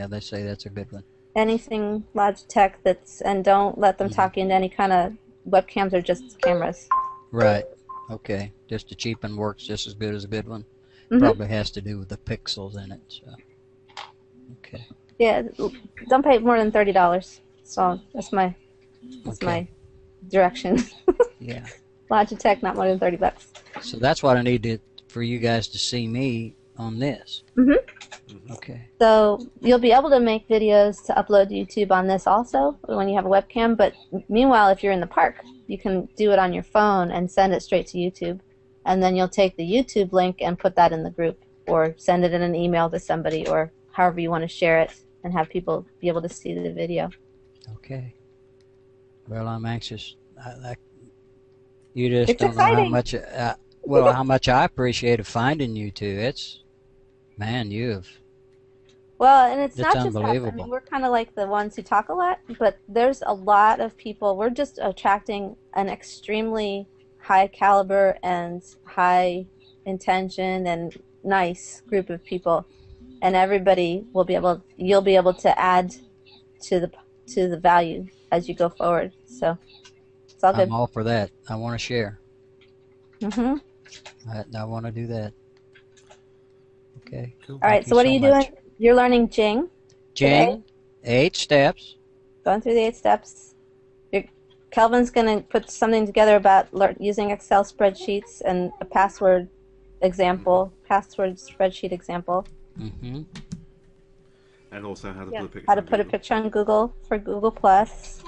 they say that's a good one. Anything Logitech and don't let them talk you into any kind of webcams are just cameras. Right. Okay. Just a cheap one works just as good as a good one. Mhm. Probably has to do with the pixels in it. So. Okay. Yeah, don't pay more than $30. So that's my direction. Yeah. Logitech, not more than $30. So that's what I need for you guys to see me on this. Mhm. Okay. So you'll be able to make videos to upload to YouTube on this also when you have a webcam. But meanwhile, if you're in the park, you can do it on your phone and send it straight to YouTube. And then you'll take the YouTube link and put that in the group, or send it in an email to somebody, or however you want to share it and have people be able to see the video. Okay. Well, I'm anxious. You just It's don't know how exciting. much. How much I appreciated finding you two. Man, Well, and it's It's not just us. I unbelievable. mean, we're kind of like the ones who talk a lot, but there's a lot of people. We're just attracting an extremely high caliber and high intention and nice group of people, and everybody will be able. You'll be able to add to the value as you go forward. So it's all good. I'm all for that. I want to share. Mhm. I want to do that. Okay. Cool. All right. Thank So what are so you much. doing? You're learning Jing. Jing, 8 steps. Going through the 8 steps. Kelvin's going to put something together about using Excel spreadsheets and a password spreadsheet example. Mm-hmm. And also how to Yeah. put a picture. How to on put a Google. picture on Google for Google Plus.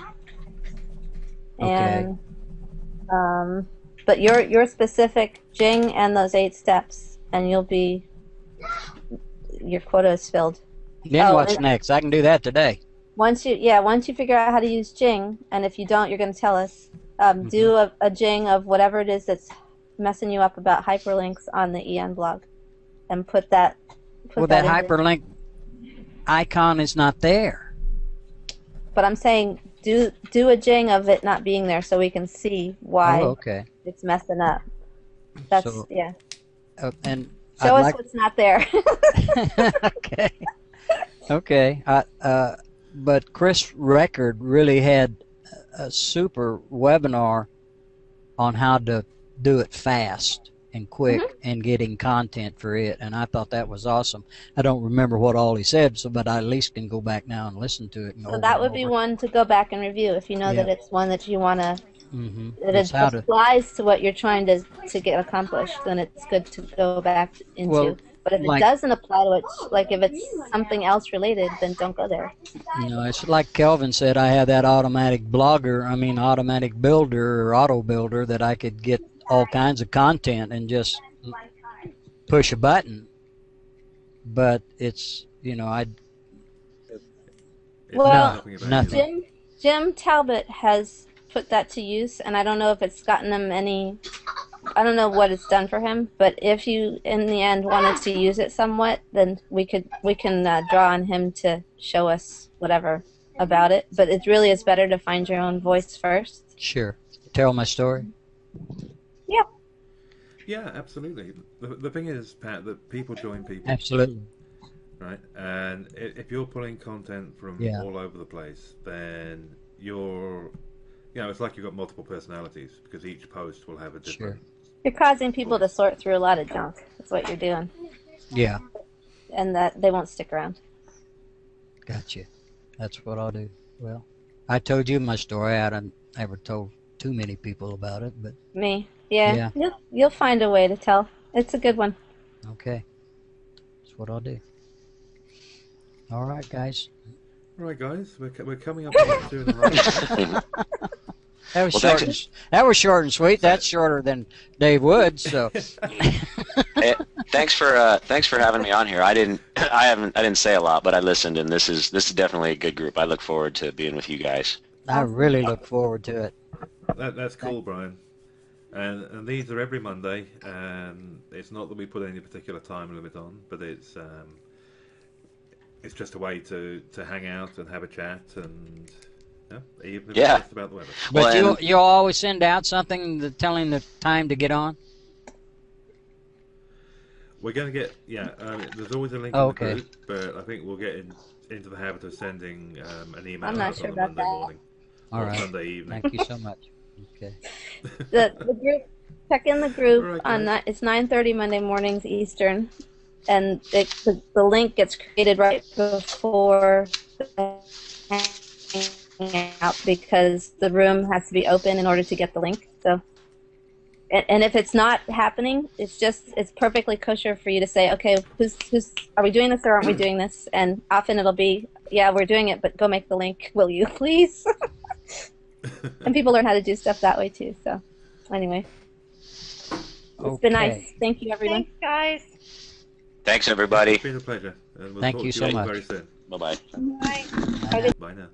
And but your specific Jing and those 8 steps, and your quota is filled. Then what's next? I can do that today. Once you figure out how to use Jing, and if you don't, you're going to tell us. Do a Jing of whatever it is that's messing you up about hyperlinks on the EN blog, and put that. That hyperlink icon is not there. But I'm saying do a Jing of it not being there, so we can see why it's messing up. That's yeah. And show us what's not there. Okay. Okay. But Chris Record really had a super webinar on how to do it fast and quick and getting content for it, and I thought that was awesome. I don't remember what all he said, but I at least can go back now and listen to it. So that would be one to go back and review if you know that it's one that you want to. That it applies to what you're trying to get accomplished, then it's good to go back into. Well, but if it doesn't apply to it, like if it's something else related, then don't go there. It's like Kelvin said, I have that automatic builder or auto builder that I could get all kinds of content and just push a button. But it's, nothing. Jim Talbot has put that to use, and I don't know if it's gotten him I don't know what it's done for him, but if you in the end wanted to use it somewhat, then we can draw on him to show us whatever about it. But it really is better to find your own voice first. Sure. Tell my story. Yeah. Yeah, absolutely. The thing is, Pat, that people join people. Absolutely. Right? And if you're pulling content from all over the place, then it's like you've got multiple personalities, because each post will have a different... You're causing people to sort through a lot of junk. That's what you're doing. Yeah. And that they won't stick around. Gotcha. That's what I'll do. Well, I told you my story. I haven't ever told too many people about it, but... Me? Yeah. You'll find a way to tell. It's a good one. Okay. That's what I'll do. All right, guys. All right, guys. We're coming up on 2.5. That was short and sweet. That's shorter than Dave Woods. So, hey, thanks for having me on here. I didn't say a lot, but I listened, and this is definitely a good group. I look forward to being with you guys. I really look forward to it. That's cool, Brian. And these are every Monday, and it's not that we put any particular time limit on, but it's just a way to hang out and have a chat and. Even if it's just about the weather. But you'll always send out something telling the time to get on? We're going to get, there's always a link in the group, but I think we'll get into the habit of sending an email I'm not sure on about Monday morning All or right. Sunday evening. Thank you so much. Okay. The group, check in the group All right, on guys. it's 9:30 Monday mornings Eastern, and the link gets created right before the hangout because the room has to be open in order to get the link. So, and if it's not happening, it's perfectly kosher for you to say, okay, who's are we doing this or aren't we doing this? And often it'll be, yeah, we're doing it, but go make the link, will you, please? And people learn how to do stuff that way too. So, anyway, it's been nice. Okay. Thank you, everyone. Thanks, guys. Thanks, everybody. It's been a pleasure. And we'll Thank talk you to so all much. very soon. Bye bye. Bye. Bye now. Bye now.